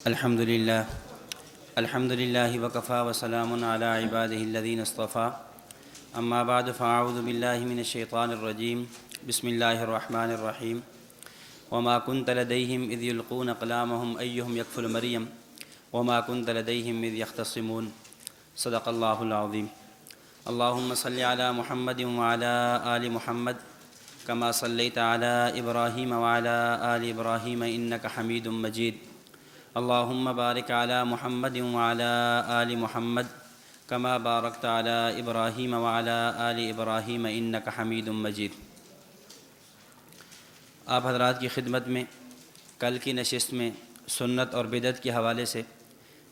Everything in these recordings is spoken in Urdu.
الحمد لله الحمد لله وكفى وسلام على عباده الذين اصطفى أما بعد فأعوذ بالله من الشيطان الرجيم بسم الله الرحمن الرحيم وما كنت لديهم إذ يلقون أقلامهم أيهم يكفل مريم وما كنت لديهم إذ يختصمون صدق الله العظيم اللهم صل على محمد وعلى آل محمد كما صليت على إبراهيم وعلى آل إبراهيم إنك حميد مجيد اللهم بارك على محمد وعلى آل محمد كما باركت على إبراهيم وعلى آل إبراهيم إنك حميد مجيد۔ آپ حضرات کی خدمت میں کل کی نشست میں سنت اور بدعت کے حوالے سے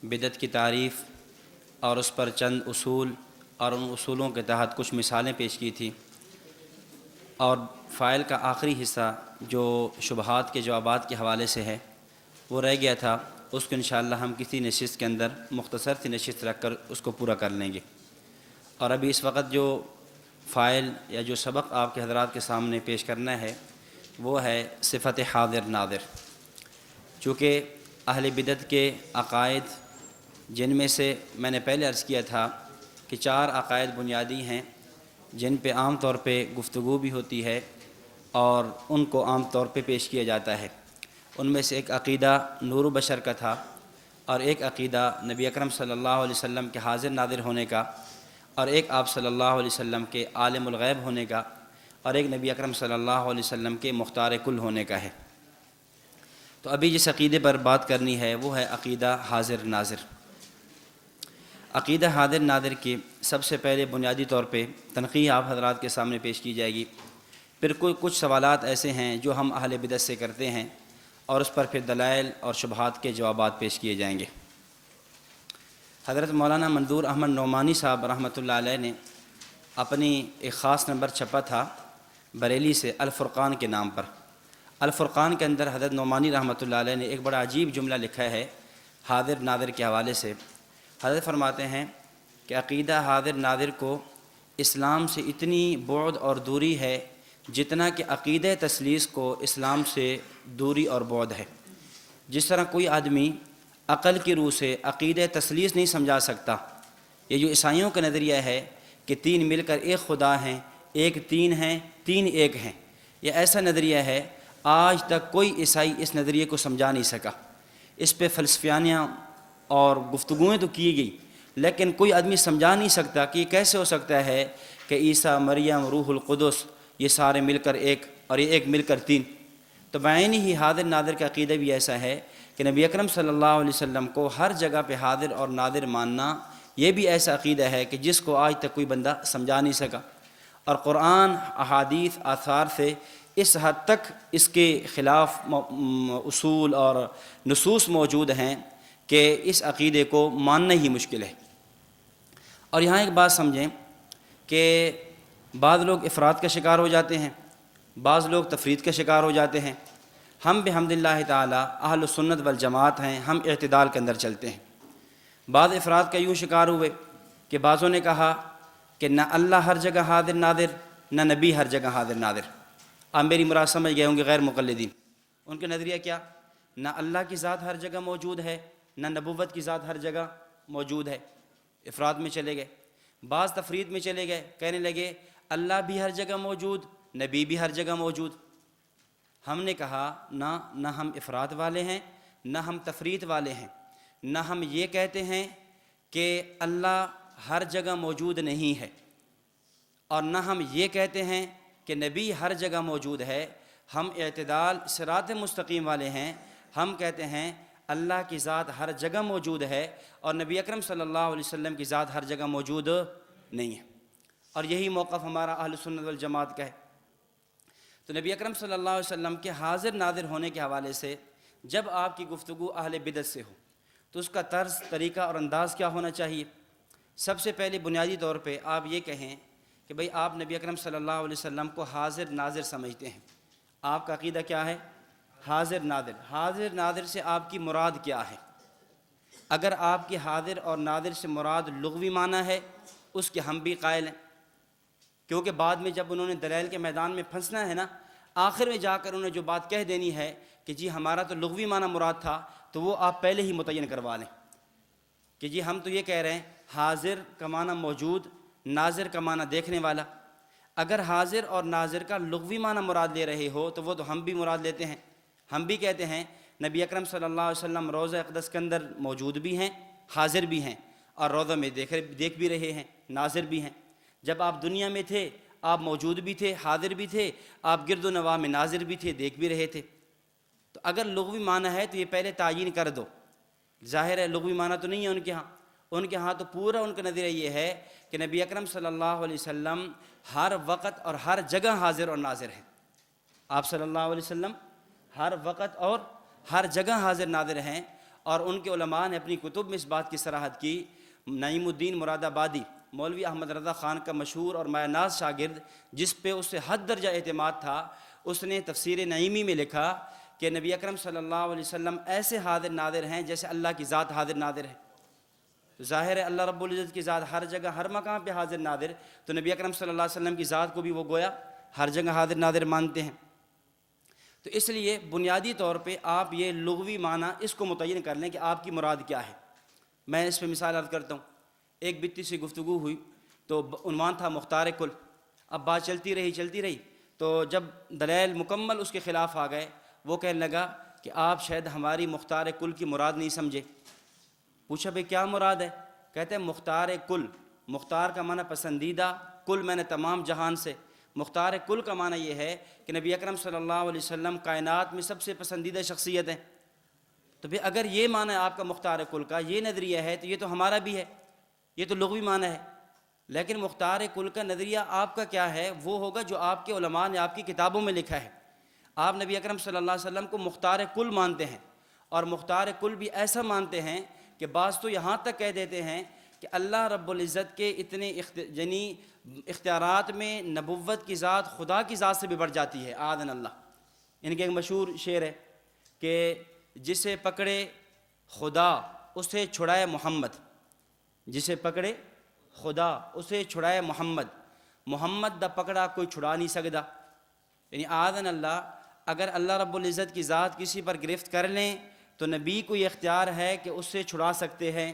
بدعت کی تعریف اور اس پر چند اصول اور ان اصولوں کے تحت کچھ مثالیں پیش کی تھیں، اور فائل کا آخری حصہ جو شبہات کے جوابات کے حوالے سے ہے وہ رہ گیا تھا۔ اس کو انشاءاللہ ہم کسی نشست کے اندر مختصر سی نشست رکھ کر اس کو پورا کر لیں گے۔ اور ابھی اس وقت جو فائل یا جو سبق آپ کے حضرات کے سامنے پیش کرنا ہے وہ ہے صفت حاضر ناظر۔ چونکہ اہل بدعت کے عقائد جن میں سے میں نے پہلے عرض کیا تھا کہ 4 عقائد بنیادی ہیں جن پہ عام طور پہ گفتگو بھی ہوتی ہے اور ان کو عام طور پہ پیش کیا جاتا ہے۔ ان میں سے ایک عقیدہ نور و بشر کا تھا، اور ایک عقیدہ نبی اکرم صلی اللہ علیہ وسلم کے حاضر ناظر ہونے کا، اور ایک آپ صلی اللہ علیہ وسلم کے عالم الغیب ہونے کا، اور ایک نبی اکرم صلی اللہ علیہ وسلم کے مختار کل ہونے کا ہے۔ تو ابھی جس عقیدے پر بات کرنی ہے وہ ہے عقیدہ حاضر ناظر۔ عقیدہ حاضر ناظر کی سب سے پہلے بنیادی طور پہ تنقیح آپ حضرات کے سامنے پیش کی جائے گی، پھر کچھ سوالات ایسے ہیں جو ہم اہل بدعت سے کرتے ہیں، اور اس پر پھر دلائل اور شبہات کے جوابات پیش کیے جائیں گے۔ حضرت مولانا منظور احمد نعمانی صاحب رحمۃ اللہ علیہ نے اپنی ایک خاص نمبر چھپا تھا بریلی سے الفرقان کے نام پر۔ الفرقان کے اندر حضرت نعمانی رحمۃ اللہ علیہ نے ایک بڑا عجیب جملہ لکھا ہے حاضر ناظر کے حوالے سے۔ حضرت فرماتے ہیں کہ عقیدہ حاضر ناظر کو اسلام سے اتنی بعد اور دوری ہے جتنا کہ عقیدہ تثلیث کو اسلام سے دوری اور بعد ہے۔ جس طرح کوئی آدمی عقل کی روح سے عقیدہ تثلیث نہیں سمجھا سکتا، یہ جو عیسائیوں کا نظریہ ہے کہ 3 مل کر ایک خدا ہیں، ایک 3 ہیں، 3 ایک ہیں، یہ ایسا نظریہ ہے آج تک کوئی عیسائی اس نظریے کو سمجھا نہیں سکا۔ اس پہ فلسفیانیاں اور گفتگویں تو کی گئی، لیکن کوئی آدمی سمجھا نہیں سکتا کہ یہ کیسے ہو سکتا ہے کہ عیسیٰ، مریم، روح القدس یہ سارے مل کر ایک اور یہ ایک مل کر 3۔ تو بعینی ہی حاضر ناظر کا عقیدہ بھی ایسا ہے کہ نبی اکرم صلی اللہ علیہ وسلم کو ہر جگہ پہ حاضر اور ناظر ماننا، یہ بھی ایسا عقیدہ ہے کہ جس کو آج تک کوئی بندہ سمجھا نہیں سکا، اور قرآن، احادیث، آثار سے اس حد تک اس کے خلاف اصول اور نصوص موجود ہیں کہ اس عقیدے کو ماننا ہی مشکل ہے۔ اور یہاں ایک بات سمجھیں کہ بعض لوگ افراد کا شکار ہو جاتے ہیں، بعض لوگ تفرید کا شکار ہو جاتے ہیں۔ ہم بحمد اللہ تعالی اہل السنت والجماعت ہیں، ہم اعتدال کے اندر چلتے ہیں۔ بعض افراد کا یوں شکار ہوئے کہ بعضوں نے کہا کہ نہ اللہ ہر جگہ حاضر ناظر، نہ نبی ہر جگہ حاضر ناظر۔ آپ میری مراد سمجھ گئے ہوں گے غیر مقلدین۔ ان کا نظریہ کیا؟ نہ اللہ کی ذات ہر جگہ موجود ہے، نہ نبوت کی ذات ہر جگہ موجود ہے۔ افراد میں چلے گئے۔ بعض تفرید میں چلے گئے، کہنے لگے اللہ بھی ہر جگہ موجود، نبی بھی ہر جگہ موجود۔ ہم نے کہا نہ ہم افراد والے ہیں، نہ ہم تفرید والے ہیں، نہ ہم یہ کہتے ہیں کہ اللہ ہر جگہ موجود نہیں ہے، اور نہ ہم یہ کہتے ہیں کہ نبی ہر جگہ موجود ہے۔ ہم اعتدال صراط مستقیم والے ہیں۔ ہم کہتے ہیں اللہ کی ذات ہر جگہ موجود ہے اور نبی اکرم صلی اللہ علیہ وسلم کی ذات ہر جگہ موجود نہیں ہے، اور یہی موقف ہمارا اہل سنت والجماعت کا ہے۔ تو نبی اکرم صلی اللہ علیہ وسلم کے حاضر ناظر ہونے کے حوالے سے جب آپ کی گفتگو اہل بدعت سے ہو تو اس کا طرز، طریقہ اور انداز کیا ہونا چاہیے؟ سب سے پہلے بنیادی طور پہ آپ یہ کہیں کہ بھئی آپ نبی اکرم صلی اللہ علیہ وسلم کو حاضر ناظر سمجھتے ہیں۔ آپ کا عقیدہ کیا ہے؟ حاضر ناظر۔ حاضر ناظر سے آپ کی مراد کیا ہے؟ اگر آپ کی حاضر اور ناظر سے مراد لغوی معنی ہے اس کے ہم بھی قائل ہیں، کیونکہ بعد میں جب انہوں نے دلائل کے میدان میں پھنسنا ہے نا، آخر میں جا کر انہیں جو بات کہہ دینی ہے کہ جی ہمارا تو لغوی معنی مراد تھا، تو وہ آپ پہلے ہی متعین کروا لیں کہ جی ہم تو یہ کہہ رہے ہیں حاضر کا معنی موجود، ناظر کا معنی دیکھنے والا۔ اگر حاضر اور ناظر کا لغوی معنی مراد لے رہے ہو تو وہ تو ہم بھی مراد لیتے ہیں۔ ہم بھی کہتے ہیں نبی اکرم صلی اللہ علیہ وسلم روضہ اقدس کے اندر موجود بھی ہیں، حاضر بھی ہیں، اور روضہ میں دیکھ بھی رہے ہیں، ناظر بھی ہیں۔ جب آپ دنیا میں تھے آپ موجود بھی تھے، حاضر بھی تھے، آپ گرد و نواح میں ناظر بھی تھے، دیکھ بھی رہے تھے۔ تو اگر لغوی معنی ہے تو یہ پہلے تعیین کر دو۔ ظاہر ہے لغوی معنی تو نہیں ہے ان کے ہاں تو پورا ان کا نظریہ یہ ہے کہ نبی اکرم صلی اللہ علیہ وسلم ہر وقت اور ہر جگہ حاضر اور ناظر ہیں۔ آپ صلی اللہ علیہ وسلم ہر وقت اور ہر جگہ حاضر ناظر ہیں، اور ان کے علماء نے اپنی کتب میں اس بات کی صراحت کی۔ نعیم الدین مراد آبادی مولوی احمد رضا خان کا مشہور اور مایہ ناز شاگرد، جس پہ اس سے حد درجہ اعتماد تھا، اس نے تفسیر نعیمی میں لکھا کہ نبی اکرم صلی اللہ علیہ وسلم ایسے حاضر ناظر ہیں جیسے اللہ کی ذات حاضر ناظر ہے۔ تو ظاہر ہے اللہ رب العزت کی ذات ہر جگہ ہر مقام پہ حاضر ناظر، تو نبی اکرم صلی اللہ علیہ وسلم کی ذات کو بھی وہ گویا ہر جگہ حاضر ناظر مانتے ہیں۔ تو اس لیے بنیادی طور پہ آپ یہ لغوی معنی اس کو متعین کر لیں کہ آپ کی مراد کیا ہے۔ میں اس پہ مثال عرض کرتا ہوں۔ ایک بتی سے گفتگو ہوئی تو عنوان تھا مختار کل۔ اب بات چلتی رہی تو جب دلائل مکمل اس کے خلاف آ گئے، وہ کہنے لگا کہ آپ شاید ہماری مختار کل کی مراد نہیں سمجھے۔ پوچھا بھئی کیا مراد ہے؟ کہتے ہیں مختار کل، مختار کا معنی پسندیدہ، کل میں نے تمام جہان سے۔ مختار کل کا معنی یہ ہے کہ نبی اکرم صلی اللہ علیہ وسلم کائنات میں سب سے پسندیدہ شخصیت ہیں۔ تو پھر اگر یہ معنی آپ کا مختار کل کا، یہ نظریہ ہے، تو یہ تو ہمارا بھی ہے، یہ تو لغوی معنی ہے۔ لیکن مختار کل کا نظریہ آپ کا کیا ہے؟ وہ ہوگا جو آپ کے علماء نے آپ کی کتابوں میں لکھا ہے۔ آپ نبی اکرم صلی اللہ علیہ وسلم کو مختار کل مانتے ہیں، اور مختار کل بھی ایسا مانتے ہیں کہ بعض تو یہاں تک کہہ دیتے ہیں کہ اللہ رب العزت کے اتنے اختیارات میں نبوت کی ذات خدا کی ذات سے بھی بڑھ جاتی ہے، آذن اللہ۔ ان کے ایک مشہور شعر ہے کہ جسے پکڑے خدا اسے چھڑائے محمد، جسے پکڑے خدا اسے چھڑائے محمد، محمد دا پکڑا کوئی چھڑا نہیں سکدا۔ یعنی آذن اللہ، اگر اللہ رب العزت کی ذات کسی پر گرفت کر لیں تو نبی کو یہ اختیار ہے کہ اس سے چھڑا سکتے ہیں،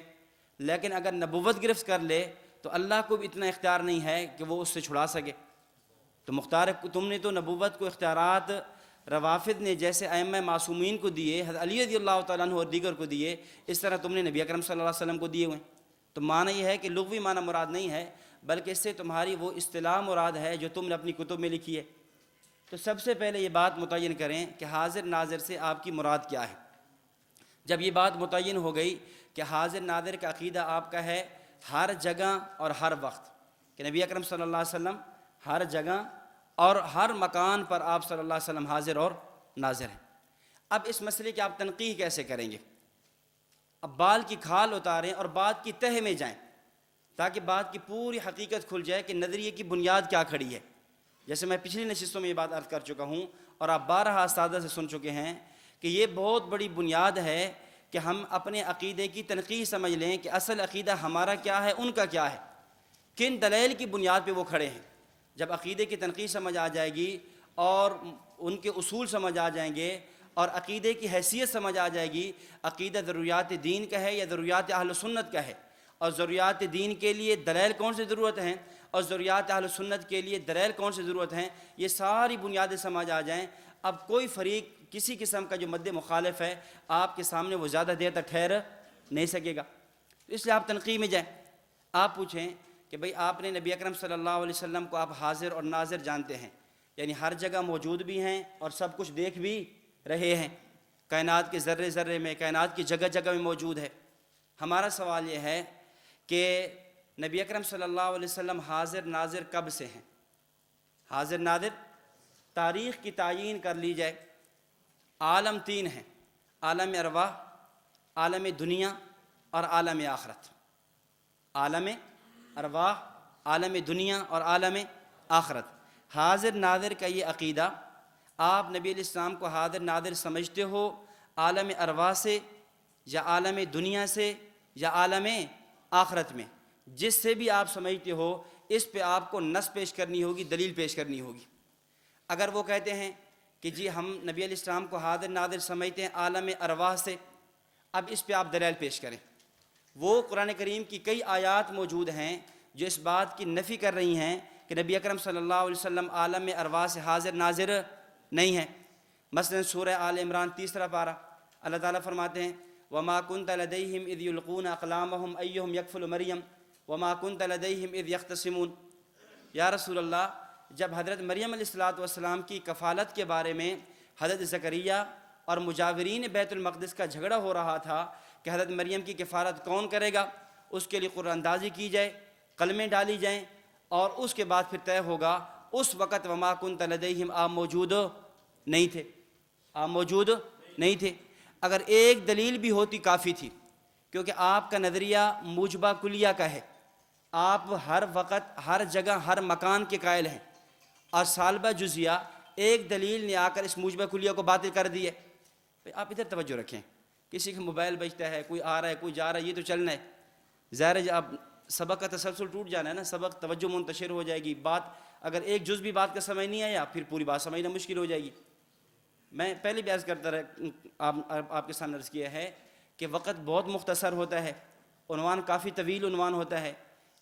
لیکن اگر نبوت گرفت کر لے تو اللہ کو بھی اتنا اختیار نہیں ہے کہ وہ اس سے چھڑا سکے۔ تو مختار تم نے تو نبوت کو اختیارات روافض نے جیسے ائمہ معصومین کو دیے، حضرت علی رضی اللہ تعالیٰ عنہ اور دیگر کو دیے، اس طرح تم نے نبی اکرم صلی اللہ علیہ وسلم کو دیے ہوئے ہیں۔ تو معنی یہ ہے کہ لغوی معنی مراد نہیں ہے، بلکہ اس سے تمہاری وہ اصطلاح مراد ہے جو تم نے اپنی کتب میں لکھی ہے۔ تو سب سے پہلے یہ بات متعین کریں کہ حاضر ناظر سے آپ کی مراد کیا ہے۔ جب یہ بات متعین ہو گئی کہ حاضر ناظر کا عقیدہ آپ کا ہے ہر جگہ اور ہر وقت، کہ نبی اکرم صلی اللہ علیہ وسلم ہر جگہ اور ہر مکان پر آپ صلی اللہ علیہ وسلم حاضر اور ناظر ہیں۔ اب اس مسئلے کی آپ تنقیح کیسے کریں گے؟ اب بال کی کھال اتاریں اور بات کی تہہ میں جائیں تاکہ بات کی پوری حقیقت کھل جائے کہ نظریے کی بنیاد کیا کھڑی ہے۔ جیسے میں پچھلی نشستوں میں یہ بات عرض کر چکا ہوں اور آپ بارہا اساتذہ سے سن چکے ہیں کہ یہ بہت بڑی بنیاد ہے کہ ہم اپنے عقیدے کی تنقیح سمجھ لیں کہ اصل عقیدہ ہمارا کیا ہے، ان کا کیا ہے، کن دلائل کی بنیاد پہ وہ کھڑے ہیں۔ جب عقیدے کی تنقیح سمجھ آ جائے گی اور ان کے اصول سمجھ آ جائیں گے اور عقیدے کی حیثیت سمجھ آ جائے گی، عقیدہ ضروریات دین کا ہے یا ضروریات اہل سنت کا ہے، اور ضروریات دین کے لیے دلائل کون سی ضرورت ہیں اور ضروریات اہل سنت کے لیے دلائل کون سی ضرورت ہیں، یہ ساری بنیادیں سمجھ آ جائیں، اب کوئی فریق کسی قسم کا جو مد مخالف ہے آپ کے سامنے وہ زیادہ دیر تک ٹھہر نہیں سکے گا۔ اس لیے آپ تنقیح میں جائیں، آپ پوچھیں کہ بھئی آپ نے نبی اکرم صلی اللہ علیہ وسلم کو آپ حاضر اور ناظر جانتے ہیں، یعنی ہر جگہ موجود بھی ہیں اور سب کچھ دیکھ بھی رہے ہیں، کائنات کے ذرے ذرے میں، کائنات کی جگہ جگہ میں موجود ہے۔ ہمارا سوال یہ ہے کہ نبی اکرم صلی اللہ علیہ وسلم حاضر ناظر کب سے ہیں؟ حاضر ناظر تاریخ کی تعیین کر لی جائے، عالم تین ہیں، عالم ارواح، عالم دنیا اور عالم آخرت۔ عالم ارواح، عالم دنیا اور عالم آخرت۔ حاضر ناظر کا یہ عقیدہ آپ نبی علیہ السلام کو حاضر ناظر سمجھتے ہو عالم ارواح سے یا عالم دنیا سے یا عالم آخرت میں، جس سے بھی آپ سمجھتے ہو اس پہ آپ کو نص پیش کرنی ہوگی، دلیل پیش کرنی ہوگی۔ اگر وہ کہتے ہیں کہ جی ہم نبی علیہ السلام کو حاضر ناظر سمجھتے ہیں عالم ارواح سے، اب اس پہ آپ دلائل پیش کریں۔ وہ قرآن کریم کی کئی آیات موجود ہیں جو اس بات کی نفی کر رہی ہیں کہ نبی اکرم صلی اللہ علیہ وسلم عالم ارواح سے حاضر ناظر نہیں ہیں۔ مثلا سورہ آل عمران 3 پارہ، اللہ تعالیٰ فرماتے ہیں وما كنت لديهم اذ يلقون اقلامهم ايهم يكفل مریم وما كنت لديهم اذ يختصمون۔ یا رسول اللہ، جب حضرت مریم علیہ السلام کی کفالت کے بارے میں حضرت زکریا اور مجاورین بیت المقدس کا جھگڑا ہو رہا تھا کہ حضرت مریم کی کفالت کون کرے گا، اس کے لیے قرآن اندازی کی جائے، کلمیں ڈالی جائیں، اور اس کے بعد پھر طے ہوگا، اس وقت وما كنت لديهم آپ موجود نہیں تھے، آپ موجود نہیں تھے۔ اگر ایک دلیل بھی ہوتی کافی تھی، کیونکہ آپ کا نظریہ موجبہ کلیہ کا ہے، آپ ہر وقت ہر جگہ ہر مکان کے قائل ہیں، اور سالبہ جزیہ ایک دلیل نے آ کر اس موجبہ کلیہ کو باطل کر دی ہے۔ آپ ادھر توجہ رکھیں، کسی کا موبائل بجتا ہے، کوئی آ رہا ہے کوئی جا رہا ہے، یہ تو چلنا ہے، ظاہر ہے اب سبق کا تسلسل ٹوٹ جانا ہے نا، سبق توجہ منتشر ہو جائے گی، بات اگر ایک جز بھی بات کا سمجھ نہیں آیا پھر پوری بات سمجھنا مشکل ہو جائے گی۔ میں پہلے بھی عرض کرتا رہا، آپ کے سامنے عرض کیا ہے کہ وقت بہت مختصر ہوتا ہے، عنوان کافی طویل عنوان ہوتا ہے،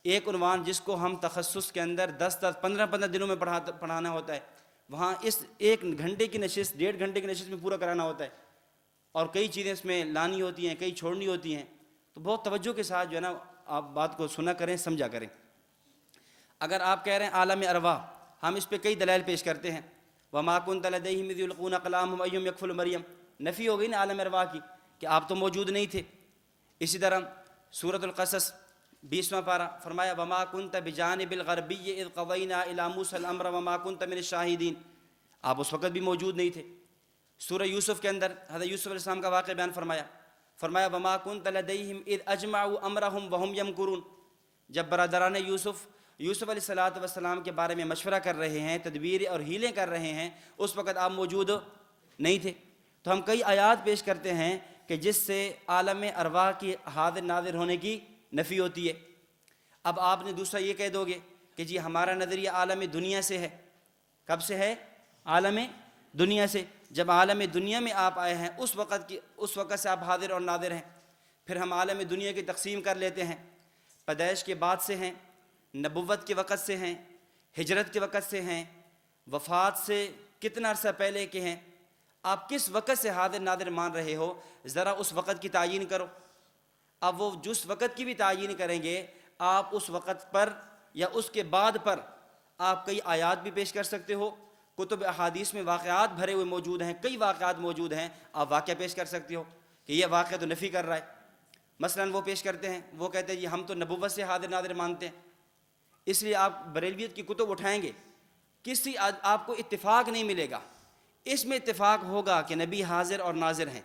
ایک عنوان جس کو ہم تخصص کے اندر 10-15 دنوں میں پڑھانا ہوتا ہے، وہاں اس 1 گھنٹے کی نشست 1.5 گھنٹے کی نشست میں پورا کرانا ہوتا ہے، اور کئی چیزیں اس میں لانی ہوتی ہیں، کئی چھوڑنی ہوتی ہیں، تو بہت توجہ کے ساتھ جو ہے نا آپ بات کو سنا کریں، سمجھا کریں۔ اگر آپ کہہ رہے ہیں عالم ارواح، ہم اس پہ کئی دلائل پیش کرتے ہیں، وما كنت لديهم اذ يلقون اقلامهم ايهم يكفل مریم، نفی ہو گئی نا عالم ارواح کی کہ آپ تو موجود نہیں تھے۔ اسی طرح سورۃ القصص 20واں پارہ فرمایا وما كنت بجانب الغربی اذ قضینا الى موسى الامر وما كنت من الشاہدین، آپ اس وقت بھی موجود نہیں تھے۔ سورہ یوسف کے اندر حضرت یوسف علیہ السلام کا واقعہ بیان فرمایا وما كنت لديهم اذ اجمعوا امرهم وهم يمكرون، جب برادران یوسف علیہ السلام کے بارے میں مشورہ کر رہے ہیں، تدبیر اور ہیلیں کر رہے ہیں، اس وقت آپ موجود نہیں تھے۔ تو ہم کئی آیات پیش کرتے ہیں کہ جس سے عالم ارواح کی حاضر ناظر ہونے کی نفی ہوتی ہے۔ اب آپ نے دوسرا یہ کہہ دو گے کہ جی ہمارا نظریہ عالم دنیا سے ہے۔ کب سے ہے؟ عالم دنیا سے۔ جب عالم دنیا میں آپ آئے ہیں اس وقت سے آپ حاضر اور ناظر ہیں۔ پھر ہم عالم دنیا کی تقسیم کر لیتے ہیں، پیدائش کے بعد سے ہیں، نبوت کے وقت سے ہیں، ہجرت کے وقت سے ہیں، وفات سے کتنا عرصہ پہلے کے ہیں۔ آپ کس وقت سے حاضر ناظر مان رہے ہو، ذرا اس وقت کی تعیین کرو۔ اب وہ جس وقت کی بھی تعیین کریں گے، آپ اس وقت پر یا اس کے بعد پر آپ کئی آیات بھی پیش کر سکتے ہو، کتب احادیث میں واقعات بھرے ہوئے موجود ہیں، کئی واقعات موجود ہیں، آپ واقعہ پیش کر سکتے ہو کہ یہ واقعہ تو نفی کر رہا ہے۔ مثلا وہ پیش کرتے ہیں، وہ کہتے ہیں جی ہم تو نبوت سے حاضر ناظر مانتے ہیں، اس لیے آپ بریلویت کی کتب اٹھائیں گے، کسی آپ کو اتفاق نہیں ملے گا۔ اس میں اتفاق ہوگا کہ نبی حاضر اور ناظر ہیں،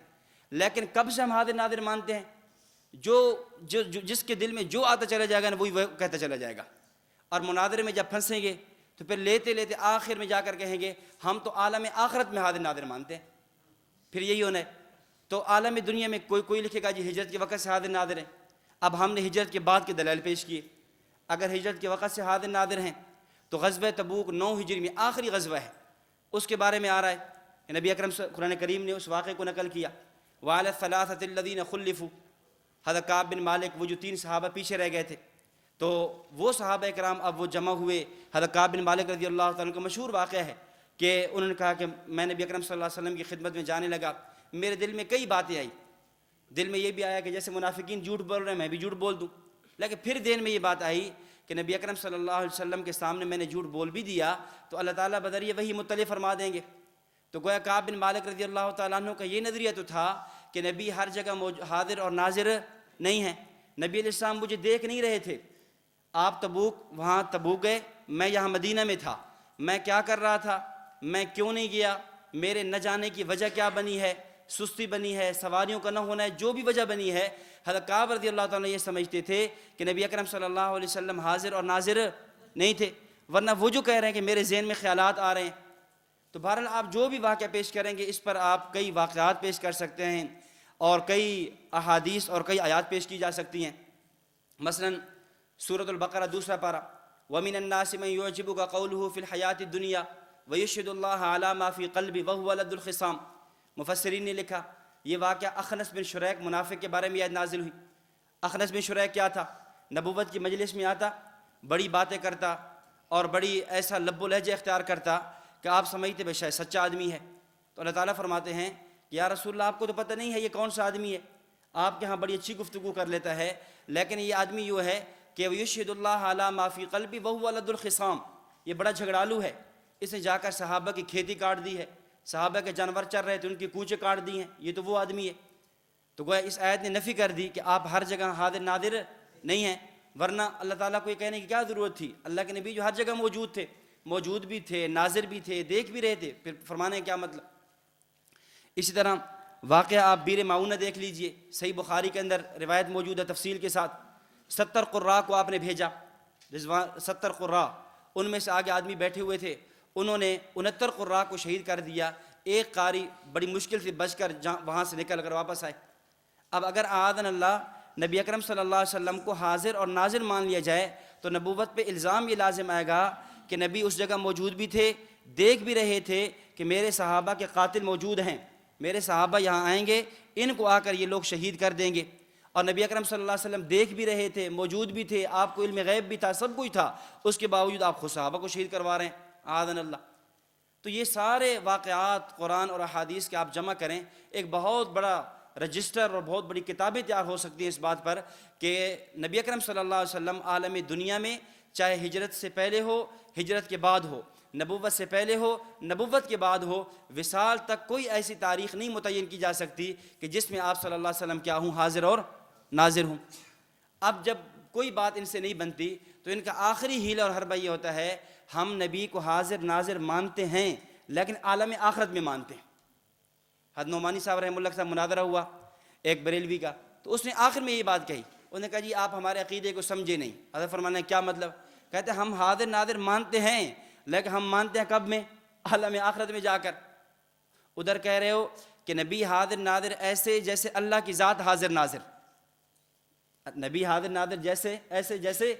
لیکن کب سے ہم حاضر ناظر مانتے ہیں؟ جس کے دل میں جو آتا چلا جائے گا نا وہی وہ کہتا چلا جائے گا، اور مناظرے میں جب پھنسیں گے تو پھر لیتے لیتے آخر میں جا کر کہیں گے ہم تو عالم آخرت میں حاضر ناظر مانتے ہیں، پھر یہی ہونا ہے۔ تو عالم دنیا میں کوئی لکھے گا جی ہجرت کے وقت سے حاضر ناظر ہیں، اب ہم نے ہجرت کے بعد کے دلائل پیش کیے۔ اگر ہجرت کے وقت سے حاضر ناظر ہیں تو غزوہ تبوک 9 ہجری میں آخری غزوہ ہے، اس کے بارے میں آ رہا ہے کہ نبی اکرم قرآن کریم نے اس واقعے کو نقل کیا، وعلی الثلاثة الذین خلفوا، حضرت کعب بن مالک، وہ جو 3 صحابہ پیچھے رہ گئے تھے، تو وہ صحابہ کرام اب وہ جمع ہوئے۔ حضرت کعب بن مالک رضی اللہ تعالیٰ عنہ کا مشہور واقعہ ہے کہ انہوں نے کہا کہ میں نبی اکرم صلی اللہ علیہ وسلم کی خدمت میں جانے لگا، میرے دل میں کئی باتیں آئی، دل میں یہ بھی آیا کہ جیسے منافقین جھوٹ بول رہے ہیں میں بھی جھوٹ بول دوں، لیکن پھر دین میں یہ بات آئی کہ نبی اکرم صلی اللہ علیہ وسلم کے سامنے میں نے جھوٹ بول بھی دیا تو اللہ تعالیٰ بذریعہ وہی مطلع فرما دیں گے۔ تو گویا کعب بن مالک رضی اللہ تعالیٰ عنہ کا یہ نظریہ تو تھا کہ نبی ہر جگہ حاضر اور ناظر نہیں ہیں، نبی علیہ السلام مجھے دیکھ نہیں رہے تھے، آپ وہاں تبوک گئے، میں یہاں مدینہ میں تھا، میں کیا کر رہا تھا، میں کیوں نہیں گیا، میرے نہ جانے کی وجہ کیا بنی ہے، سستی بنی ہے، سواریوں کا نہ ہونا ہے، جو بھی وجہ بنی ہے، حضرت کعب رضی اللہ تعالیٰ یہ سمجھتے تھے کہ نبی اکرم صلی اللہ علیہ وسلم حاضر اور ناظر نہیں تھے، ورنہ وہ جو کہہ رہے ہیں کہ میرے ذہن میں خیالات آ رہے ہیں۔ تو بہرحال آپ جو بھی واقعہ پیش کریں گے اس پر آپ کئی واقعات پیش کر سکتے ہیں اور کئی احادیث اور کئی آیات پیش کی جا سکتی ہیں۔ مثلا سورۃ البقرہ 2 پارہ وَمِنَ النَّاسِ مَن يُعْجِبُكَ قَوْلُهُ فِي الْحَيَاةِ الدُّنْيَا وَيُشْهِدُ اللَّهَ عَلَى مَا فِي قَلْبِ وَهُوَ لَدُّ الْخِصَامِ۔ مفسرین نے لکھا یہ واقعہ اخنس بن شریک منافق کے بارے میں آیت نازل ہوئی۔ اخنس بن شریک کیا تھا؟ نبوت کی مجلس میں آتا، بڑی باتیں کرتا اور بڑی ایسا لب و لہجہ اختیار کرتا کہ آپ سمجھتے بے شاید سچا آدمی ہے۔ تو اللہ تعالیٰ فرماتے ہیں کہ یا رسول اللہ آپ کو تو پتہ نہیں ہے یہ کون سا آدمی ہے، آپ کے ہاں بڑی اچھی گفتگو کر لیتا ہے، لیکن یہ آدمی یوں ہے کہ وَيُشْهِدُ اللَّهَ عَلَى مَا فِي قَلْبِ وَهُوَ لَدُّ الْخِصَامِ، یہ بڑا جھگڑالو ہے، اس نے جا کر صحابہ کی کھیتی کاٹ دی ہے، صحابہ کے جانور چر رہے تھے ان کی کوچے کاٹ دی ہیں، یہ تو وہ آدمی ہے۔ تو گویا اس آیت نے نفی کر دی کہ آپ ہر جگہ حاضر نادر نہیں ہیں، ورنہ اللہ تعالیٰ کو یہ کہنے کی کیا ضرورت تھی؟ اللہ کے نبی جو ہر جگہ موجود تھے، موجود بھی تھے، ناظر بھی تھے، دیکھ بھی رہے تھے، پھر فرمانے کا کیا مطلب؟ اسی طرح واقعہ آپ بیر معونہ دیکھ لیجئے، صحیح بخاری کے اندر روایت موجود ہے تفصیل کے ساتھ۔ 70 قراء کو آپ نے بھیجا، 70 قراء، ان میں سے آگے آدمی بیٹھے ہوئے تھے، انہوں نے 69 قراء کو شہید کر دیا، ایک قاری بڑی مشکل سے بچ کر وہاں سے نکل کر واپس آئے۔ اب اگر اعاذنا اللہ نبی اکرم صلی اللہ علیہ وسلم کو حاضر اور ناظر مان لیا جائے تو نبوت پہ الزام یہ لازم آئے گا کہ نبی اس جگہ موجود بھی تھے، دیکھ بھی رہے تھے کہ میرے صحابہ کے قاتل موجود ہیں، میرے صحابہ یہاں آئیں گے، ان کو آ کر یہ لوگ شہید کر دیں گے، اور نبی اکرم صلی اللہ علیہ وسلم دیکھ بھی رہے تھے، موجود بھی تھے، آپ کو علم غیب بھی تھا، سب کچھ تھا، اس کے باوجود آپ خود صحابہ کو شہید کروا رہے ہیں، اعاذنا اللہ۔ تو یہ سارے واقعات قرآن اور احادیث کے آپ جمع کریں، ایک بہت بڑا رجسٹر اور بہت بڑی کتابیں تیار ہو سکتی ہیں اس بات پر کہ نبی اکرم صلی اللہ علیہ وسلم عالم دنیا میں چاہے ہجرت سے پہلے ہو، ہجرت کے بعد ہو، نبوت سے پہلے ہو، نبوت کے بعد ہو، وصال تک کوئی ایسی تاریخ نہیں متعین کی جا سکتی کہ جس میں آپ صلی اللہ علیہ وسلم کیا ہوں، حاضر اور ناظر ہوں۔ اب جب کوئی بات ان سے نہیں بنتی تو ان کا آخری حیلہ اور حربہ یہ ہوتا ہے ہم نبی کو حاضر ناظر مانتے ہیں لیکن عالم آخرت میں مانتے ہیں۔ حضرت نعمانی صاحب رحمہ اللہ کے ساتھ مناظرہ ہوا ایک بریلوی کا، تو اس نے آخر میں یہ بات کہی، انہوں نے کہا جی آپ ہمارے عقیدے کو سمجھے نہیں۔ حضرت فرمانے کیا مطلب؟ کہتے ہیں ہم حاضر ناظر مانتے ہیں لیکن ہم مانتے ہیں کب میں؟ عالم آخرت میں جا کر۔ ادھر کہہ رہے ہو کہ نبی حاضر ناظر ایسے جیسے اللہ کی ذات حاضر ناظر، نبی حاضر ناظر جیسے ایسے جیسے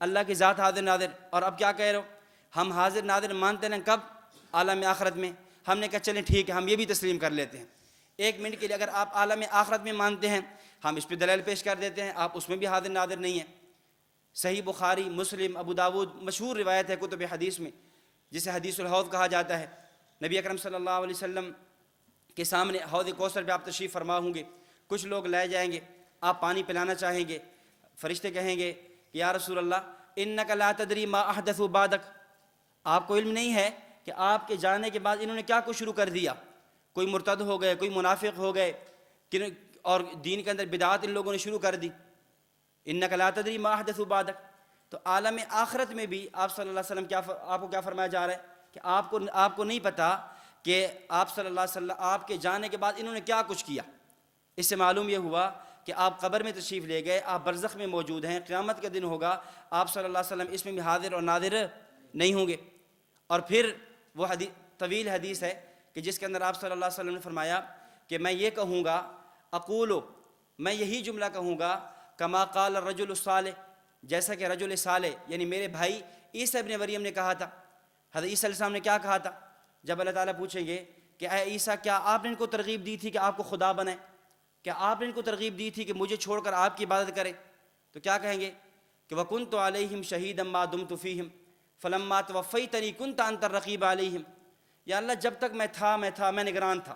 اللہ کی ذات حاضر ناظر، اور اب کیا کہہ رہے ہو ہم حاضر ناظر مانتے ہیں کب؟ عالم آخرت میں۔ ہم نے کہا چلیں ٹھیک ہے ہم یہ بھی تسلیم کر لیتے ہیں، ایک منٹ کے لیے اگر آپ عالم آخرت میں مانتے ہیں ہم اس پہ دلیل پیش کر دیتے ہیں، آپ اس میں بھی حاضر ناظر نہیں ہیں۔ صحیح بخاری، مسلم، ابو داود مشہور روایت ہے کتب حدیث میں جسے حدیث الحوض کہا جاتا ہے، نبی اکرم صلی اللہ علیہ وسلم کے سامنے حوض کوثر پہ آپ تشریف فرما ہوں گے، کچھ لوگ لے جائیں گے، آپ پانی پلانا چاہیں گے، فرشتے کہیں گے کہ یا رسول اللہ انک لا تدری ما احدثوا بعدک، آپ کو علم نہیں ہے کہ آپ کے جانے کے بعد انہوں نے کیا کچھ شروع کر دیا، کوئی مرتد ہو گئے، کوئی منافق ہو گئے، اور دین کے اندر بدعات ان لوگوں نے شروع کر دی، انک لا تدری ما احدثوا بعدک۔ تو عالم آخرت میں بھی آپ صلی اللہ علیہ وسلم آپ کو کیا فرمایا جا رہا ہے کہ آپ کو نہیں پتہ کہ آپ صلی اللہ علیہ وسلم آپ کے جانے کے بعد انہوں نے کیا کچھ کیا۔ اس سے معلوم یہ ہوا کہ آپ قبر میں تشریف لے گئے، آپ برزخ میں موجود ہیں، قیامت کا دن ہوگا، آپ صلی اللہ علیہ وسلم اس میں بھی حاضر اور ناظر نہیں ہوں گے۔ اور پھر وہ طویل حدیث ہے کہ جس کے اندر آپ صلی اللہ علیہ وسلم نے فرمایا کہ میں یہ کہوں گا، اقولو، میں یہی جملہ کہوں گا، کما قال الرجل الصالح، جیسا کہ رجل صالح یعنی میرے بھائی عیسیٰ ابن مریم نے کہا تھا۔ حضرت عیسیٰ علیہ السلام نے کیا کہا تھا؟ جب اللہ تعالیٰ پوچھیں گے کہ اے عیسیٰ کیا آپ نے ان کو ترغیب دی تھی کہ آپ کو خدا بنائیں، کیا آپ نے ان کو ترغیب دی تھی کہ مجھے چھوڑ کر آپ کی عبادت کریں؟ تو کیا کہیں گے کہ وَكُنْتُ عَلَيْهِمْ شَهِيدًا مَا دُمْتُ فِيهِمْ فَلَمَّا تَوَفَّيْتَنِي كُنْتَ أَنْتَ الرَّقِيبَ عَلَيْهِمْ، یا اللہ جب تک میں تھا میں نگران تھا،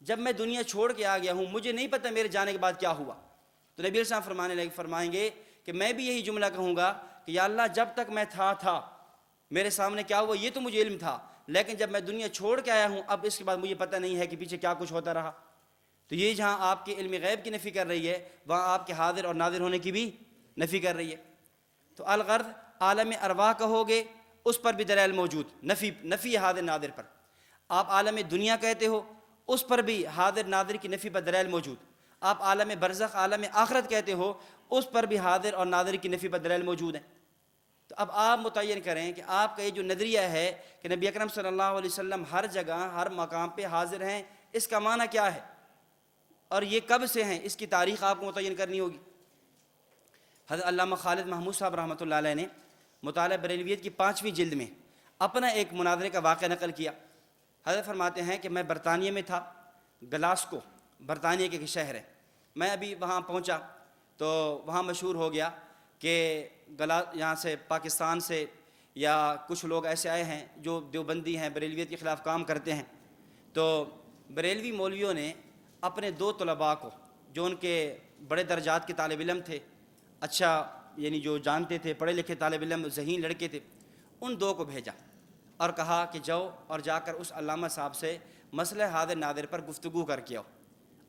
جب میں دنیا چھوڑ کے آ گیا ہوں مجھے نہیں پتہ میرے جانے کے بعد کیا ہوا۔ تو نبی علیہ السلام فرمائیں گے کہ میں بھی یہی جملہ کہوں گا کہ یا اللہ جب تک میں تھا میرے سامنے کیا ہوا یہ تو مجھے علم تھا، لیکن جب میں دنیا چھوڑ کے آیا ہوں اب اس کے بعد مجھے پتہ نہیں ہے کہ پیچھے کیا کچھ ہوتا رہا۔ تو یہ جہاں آپ کے علم غیب کی نفی کر رہی ہے وہاں آپ کے حاضر اور ناظر ہونے کی بھی نفی کر رہی ہے۔ تو الغرض عالم ارواح کہو گے اس پر بھی دلائل موجود، نفی حاضر ناظر پر۔ آپ عالم دنیا کہتے ہو اس پر بھی حاضر ناظر کی نفی پر دلائل موجود۔ آپ عالم برزخ عالم آخرت کہتے ہو اس پر بھی حاضر اور ناظر کی نفی پر دلائل موجود ہیں۔ تو اب آپ متعین کریں کہ آپ کا یہ جو نظریہ ہے کہ نبی اکرم صلی اللہ علیہ وسلم ہر جگہ ہر مقام پہ حاضر ہیں، اس کا معنی کیا ہے اور یہ کب سے ہیں، اس کی تاریخ آپ کو متعین کرنی ہوگی۔ حضرت علامہ خالد محمود صاحب رحمۃ اللہ علیہ نے مطالعہ بریلویت کی 5ویں جلد میں اپنا ایک مناظرے کا واقعہ نقل کیا۔ حضرت فرماتے ہیں کہ میں برطانیہ میں تھا، گلاسکو برطانیہ کے شہر ہے، میں ابھی وہاں پہنچا تو وہاں مشہور ہو گیا کہ یہاں سے پاکستان سے یا کچھ لوگ ایسے آئے ہیں جو دیوبندی ہیں، بریلویت کے خلاف کام کرتے ہیں۔ تو بریلوی مولویوں نے اپنے 2 طلباء کو، جو ان کے بڑے درجات کے طالب علم تھے، اچھا یعنی جو جانتے تھے، پڑھے لکھے طالب علم، ذہین لڑکے تھے، ان 2 کو بھیجا اور کہا کہ جاؤ اور جا کر اس علامہ صاحب سے مسئلہ حاضر نادر پر گفتگو کر کے آؤ۔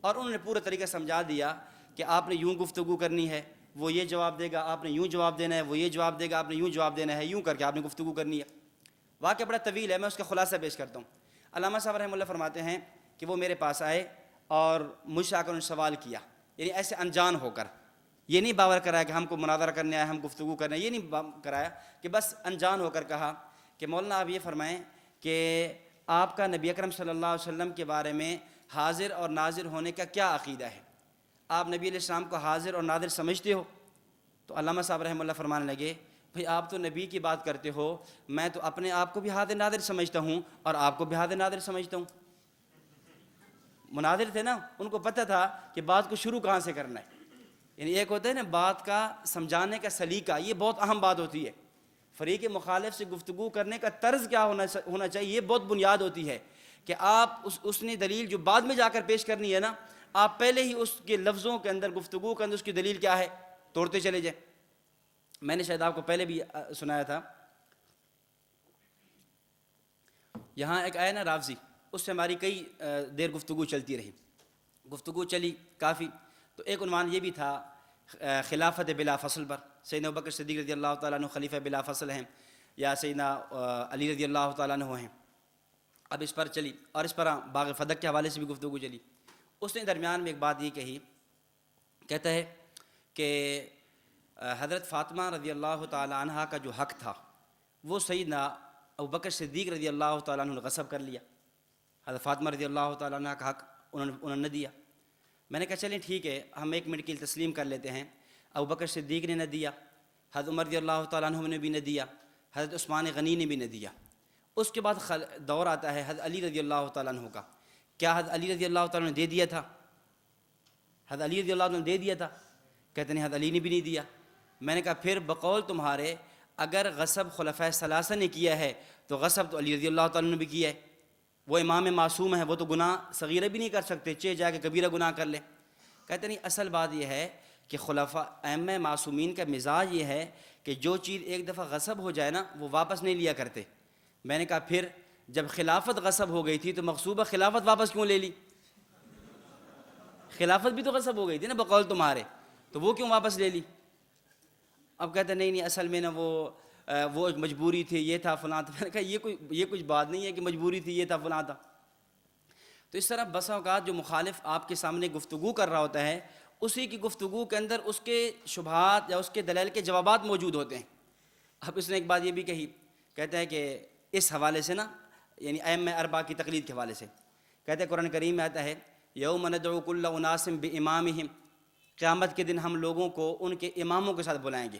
اور انہوں نے پورا طریقہ سمجھا دیا کہ آپ نے یوں گفتگو کرنی ہے، وہ یہ جواب دے گا، آپ نے یوں جواب دینا ہے، وہ یہ جواب دے گا، آپ نے یوں جواب دینا ہے، یوں کر کے آپ نے گفتگو کرنی ہے۔ واقعہ بڑا طویل ہے، میں اس کا خلاصہ پیش کرتا ہوں۔ علامہ صاحب رحمہ اللہ فرماتے ہیں کہ وہ میرے پاس آئے اور مجھ سے آ کر انہوں نے سوال کیا، یعنی ایسے انجان ہو کر، یہ نہیں باور کرایا کہ ہم کو مناظرہ کرنے آئے، ہم گفتگو کرنے آئے، یہ نہیں کرایا، کہ بس انجان ہو کر کہا کہ مولانا آپ یہ فرمائیں کہ آپ کا نبی اکرم صلی اللہ علیہ وسلم کے بارے میں حاضر اور ناظر ہونے کا کیا عقیدہ ہے؟ آپ نبی علیہ السلام کو حاضر اور ناظر سمجھتے ہو؟ تو علامہ صاحب رحمہ اللہ فرمانے لگے، بھئی آپ تو نبی کی بات کرتے ہو، میں تو اپنے آپ کو بھی حاضر ناظر سمجھتا ہوں اور آپ کو بھی حاضر ناظر سمجھتا ہوں۔ مناظر تھے نا، ان کو پتہ تھا کہ بات کو شروع کہاں سے کرنا ہے، یعنی ایک ہوتا ہے نا بات کا سمجھانے کا سلیقہ، یہ بہت اہم بات ہوتی ہے۔ فریق مخالف سے گفتگو کرنے کا طرز کیا ہونا چاہیے، یہ بہت بنیاد ہوتی ہے کہ آپ اس نے دلیل جو بعد میں جا کر پیش کرنی ہے نا، آپ پہلے ہی اس کے لفظوں کے اندر، گفتگو کے اندر اس کی دلیل کیا ہے توڑتے چلے جائیں۔ میں نے شاید آپ کو پہلے بھی سنایا تھا، یہاں ایک آیا نا رافضی، اس سے ہماری کئی دیر گفتگو چلتی رہی، گفتگو چلی کافی، تو ایک عنوان یہ بھی تھا خلافت بلا فصل پر، سیدنا ابوبکر صدیق رضی اللہ تعالیٰ عنہ خلیفہ بلا فصل ہیں یا سیدنا علی رضی اللہ تعالیٰ عنہ ہیں۔ اب اس پر چلی، اور اس پر باغ فدق کے حوالے سے بھی گفتگو چلی۔ اس نے درمیان میں ایک بات یہ کہی، کہتا ہے کہ حضرت فاطمہ رضی اللہ تعالیٰ عنہ کا جو حق تھا وہ سیدنا ابوبکر صدیق رضی اللہ تعالیٰ عنہ نے غصب کر لیا، حضرت فاطمہ رضی اللہ تعالیٰ عنہ کا حق انہوں نے دیا۔ میں نے کہا چلیں ٹھیک ہے، ہم 1 منٹ کے لیے تسلیم کر لیتے ہیں، ابوبکر صدیق نے نہ دیا، حضرت عمر رضی اللہ تعالیٰ عنہ نے بھی نہ دیا، حضرت عثمان غنی نے بھی نہ دیا۔ اس کے بعد دور آتا ہے حضرت علی رضی اللہ تعالیٰ عنہ کا، کیا حضرت علی رضی اللہ تعالیٰ عنہ نے دے دیا تھا؟ حضرت علی رضی اللہ عنہ نے دے دیا تھا؟ کہتے نہیں، حضرت علی نے بھی نہیں دیا۔ میں نے کہا پھر بقول تمہارے اگر غصب خلفۂ ثلاثہ نے کیا ہے تو غصب تو علی رضی اللہ تعالیٰ نے بھی کیا ہے، وہ امام معصوم ہے، وہ تو گناہ صغیرہ بھی نہیں کر سکتے، چہ جا کے کبیرہ گناہ کر لیں۔ کہتے نہیں، اصل بات یہ ہے کہ خلفاء ائمہ معصومین کا مزاج یہ ہے کہ جو چیز ایک دفعہ غصب ہو جائے نا وہ واپس نہیں لیا کرتے۔ میں نے کہا پھر جب خلافت غصب ہو گئی تھی تو مغصوبہ خلافت واپس کیوں لے لی؟ خلافت بھی تو غصب ہو گئی تھی نا بقول تمہارے، تو وہ کیوں واپس لے لی؟ اب کہتے نہیں اصل میں نا وہ مجبوری تھی، یہ تھا فلاں تھا۔ میں نے کہا یہ کچھ بات نہیں ہے کہ مجبوری تھی، یہ تھا فلاں تھا۔ تو اس طرح بسا اوقات جو مخالف آپ کے سامنے گفتگو کر رہا ہوتا ہے، اسی کی گفتگو کے اندر اس کے شبہات یا اس کے دلائل کے جوابات موجود ہوتے ہیں۔ اب اس نے ایک بات یہ بھی کہی، کہتا ہے کہ اس حوالے سے نا، یعنی ائمہ اربعہ کی تقلید کے حوالے سے، کہتے ہیں قرآن کریم میں آتا ہے یوم ندعو کل اناس بامامہم، قیامت کے دن ہم لوگوں کو ان کے اماموں کے ساتھ بلائیں گے۔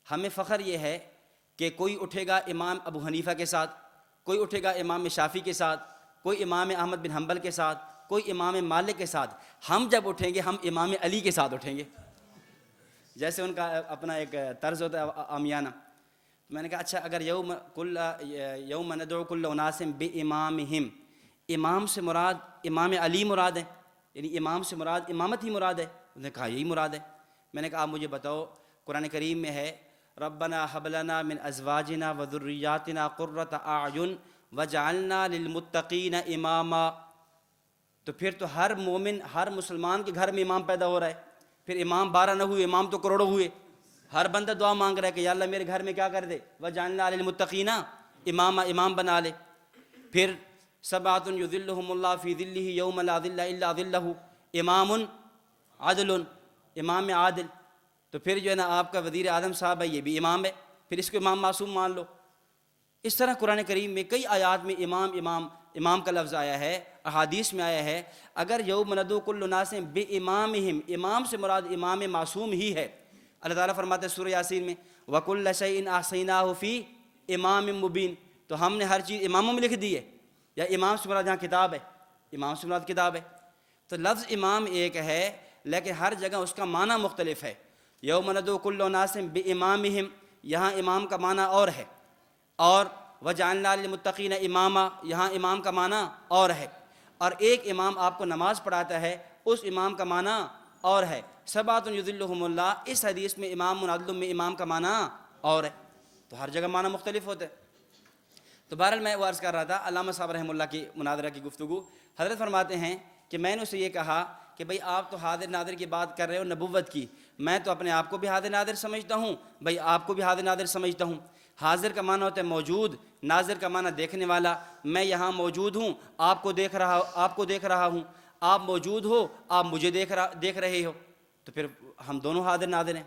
ہمیں فخر یہ ہے کہ کوئی اٹھے گا امام ابو حنیفہ کے ساتھ، کوئی اٹھے گا امام شافعی کے ساتھ، کوئی امام احمد بن حنبل کے ساتھ، کوئی امام مالک کے ساتھ۔ ہم جب اٹھیں گے ہم امام علی کے ساتھ اٹھیں گے، جیسے ان کا اپنا ایک طرز ہوتا ہے عامیانہ۔ میں نے کہا اچھا اگر یوم ندعو کل اناس بامامہم، امام سے مراد امام علی مراد ہے، یعنی امام سے مراد امامت ہی مراد ہے؟ انہوں نے کہا یہی مراد ہے۔ میں نے کہا آپ مجھے بتاؤ، قرآن کریم میں ہے ربنا حب لنا من ازواجنا وذریاتنا قرۃ اعین وجعلنا للمتقین اماما، تو پھر تو ہر مومن، ہر مسلمان کے گھر میں امام پیدا ہو رہا ہے۔ پھر امام 12 نہ ہوئے، امام تو کروڑوں ہوئے۔ ہر بندہ دعا مانگ رہا ہے کہ یا اللہ میرے گھر میں کیا کر دے، وجعلنا للمتقین اماما، امام بنا لے۔ پھر سبعۃ یظلھم اللہ فی ظلہ یوم لا ظل الا ظلہ، امام عدل، امام عادل۔ تو پھر جو ہے نا آپ کا وزیر اعظم صاحب ہے، یہ بھی امام ہے، پھر اس کو امام معصوم مان لو۔ اس طرح قرآن کریم میں کئی آیات میں امام امام امام کا لفظ آیا ہے، احادیث میں آیا ہے۔ اگر یوم ندعو کل اناس بامامہم، امام سے مراد امام معصوم ہی ہے۔ اللہ تعالیٰ فرماتے ہیں سورہ یاسین میں وَكُلَّ شَيْءٍ أَحْصَيْنَاهُ فِي امام مبین، تو ہم نے ہر چیز اماموں میں لکھ دی ہے، یا امام سے مراد جہاں کتاب ہے، امام سے مراد کتاب ہے. تو لفظ امام ایک ہے لیکن ہر جگہ اس کا معنی مختلف ہے. یوم ندعو کل اناس بامامہم، یہاں امام کا معنی اور ہے. اور وجعلنا للمتقین اماما، یہاں امام کا معنی اور ہے. اور ایک امام آپ کو نماز پڑھاتا ہے، اس امام کا معنی اور ہے. سبعۃ یظلھم اللہ، اس حدیث میں امام منعدل میں امام کا معنی اور ہے. تو ہر جگہ معنی مختلف ہوتے ہیں. تو بہرحال میں وہ عرض کر رہا تھا، علامہ صاحب رحمہ اللہ کی مناظرہ کی گفتگو، حضرت فرماتے ہیں کہ میں نے اسے یہ کہا کہ بھئی آپ تو حاضر ناظر کی بات کر رہے ہو نبوت کی، میں تو اپنے آپ کو بھی حاضر ناظر سمجھتا ہوں، بھئی آپ کو بھی حاضر ناظر سمجھتا ہوں. حاضر کا معنی ہوتا ہے موجود، ناظر کا معنی دیکھنے والا. میں یہاں موجود ہوں، آپ کو دیکھ رہا ہوں، آپ موجود ہو، آپ مجھے دیکھ رہے ہو، تو پھر ہم دونوں حاضر ناظر ہیں.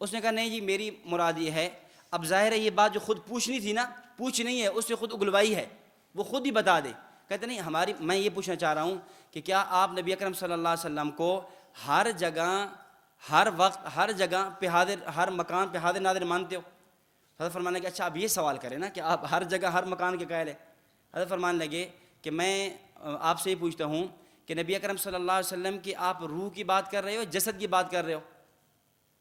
اس نے کہا نہیں جی میری مراد یہ ہے. اب ظاہر ہے یہ بات جو خود پوچھنی تھی نا، پوچھ نہیں ہے، اس سے خود اگلوائی ہے، وہ خود ہی بتا دے. کہتے نہیں میں یہ پوچھنا چاہ رہا ہوں کہ کیا آپ نبی اکرم صلی اللہ علیہ وسلم کو ہر جگہ، ہر وقت، ہر جگہ پہ حاضر، ہر مکان پہ حاضر ناظر مانتے ہو؟ حضرت فرمانے لگے اچھا آپ یہ سوال کریں نا کہ آپ ہر جگہ ہر مکان کے قائل ہیں. حضرت فرمانے لگے کہ میں آپ سے یہ پوچھتا ہوں کہ نبی اکرم صلی اللہ علیہ وسلم کی آپ روح کی بات کر رہے ہو، جسد کی بات کر رہے ہو؟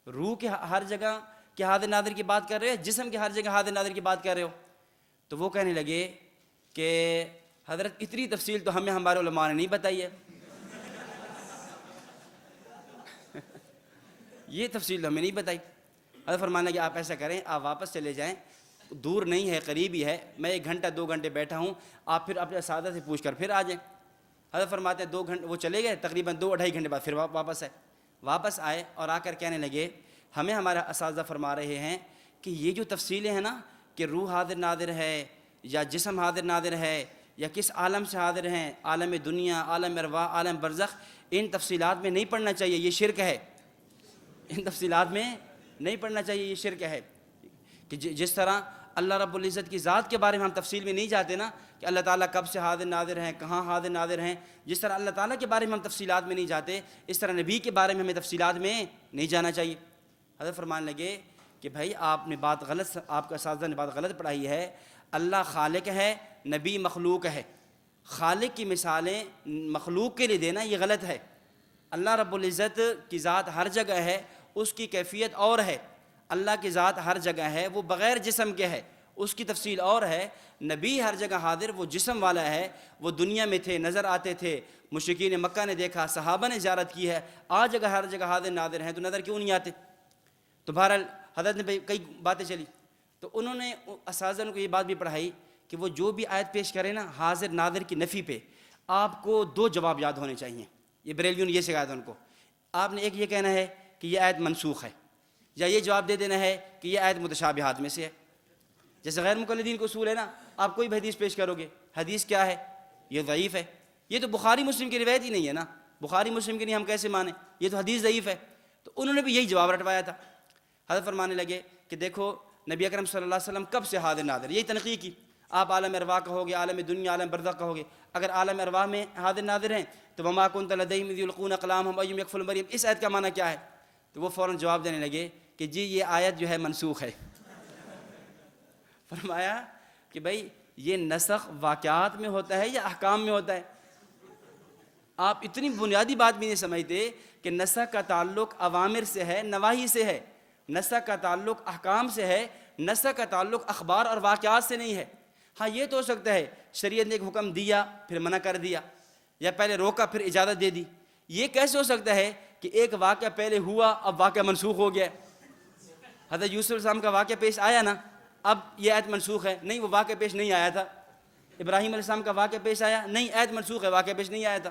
روح کے ہر جگہ کے حاضر ناظر کی بات کر رہے ہو، جسم کے ہر جگہ حاضر ناظر کی بات کر رہے ہو؟ تو وہ کہنے لگے کہ حضرت اتنی تفصیل تو ہمیں ہمارے علماء نے نہیں بتائی ہے. یہ تفصیل تو ہمیں نہیں بتائی. حضرت فرمانے کہ آپ ایسا کریں، آپ واپس چلے جائیں، دور نہیں ہے، قریب ہی ہے، میں 1 گھنٹہ 2 گھنٹے بیٹھا ہوں، آپ پھر اپنے اساتذہ سے پوچھ کر پھر آ جائیں. حضرت فرماتے ہیں 2 گھنٹے وہ چلے گئے، تقریباً 2-2.5 گھنٹے بعد پھر واپس آئے اور آ کر کہنے لگے ہمیں ہمارا اساتذہ فرما رہے ہیں کہ یہ جو تفصیلیں ہیں نا کہ روح حاضر ناظر ہے یا جسم حاضر ناظر ہے یا کس عالم سے حاضر ہیں، عالم دنیا، عالم ارواح، عالم برزخ، ان تفصیلات میں نہیں پڑھنا چاہیے، یہ شرک ہے. ان تفصیلات میں نہیں پڑھنا چاہیے، یہ شرک ہے. کہ جس طرح اللہ رب العزت کی ذات کے بارے میں ہم تفصیل میں نہیں جاتے نا کہ اللہ تعالیٰ کب سے حاضر ناظر ہیں، کہاں حاضر ناظر ہیں، جس طرح اللہ تعالیٰ کے بارے میں ہم تفصیلات میں نہیں جاتے، اس طرح نبی کے بارے میں ہمیں تفصیلات میں نہیں جانا چاہیے. حضرت فرمانے لگے کہ بھائی آپ نے بات غلط، آپ کا اساتذہ نے بات غلط پڑھائی ہے. اللہ خالق ہے، نبی مخلوق ہے. خالق کی مثالیں مخلوق کے لیے دینا یہ غلط ہے. اللہ رب العزت کی ذات ہر جگہ ہے، اس کی کیفیت اور ہے. اللہ کی ذات ہر جگہ ہے، وہ بغیر جسم کے ہے، اس کی تفصیل اور ہے. نبی ہر جگہ حاضر، وہ جسم والا ہے، وہ دنیا میں تھے، نظر آتے تھے، مشرکین مکہ نے دیکھا، صحابہ نے زیارت کی ہے. آج اگر ہر جگہ حاضر ناظر ہیں تو نظر کیوں نہیں آتے؟ تو بہرحال حضرت نے کئی باتیں چلی، تو انہوں نے اساتذہ کو یہ بات بھی پڑھائی کہ وہ جو بھی آیت پیش کرے نا حاضر ناظر کی نفی پہ، آپ کو 2 جواب یاد ہونے چاہیے. یہ بریلویوں نے یہ سکھایا تھا ان کو. آپ نے ایک یہ کہنا ہے کہ یہ آیت منسوخ ہے، یا یہ جواب دے دینا ہے کہ یہ آیت متشابہات میں سے ہے. جیسے غیر مقلدین کو اصول ہے نا، آپ کوئی بھی حدیث پیش کرو گے، حدیث کیا ہے؟ یہ ضعیف ہے. یہ تو بخاری مسلم کی روایت ہی نہیں ہے نا، بخاری مسلم کی نہیں، ہم کیسے مانیں؟ یہ تو حدیث ضعیف ہے. تو انہوں نے بھی یہی جواب رٹوایا تھا. حضرت فرمانے لگے کہ دیکھو نبی اکرم صلی اللہ علیہ وسلم کب سے حاضر ناظر، یہی تنقیح کی. آپ عالم ارواح کہو گے، عالم دنیا، عالم برزخ کہو گے. اگر عالم ارواح میں حاضر ناظر ہیں تو وما كنت لديهم اذ يلقون اقلامهم ايهم يكفل مریم، اس آیت کا معنی کیا ہے؟ تو وہ فوراً جواب دینے لگے کہ جی یہ آیت جو ہے منسوخ ہے. فرمایا کہ بھائی یہ نسخ واقعات میں ہوتا ہے یا احکام میں ہوتا ہے؟ آپ اتنی بنیادی بات بھی نہیں سمجھتے کہ نسخ کا تعلق اوامر سے ہے، نواہی سے ہے. نسخ کا تعلق احکام سے ہے، نسخ کا تعلق اخبار اور واقعات سے نہیں ہے. ہاں یہ تو ہو سکتا ہے شریعت نے ایک حکم دیا پھر منع کر دیا، یا پہلے روکا پھر اجازت دے دی. یہ کیسے ہو سکتا ہے کہ ایک واقعہ پہلے ہوا اب واقعہ منسوخ ہو گیا؟ حضرت یوسف علیہ السلام کا واقعہ پیش آیا نا، اب یہ آیت منسوخ ہے؟ نہیں، وہ واقعہ پیش نہیں آیا تھا. ابراہیم علیہ السلام کا واقعہ پیش آیا، نہیں آیت منسوخ ہے، واقعہ پیش نہیں آیا تھا.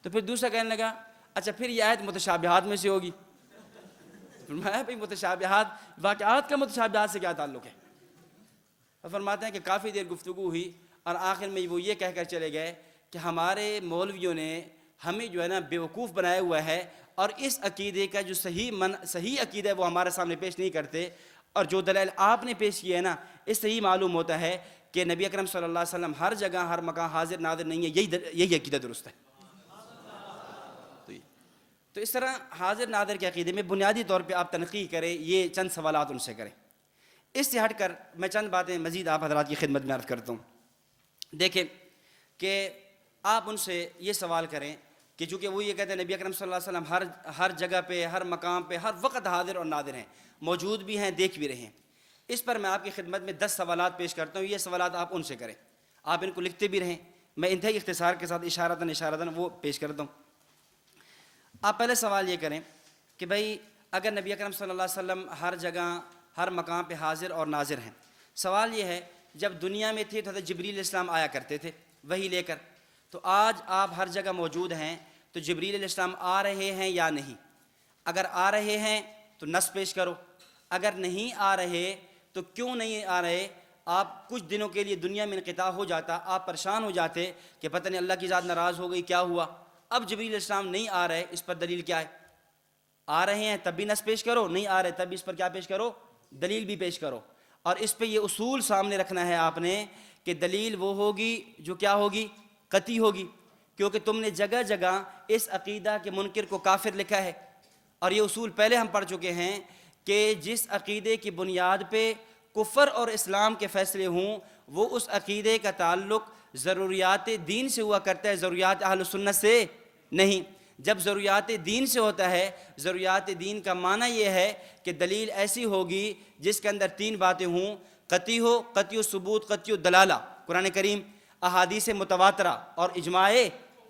تو پھر دوسرا کہنے لگا اچھا پھر یہ آیت متشابہات میں سے ہوگی. فرمایا بھئی متشابہات، واقعات کا متشابہات سے کیا تعلق ہے؟ فرماتے ہیں کہ کافی دیر گفتگو ہوئی اور آخر میں وہ یہ کہہ کر چلے گئے کہ ہمارے مولویوں نے ہمیں جو ہے نا بیوقوف بنایا ہوا ہے، اور اس عقیدے کا جو صحیح عقیدہ ہے وہ ہمارے سامنے پیش نہیں کرتے، اور جو دلائل آپ نے پیش کیے ہیں نا اس سے ہی معلوم ہوتا ہے کہ نبی اکرم صلی اللہ علیہ وسلم ہر جگہ ہر مکان حاضر ناظر نہیں ہے. یہی عقیدہ درست ہے. تو اس طرح حاضر ناظر کے عقیدے میں بنیادی طور پہ آپ تنقیح کریں، یہ چند سوالات ان سے کریں. اس سے ہٹ کر میں چند باتیں مزید آپ حضرات کی خدمت میں عرض کرتا ہوں۔ دیکھیں کہ آپ ان سے یہ سوال کریں کہ چونکہ وہ یہ کہتے ہیں نبی اکرم صلی اللہ علیہ وسلم ہر جگہ پہ، ہر مقام پہ، ہر وقت حاضر اور ناظر ہیں، موجود بھی ہیں، دیکھ بھی رہے ہیں۔ اس پر میں آپ کی خدمت میں 10 سوالات پیش کرتا ہوں، یہ سوالات آپ ان سے کریں، آپ ان کو لکھتے بھی رہیں، میں انتہائی اختصار کے ساتھ اشارتاً وہ پیش کرتا ہوں۔ آپ پہلے سوال یہ کریں کہ بھائی اگر نبی اکرم صلی اللہ علیہ وسلم ہر جگہ ہر مقام پہ حاضر اور ناظر ہیں، سوال یہ ہے جب دنیا میں تھے تو حضرت جبریل علیہ السلام آیا کرتے تھے وحی لے کر، تو آج آپ ہر جگہ موجود ہیں تو جبریل علیہ السلام آ رہے ہیں یا نہیں؟ اگر آ رہے ہیں تو نص پیش کرو، اگر نہیں آ رہے تو کیوں نہیں آ رہے؟ آپ کچھ دنوں کے لیے دنیا میں انقطاع ہو جاتا، آپ پریشان ہو جاتے کہ پتہ نہیں اللہ کی ذات ناراض ہو گئی، کیا ہوا؟ اب جبریل علیہ السلام نہیں آ رہے، اس پر دلیل کیا ہے؟ آ رہے ہیں تب بھی نص پیش کرو، نہیں آ رہے تب بھی اس پر کیا پیش کرو؟ دلیل بھی پیش کرو۔ اور اس پہ یہ اصول سامنے رکھنا ہے آپ نے کہ دلیل وہ ہوگی جو کیا ہوگی؟ قطعی ہوگی، کیونکہ تم نے جگہ جگہ اس عقیدہ کے منکر کو کافر لکھا ہے، اور یہ اصول پہلے ہم پڑھ چکے ہیں کہ جس عقیدے کی بنیاد پہ کفر اور اسلام کے فیصلے ہوں وہ اس عقیدے کا تعلق ضروریات دین سے ہوا کرتا ہے، ضروریات اہل سنت سے نہیں۔ جب ضروریات دین سے ہوتا ہے، ضروریات دین کا معنی یہ ہے کہ دلیل ایسی ہوگی جس کے اندر 3 باتیں ہوں، قطعی ہو، قطعی ثبوت، قطعی دلالہ، قرآن کریم، احادیث متواترہ اور اجماع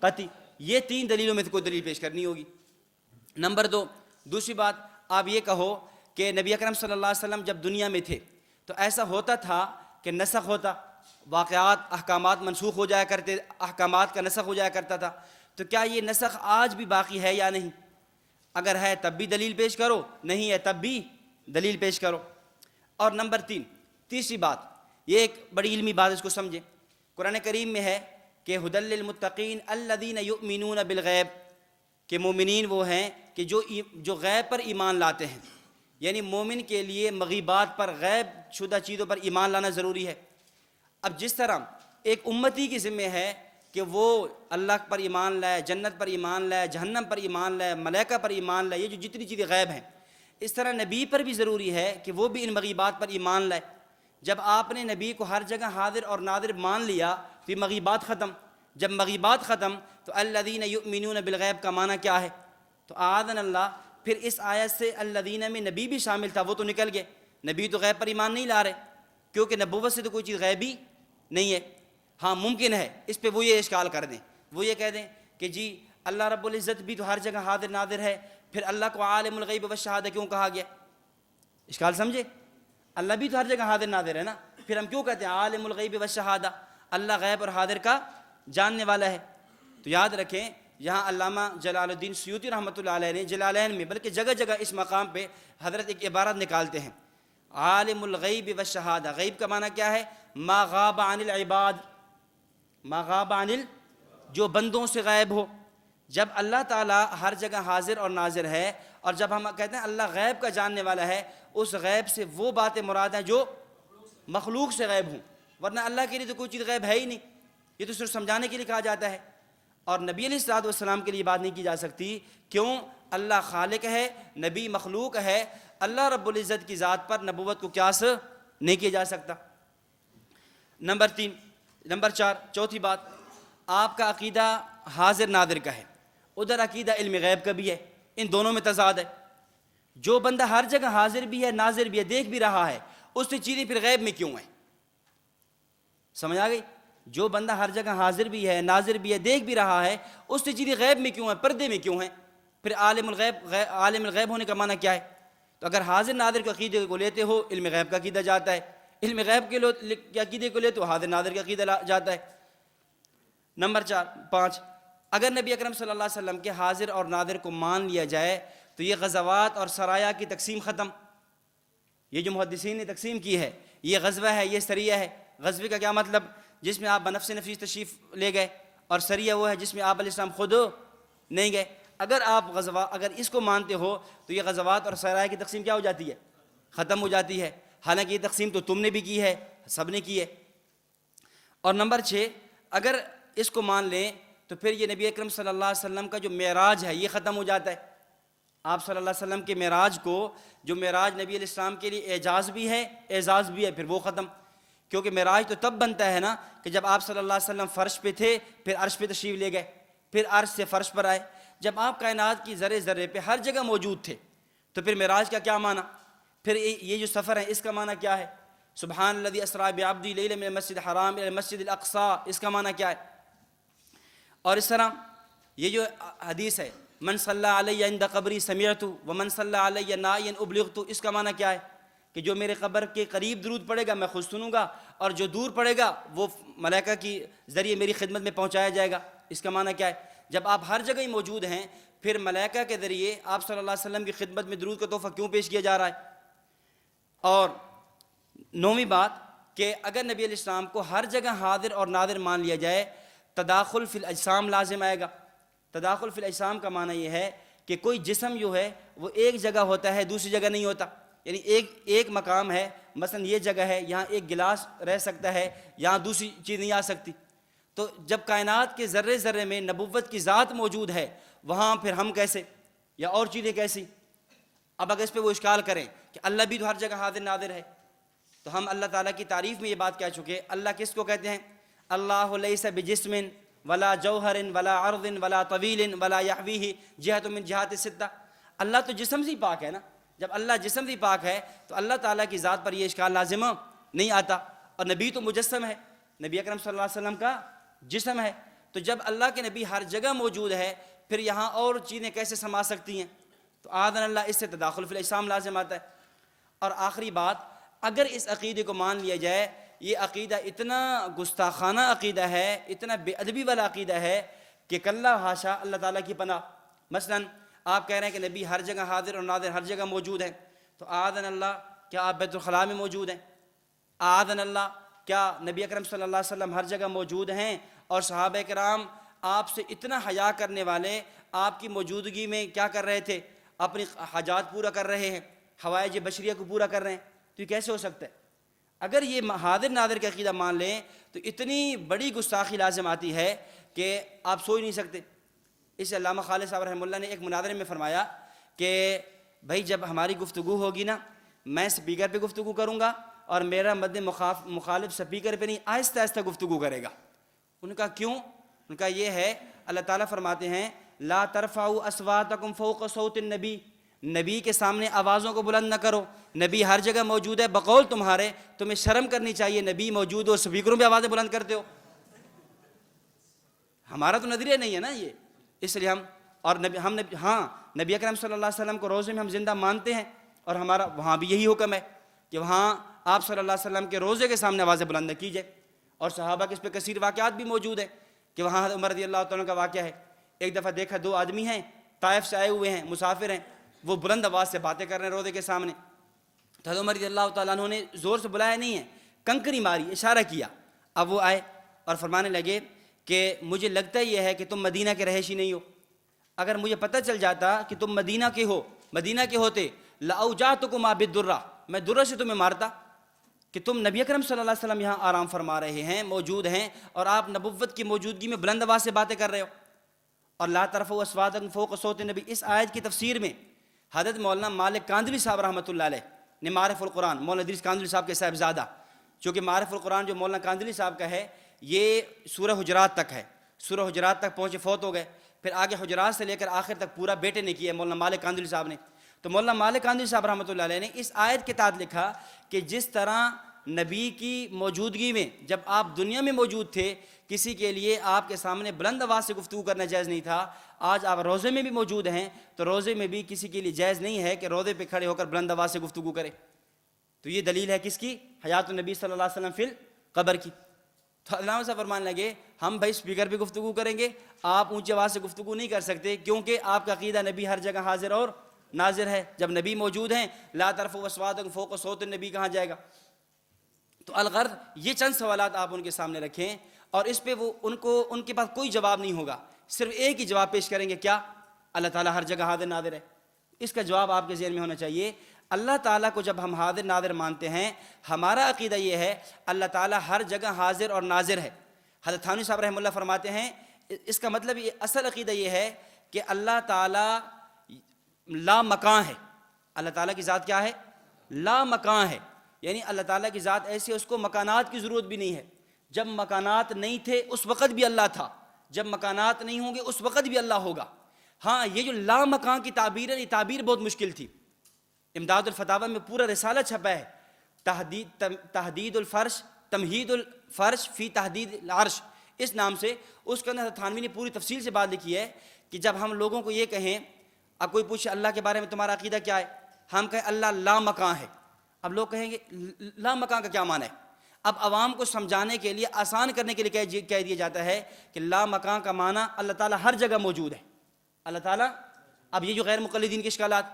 قطعی، یہ 3 دلیلوں میں سے کوئی دلیل پیش کرنی ہوگی۔ نمبر 2، دوسری بات آپ یہ کہو کہ نبی اکرم صلی اللہ علیہ وسلم جب دنیا میں تھے تو ایسا ہوتا تھا کہ نسخ ہوتا، واقعات، احکامات منسوخ ہو جایا کرتے، احکامات کا نسخ ہو جایا کرتا تھا، تو کیا یہ نسخ آج بھی باقی ہے یا نہیں؟ اگر ہے تب بھی دلیل پیش کرو، نہیں ہے تب بھی دلیل پیش کرو۔ اور نمبر 3، تیسری بات، یہ ایک بڑی علمی بات، اس کو سمجھیں۔ قرآن کریم میں ہے کہ ھدی للمتقین الذین یؤمنون بالغیب، کہ مومنین وہ ہیں کہ جو غیب پر ایمان لاتے ہیں، یعنی مومن کے لیے مغیبات پر، غیب شدہ چیزوں پر ایمان لانا ضروری ہے۔ اب جس طرح ایک امتی کی ذمہ ہے کہ وہ اللہ پر ایمان لائے، جنت پر ایمان لائے، جہنم پر ایمان لائے، ملائکہ پر ایمان لائے، یہ جو جتنی چیزیں غیب ہیں، اس طرح نبی پر بھی ضروری ہے کہ وہ بھی ان مغیبات پر ایمان لائے۔ جب آپ نے نبی کو ہر جگہ حاضر اور ناظر مان لیا تو یہ مغیبات ختم۔ جب مغیبات ختم تو الذین یؤمنون بالغیب کا معنی کیا ہے؟ تو اعاذنا اللہ، پھر اس آیت سے الذین میں نبی بھی شامل تھا، وہ تو نکل گئے، نبی تو غیب پر ایمان نہیں لا رہے، کیونکہ نبوت سے تو کوئی چیز غیبی نہیں ہے۔ ہاں ممکن ہے اس پہ وہ یہ اشکال کر دیں، وہ یہ کہہ دیں کہ جی اللہ رب العزت بھی تو ہر جگہ حاضر ناظر ہے، پھر اللہ کو عالم الغیب والشہادہ کیوں کہا گیا؟ اشکال سمجھے؟ اللہ بھی تو ہر جگہ حاضر ناظر ہے نا، پھر ہم کیوں کہتے ہیں عالم الغیب والشہادہ؟ اللہ غیب اور حاضر کا جاننے والا ہے۔ تو یاد رکھیں، یہاں علامہ جلال الدین سیوطی رحمۃ اللہ علیہ نے جلالین میں، بلکہ جگہ جگہ اس مقام پہ حضرت ایک عبارت نکالتے ہیں، عالم الغیب والشہادہ، غیب کا معنی کیا ہے؟ ما غاب عن العباد، ما غاب عن جو بندوں سے غائب ہو۔ جب اللہ تعالیٰ ہر جگہ حاضر اور ناظر ہے، اور جب ہم کہتے ہیں اللہ غیب کا جاننے والا ہے، اس غیب سے وہ باتیں مراد ہیں جو مخلوق سے غیب ہوں، ورنہ اللہ کے لیے تو کوئی چیز غیب ہے ہی نہیں، یہ تو صرف سمجھانے کے لیے کہا جاتا ہے۔ اور نبی علیہ الصلوۃ والسلام کے لیے بات نہیں کی جا سکتی، کیوں؟ اللہ خالق ہے، نبی مخلوق ہے، اللہ رب العزت کی ذات پر نبوت کو قیاس نہیں کیا جا سکتا۔ نمبر 4، چوتھی بات، آپ کا عقیدہ حاضر ناظر کا ہے، ادھر عقیدہ علم غیب کا بھی ہے، ان دونوں میں تضاد ہے۔ جو بندہ ہر جگہ حاضر بھی ہے، ناظر بھی ہے، دیکھ بھی رہا ہے، اس سے چیزیں پھر غیب میں کیوں ہیں؟ سمجھ آ گئی؟ جو بندہ ہر جگہ حاضر بھی ہے، ناظر بھی ہے، دیکھ بھی رہا ہے، اس سے چیزیں غیب میں کیوں ہیں، پردے میں کیوں ہیں؟ پھر عالم الغیب ہونے کا معنی کیا ہے؟ تو اگر حاضر ناظر کے عقیدے کو لیتے ہو، علم غیب کا عقیدہ جاتا ہے، علم غیب کے عقیدے کو لیتے ہو، حاضر ناظر کا عقیدہ جاتا ہے۔ نمبر 5، اگر نبی اکرم صلی اللہ علیہ وسلم کے حاضر اور ناظر کو مان لیا جائے تو یہ غزوات اور سرایا کی تقسیم ختم۔ یہ جو محدثین نے تقسیم کی ہے، یہ غزوہ ہے، یہ سریہ ہے۔ غزوے کا کیا مطلب؟ جس میں آپ بنفس نفسی تشریف لے گئے، اور سریہ وہ ہے جس میں آپ علیہ السلام خود نہیں گئے۔ اگر اس کو مانتے ہو تو یہ غزوات اور سرایا کی تقسیم کیا ہو جاتی ہے؟ ختم ہو جاتی ہے، حالانکہ یہ تقسیم تو تم نے بھی کی ہے، سب نے کی ہے۔ اور نمبر 6، اگر اس کو مان لیں تو پھر یہ نبی اکرم صلی اللہ علیہ وسلم کا جو معراج ہے یہ ختم ہو جاتا ہے، آپ صلی اللہ علیہ وسلم کے معراج کو، جو معراج نبی علیہ السلام کے لیے اعجاز بھی ہے اعزاز بھی ہے، پھر وہ ختم. کیونکہ معراج تو تب بنتا ہے نا کہ جب آپ صلی اللہ علیہ وسلم فرش پہ تھے، پھر عرش پہ تشریف لے گئے، پھر عرش سے فرش پر آئے. جب آپ کائنات کی ذرے ذرے پہ ہر جگہ موجود تھے تو پھر معراج کا کیا معنی؟ پھر یہ جو سفر ہے اس کا معنی کیا ہے؟ سبحان الذی اسریٰ بعبدہ لیلا من المسجد الحرام الی المسجد الاقصی، اس کا معنی کیا ہے؟ اور اس طرح یہ جو حدیث ہے من صلی علیہ عند قبری سمعت ومن صلی علیہ نائیا ابلغت، اس کا معنی کیا ہے؟ کہ جو میرے قبر کے قریب درود پڑے گا میں خود سنوں گا، اور جو دور پڑے گا وہ ملائکہ کی ذریعے میری خدمت میں پہنچایا جائے گا. اس کا معنی کیا ہے؟ جب آپ ہر جگہ ہی موجود ہیں پھر ملائکہ کے ذریعے آپ صلی اللہ علیہ وسلم کی خدمت میں درود کا تحفہ کیوں پیش کیا جا رہا ہے؟ اور نویں بات کہ اگر نبی علیہ السلام کو ہر جگہ حاضر اور ناظر مان لیا جائے، تداخل فی الاجسام لازم آئے گا. تداخل فی الاجسام کا معنی یہ ہے کہ کوئی جسم جو ہے وہ ایک جگہ ہوتا ہے دوسری جگہ نہیں ہوتا. یعنی ایک مقام ہے، مثلا یہ جگہ ہے، یہاں ایک گلاس رہ سکتا ہے، یہاں دوسری چیز نہیں آ سکتی. تو جب کائنات کے ذرے ذرے میں نبوت کی ذات موجود ہے، وہاں پھر ہم کیسے یا اور چیزیں کیسی؟ اب اگر اس پہ وہ اشکال کریں کہ اللہ بھی تو ہر جگہ حاضر ناظر ہے، تو ہم اللہ تعالیٰ کی تعریف میں یہ بات کہہ چکے. اللہ کس کو کہتے ہیں؟ اللہ لیس بجسم ولا جوہر ولا عرض ولا طویل ولا یحویہ جہت من جہات الستہ. اللہ تو جسم سے ہی پاک ہے نا. جب اللہ جسم سے ہی پاک ہے تو اللہ تعالیٰ کی ذات پر یہ اشکال لازم نہیں آتا. اور نبی تو مجسم ہے، نبی اکرم صلی اللہ علیہ وسلم کا جسم ہے. تو جب اللہ کے نبی ہر جگہ موجود ہے پھر یہاں اور چیزیں کیسے سما سکتی ہیں؟ تو آذن اللہ، اس سے تداخل فی الاجسام لازم آتا ہے. اور آخری بات، اگر اس عقیدے کو مان لیا جائے، یہ عقیدہ اتنا گستاخانہ عقیدہ ہے، اتنا بے ادبی والا عقیدہ ہے کہ کلا حاشا اللہ تعالیٰ کی پناہ. مثلا آپ کہہ رہے ہیں کہ نبی ہر جگہ حاضر اور ناظر ہر جگہ موجود ہیں، تو آذن اللہ کیا آپ بیت الخلاء میں موجود ہیں؟ آذن اللہ کیا نبی اکرم صلی اللہ علیہ وسلم ہر جگہ موجود ہیں اور صحابہ کرام آپ سے اتنا حیا کرنے والے آپ کی موجودگی میں کیا کر رہے تھے؟ اپنی حاجات پورا کر رہے ہیں، حوائج بشریہ کو پورا کر رہے ہیں. تو یہ کیسے ہو سکتا ہے؟ اگر یہ حاضر ناظر کا عقیدہ مان لیں تو اتنی بڑی گستاخی لازم آتی ہے کہ آپ سوچ نہیں سکتے. اس علامہ خالد صاحب رحمہ اللہ نے ایک مناظرے میں فرمایا کہ بھائی جب ہماری گفتگو ہوگی نا، میں سپیکر پہ گفتگو کروں گا اور میرا مد مخالف سپیکر پہ نہیں آہستہ آہستہ گفتگو کرے گا. ان کا کیوں؟ ان کا یہ ہے اللہ تعالیٰ فرماتے ہیں لا ترفعوا اصواتکم فوق صوت النبی، نبی کے سامنے آوازوں کو بلند نہ کرو. نبی ہر جگہ موجود ہے بقول تمہارے، تمہیں شرم کرنی چاہیے. نبی موجود ہو سپیکروں پہ آوازیں بلند کرتے ہو. ہمارا تو نظریہ نہیں ہے نا یہ، اس لیے نبی اکرم صلی اللہ علیہ وسلم کو روزے میں ہم زندہ مانتے ہیں، اور ہمارا وہاں بھی یہی حکم ہے کہ وہاں آپ صلی اللہ علیہ وسلم کے روزے کے سامنے آوازیں بلند نہ کیجیے. اور صحابہ کے اس پہ کثیر واقعات بھی موجود ہیں کہ وہاں عمر رضی اللہ تعالیٰ کا واقعہ ہے. ایک دفعہ دیکھا دو آدمی ہیں طائف سے آئے ہوئے ہیں، مسافر ہیں، وہ بلند آواز سے باتیں کر رہے ہیں روزے کے سامنے. تو حضرت عمر رضی اللہ تعالیٰ عنہ نے زور سے بلایا نہیں ہے، کنکری ماری، اشارہ کیا. اب وہ آئے اور فرمانے لگے کہ مجھے لگتا یہ ہے کہ تم مدینہ کے رہائشی نہیں ہو. اگر مجھے پتہ چل جاتا کہ تم مدینہ کے ہوتے لأوجعتکما بالدرہ، میں درہ سے تمہیں مارتا. کہ تم نبی اکرم صلی اللہ علیہ وسلم یہاں آرام فرما رہے ہیں، موجود ہیں، اور آپ نبوت کی موجودگی میں بلند آواز سے باتیں کر رہے ہو. اور لا ترفعوا اصواتکم فوق صوت النبی، اس آیت کی تفسیر میں حضرت مولانا مالک کاندلی صاحب رحمۃ اللہ علیہ نے معارف القرآن، مولانا ادریس کاندلی صاحب کے صاحبزادہ، چونکہ معارف القرآن جو مولانا کاندلی صاحب کا ہے یہ سورہ حجرات تک ہے. سورہ حجرات تک پہنچے فوت ہو گئے، پھر آگے حجرات سے لے کر آخر تک پورا بیٹے نے کیا ہے مولانا مالک کاندلی صاحب نے. تو مولانا مالک کاندلی صاحب رحمۃ اللہ علیہ نے اس آیت کے تحت لکھا کہ جس طرح نبی کی موجودگی میں جب آپ دنیا میں موجود تھے کسی کے لیے آپ کے سامنے بلند آواز سے گفتگو کرنا جائز نہیں تھا، آج آپ روزے میں بھی موجود ہیں تو روزے میں بھی کسی کے لیے جائز نہیں ہے کہ روزے پہ کھڑے ہو کر بلند آواز سے گفتگو کرے. تو یہ دلیل ہے کس کی؟ حیات النبی صلی اللہ علیہ وسلم فی القبر کی. تو علامہ صاحب فرمانے لگے ہم بھائی اسپیکر پہ گفتگو کریں گے، آپ اونچی آواز سے گفتگو نہیں کر سکتے کیونکہ آپ کا عقیدہ نبی ہر جگہ حاضر اور ناظر ہے. جب نبی موجود ہیں لا ترفعوا اصواتکم فوق صوت النبی کہاں جائے گا؟ تو الغرض یہ چند سوالات آپ ان کے سامنے رکھیں اور اس پہ وہ ان کے پاس کوئی جواب نہیں ہوگا، صرف ایک ہی جواب پیش کریں گے، کیا؟ اللہ تعالیٰ ہر جگہ حاضر ناظر ہے. اس کا جواب آپ کے ذہن میں ہونا چاہیے. اللہ تعالیٰ کو جب ہم حاضر ناظر مانتے ہیں، ہمارا عقیدہ یہ ہے اللہ تعالیٰ ہر جگہ حاضر اور ناظر ہے. حضرت تھانوی صاحب رحمہ اللہ فرماتے ہیں اس کا مطلب یہ اصل عقیدہ یہ ہے کہ اللہ تعالیٰ لا مکان ہے. اللہ تعالیٰ کی ذات کیا ہے؟ لا مکان ہے. یعنی اللہ تعالیٰ کی ذات ایسی ہے اس کو مکانات کی ضرورت بھی نہیں ہے. جب مکانات نہیں تھے اس وقت بھی اللہ تھا, جب مکانات نہیں ہوں گے اس وقت بھی اللہ ہوگا. ہاں یہ جو لا مکان کی تعبیر ہے, یہ تعبیر بہت مشکل تھی. امداد الفتاوی میں پورا رسالہ چھپا ہے, تحدید الفرش, تمہید الفرش فی تحدید العرش, اس نام سے. اس کے اندر تھانوی نے پوری تفصیل سے بات لکھی ہے کہ جب ہم لوگوں کو یہ کہیں, اب کوئی پوچھے اللہ کے بارے میں تمہارا عقیدہ کیا ہے, ہم کہیں اللہ لا مکان ہے. اب لوگ کہیں گے لا مکان کا کیا معنی ہے؟ اب عوام کو سمجھانے کے لیے, آسان کرنے کے لیے کہہ دیا جاتا ہے کہ لا مکان کا معنی اللہ تعالیٰ ہر جگہ موجود ہے. اللہ تعالیٰ, اب یہ جو غیر مقلدین کے اشکالات,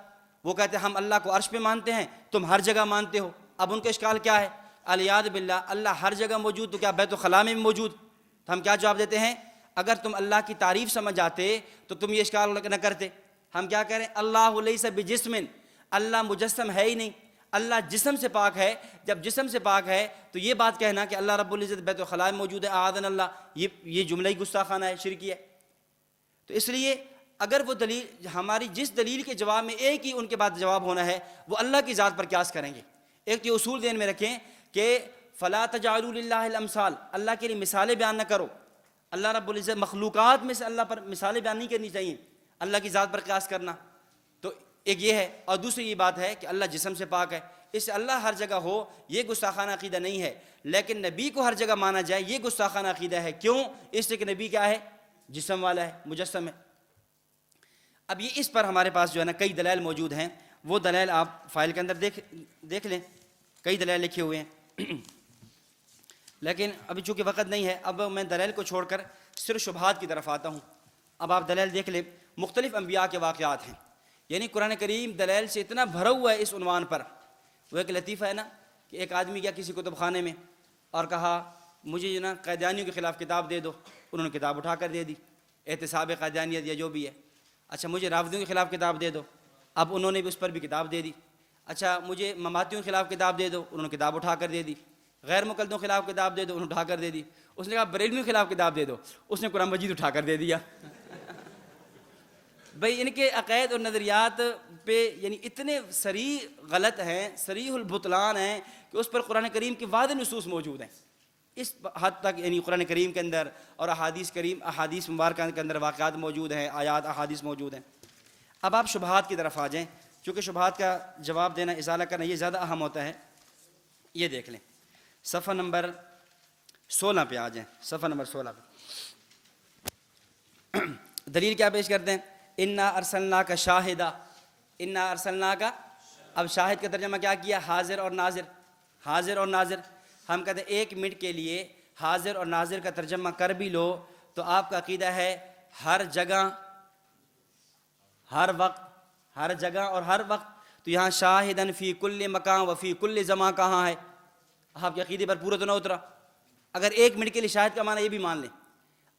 وہ کہتے ہیں ہم اللہ کو عرش پہ مانتے ہیں, تم ہر جگہ مانتے ہو. اب ان کا اشکال کیا ہے؟ الیاذ باللہ, اللہ ہر جگہ موجود تو کیا بیت الخلاء میں بھی موجود؟ تو ہم کیا جواب دیتے ہیں؟ اگر تم اللہ کی تعریف سمجھ جاتے تو تم یہ اشکال نہ کرتے. ہم کیا کہہ رہے ہیں؟ اللہ لیس بجسم, اللہ مجسم ہے ہی نہیں, اللہ جسم سے پاک ہے. جب جسم سے پاک ہے تو یہ بات کہنا کہ اللہ رب العزت بیت الخلاء میں موجود ہے, اعاذنا اللہ, یہ جملہ ہی گستاخانہ ہے, شرکی ہے. تو اس لیے اگر وہ دلیل, ہماری جس دلیل کے جواب میں ایک ہی ان کے بعد جواب ہونا ہے, وہ اللہ کی ذات پر قیاس کریں گے. ایک تو یہ اصول ذہن میں رکھیں کہ فلا تجعلوا للہ الامثال, اللہ کے لیے مثالیں بیان نہ کرو. اللہ رب العزت مخلوقات میں سے اللہ پر مثالیں بیان نہیں کرنی چاہیے, اللہ کی ذات پر قیاس کرنا. تو ایک یہ ہے, اور دوسری یہ بات ہے کہ اللہ جسم سے پاک ہے, اس سے اللہ ہر جگہ ہو, یہ گستاخانہ عقیدہ نہیں ہے. لیکن نبی کو ہر جگہ مانا جائے, یہ گستاخانہ عقیدہ ہے. کیوں؟ اس لیے کہ نبی کیا ہے؟ جسم والا ہے, مجسم ہے. اب یہ اس پر ہمارے پاس جو ہے نا کئی دلائل موجود ہیں, وہ دلائل آپ فائل کے اندر دیکھ لیں, کئی دلائل لکھے ہوئے ہیں. لیکن ابھی چونکہ وقت نہیں ہے, اب میں دلائل کو چھوڑ کر صرف شبہات کی طرف آتا ہوں. اب آپ دلائل دیکھ لیں, مختلف انبیاء کے واقعات ہیں. یعنی قرآن کریم دلائل سے اتنا بھرا ہوا ہے اس عنوان پر. وہ ایک لطیفہ ہے نا کہ ایک آدمی گیا کسی کتب خانے میں اور کہا مجھے جو نا قادیانیوں کے خلاف کتاب دے دو. انہوں نے کتاب اٹھا کر دے دی, احتساب قادیانیت یا جو بھی ہے. اچھا مجھے رافضیوں کے خلاف کتاب دے دو. اب انہوں نے بھی اس پر بھی کتاب دے دی. اچھا مجھے مماتیوں کے خلاف کتاب دے دو. انہوں نے کتاب اٹھا کر دے دی. غیر مقلدوں کے خلاف کتاب دے دو. انہوں نے اٹھا کر دے دی. اس نے کہا بریلویوں کے خلاف کتاب دے دو. اس نے قرآن مجید اٹھا کر دے دیا. بھئی ان کے عقائد اور نظریات پہ یعنی اتنے صریح غلط ہیں, صریح البطلان ہیں کہ اس پر قرآن کریم کی واضح نصوص موجود ہیں. اس حد تک یعنی قرآن کریم کے اندر اور احادیث مبارکہ کے اندر واقعات موجود ہیں, آیات احادیث موجود ہیں. اب آپ شبہات کی طرف آ جائیں, چونکہ شبہات کا جواب دینا, ازالہ کرنا یہ زیادہ اہم ہوتا ہے. یہ دیکھ لیں صفحہ نمبر 16 پہ آ جائیں. صفحہ نمبر 16 پہ دلیل کیا پیش کرتے ہیں؟ انا ارسلناک شاہدا, انا ارسلناک. اب شاہد کا ترجمہ کیا کیا؟ حاضر اور ناظر. حاضر اور ناظر, ہم کہتے ہیں 1 منٹ کے لیے حاضر اور ناظر کا ترجمہ کر بھی لو تو آپ کا عقیدہ ہے ہر جگہ, ہر وقت, ہر جگہ اور ہر وقت. تو یہاں شاہدن فی کل مکان و فی کل زمان کہاں ہے؟ آپ کے عقیدے پر پورا تو نہ اترا. اگر 1 منٹ کے لیے شاہد کا معنی یہ بھی مان لیں.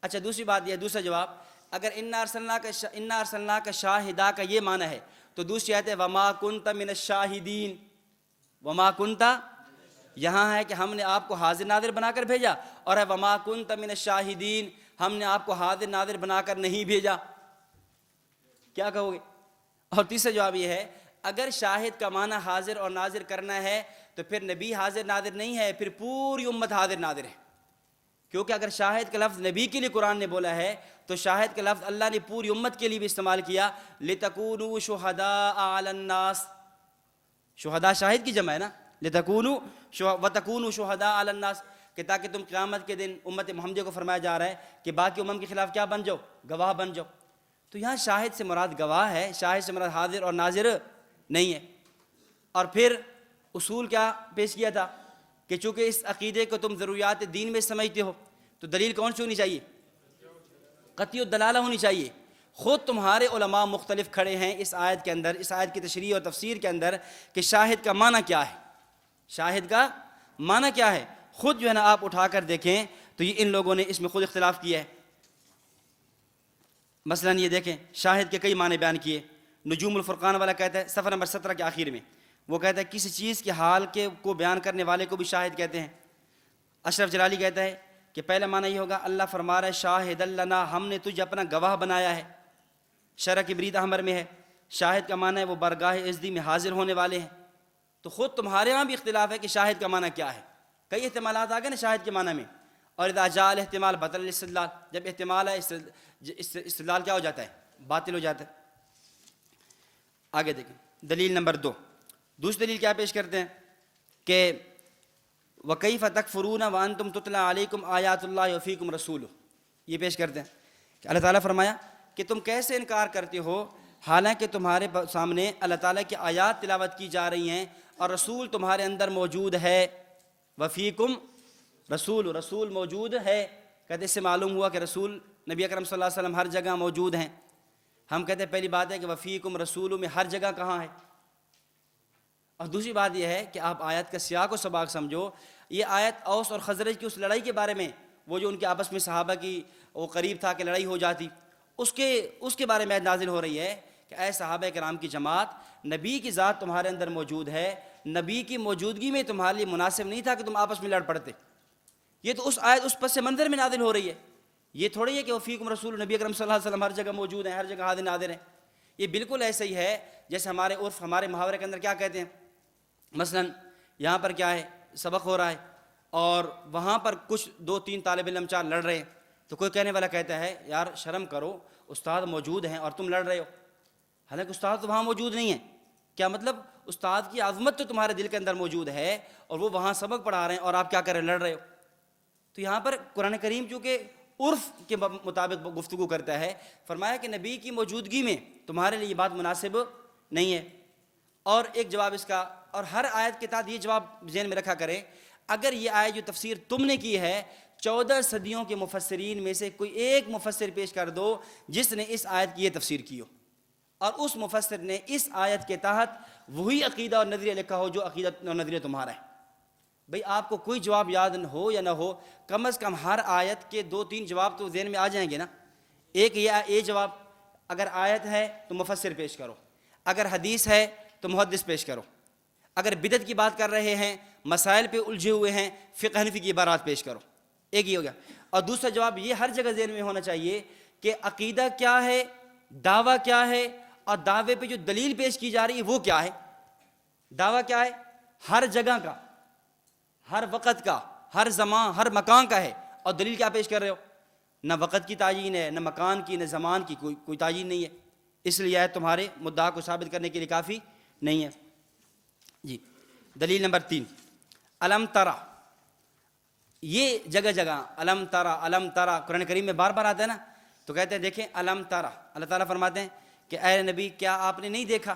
اچھا دوسری بات یہ, دوسرا جواب, اگر انا ارسلناک شاہدا کا یہ معنی ہے تو دوسری آیت ہے وما کنت من الشاہدین. وما کنت یہاں ہے کہ ہم نے آپ کو حاضر ناظر بنا کر بھیجا, اور ہے وما کنت من الشاہدین, ہم نے آپ کو حاضر ناظر بنا کر نہیں بھیجا. کیا کہو گے؟ اور تیسرا جواب یہ ہے اگر شاہد کا معنی حاضر اور ناظر کرنا ہے تو پھر نبی حاضر ناظر نہیں ہے, پھر پوری امت حاضر ناظر ہے. کیونکہ اگر شاہد کا لفظ نبی کے لیے قرآن نے بولا ہے تو شاہد کا لفظ اللہ نے پوری امت کے لیے بھی استعمال کیا. لِتَكُونُوا شُهَدَاءَ عَلَى النَّاسِ, شہداء شاہد کی جمع ہے نا, لِتَكُونُوا وَتَكُونُوا شُهَدَاءَ عَلَى النَّاسِ, کہ تاکہ تم قیامت کے دن امت محمدیہ کو فرمایا جا رہا ہے کہ باقی امم کے خلاف کیا بن جاؤ؟ گواہ بن جاؤ. تو یہاں شاہد سے مراد گواہ ہے, شاہد سے مراد حاضر اور ناظر نہیں ہے. اور پھر اصول کیا پیش کیا تھا کہ چونکہ اس عقیدے کو تم ضروریات دین میں سمجھتے ہو تو دلیل کون سی ہونی چاہیے؟ قطعی الدلالہ ہونی چاہیے. خود تمہارے علماء مختلف کھڑے ہیں اس آیت کے اندر, اس آیت کی تشریح اور تفسیر کے اندر کہ شاہد کا معنی کیا ہے, شاہد کا معنی کیا ہے. خود جو ہے نا آپ اٹھا کر دیکھیں تو یہ ان لوگوں نے اس میں خود اختلاف کیا ہے. مثلا یہ دیکھیں شاہد کے کئی معنی بیان کیے. نجوم الفرقان والا کہتا ہے صفحہ نمبر 17 کے آخر میں, وہ کہتا ہے کسی چیز کے حال کو بیان کرنے والے کو بھی شاہد کہتے ہیں. اشرف جلالی کہتا ہے کہ پہلا معنی یہ ہوگا اللہ فرما رہا ہے شاہد لنا, ہم نے تجھے اپنا گواہ بنایا ہے. شرح کبریت احمر میں ہے شاہد کا معنی ہے وہ برگاہ عزدی میں حاضر ہونے والے ہیں، تو خود تمہارے ہاں بھی اختلاف ہے کہ شاہد کا معنی کیا ہے۔ کئی احتمالات آ گئے نا شاہد کے معنی میں، اور اذا جاء الاحتمال بطل الاستدلال، جب احتمال ہے استدلال کیا ہو جاتا ہے؟ باطل ہو جاتا ہے۔ آگے دیکھیں دلیل نمبر 2، دوسری دلیل کیا پیش کرتے ہیں کہ وَكَيْفَ تَكْفُرُونَ وَأَنْتُمْ تُتْلَى عَلَيْكُمْ آيَاتُ اللَّهِ وَفِيكُمْ رَسُولُهُ، یہ پیش کرتے ہیں کہ اللہ تعالیٰ فرمایا کہ تم کیسے انکار کرتے ہو حالانکہ تمہارے سامنے اللہ تعالیٰ کی آیات تلاوت کی جا رہی ہیں اور رسول تمہارے اندر موجود ہے۔ وَفِيكُمْ رسول، رسول موجود ہے، کہتے اس سے معلوم ہوا کہ رسول نبی اکرم صلی اللہ علیہ وسلم ہر جگہ موجود ہیں۔ ہم کہتے ہیں پہلی بات ہے کہ وفیکم رسول میں ہر جگہ کہاں ہے، اور دوسری بات یہ ہے کہ آپ آیت کا سیاق و سباق سمجھو۔ یہ آیت اوس اور خزرج کی اس لڑائی کے بارے میں، وہ جو ان کے آپس میں صحابہ کی وہ قریب تھا کہ لڑائی ہو جاتی، اس کے بارے میں نازل ہو رہی ہے کہ اے صحابہ کرام کی جماعت، نبی کی ذات تمہارے اندر موجود ہے، نبی کی موجودگی میں تمہارے لیے مناسب نہیں تھا کہ تم آپس میں لڑ پڑتے۔ یہ تو اس آیت اس پس منظر میں نازل ہو رہی ہے، یہ تھوڑی ہے کہ وفیکم رسول، نبی اکرم صلی اللہ علیہ وسلم ہر جگہ موجود ہیں، ہر جگہ حاضر ناظر ہیں۔ یہ بالکل ایسے ہی ہے جیسے ہمارے عرف، ہمارے محاورے کے اندر کیا کہتے ہیں، مثلا یہاں پر کیا ہے، سبق ہو رہا ہے اور وہاں پر کچھ 2-3 طالب علم 4 لڑ رہے ہیں، تو کوئی کہنے والا کہتا ہے یار شرم کرو، استاد موجود ہیں اور تم لڑ رہے ہو، حالانکہ استاد تو وہاں موجود نہیں ہے۔ کیا مطلب؟ استاد کی عظمت تو تمہارے دل کے اندر موجود ہے اور وہ وہاں سبق پڑھا رہے ہیں اور آپ کیا کر رہے ہیں، لڑ رہے ہو۔ تو یہاں پر قرآن کریم چونکہ عرف کے مطابق گفتگو کرتا ہے، فرمایا کہ نبی کی موجودگی میں تمہارے لیے یہ بات مناسب نہیں ہے۔ اور ایک جواب اس کا، اور ہر آیت کے تحت یہ جواب ذہن میں رکھا کریں، اگر یہ آیت جو تفسیر تم نے کی ہے 14 صدیوں کے مفسرین میں سے کوئی ایک مفسر پیش کر دو جس نے اس آیت کی یہ تفسیر کی ہو، اور اس مفسر نے اس آیت کے تحت وہی عقیدہ اور نظریہ لکھا ہو جو عقیدہ اور نظریہ تمہارا ہے۔ بھئی آپ کو کوئی جواب یاد ہو یا نہ ہو، کم از کم ہر آیت کے 2-3 جواب تو ذہن میں آ جائیں گے نا۔ ایک یہ جواب، اگر آیت ہے تو مفسر پیش کرو، اگر حدیث ہے تو محدث پیش کرو، اگر بدعت کی بات کر رہے ہیں، مسائل پہ الجھے ہوئے ہیں، فقہ حنفی کی عبارات پیش کرو۔ ایک یہ ہو گیا۔ اور دوسرا جواب یہ ہر جگہ ذہن میں ہونا چاہیے کہ عقیدہ کیا ہے، دعویٰ کیا ہے، اور دعوے پہ جو دلیل پیش کی جا رہی ہے وہ کیا ہے۔ دعویٰ کیا ہے؟ ہر جگہ کا، ہر وقت کا، ہر زمان، ہر مکان کا ہے، اور دلیل کیا پیش کر رہے ہو؟ نہ وقت کی تعیین ہے، نہ مکان کی، نہ زمان کی، کوئی تعیین نہیں ہے، اس لیے آیت تمہارے مدعا کو ثابت کرنے کے لیے کافی نہیں ہے۔ جی دلیل نمبر 3، الم ترا، یہ جگہ جگہ الم ترا الم ترا قرآن کریم میں بار بار آتا ہے نا، تو کہتے ہیں دیکھیں الم ترا، اللہ تعالیٰ فرماتے ہیں کہ اے نبی کیا آپ نے نہیں دیکھا،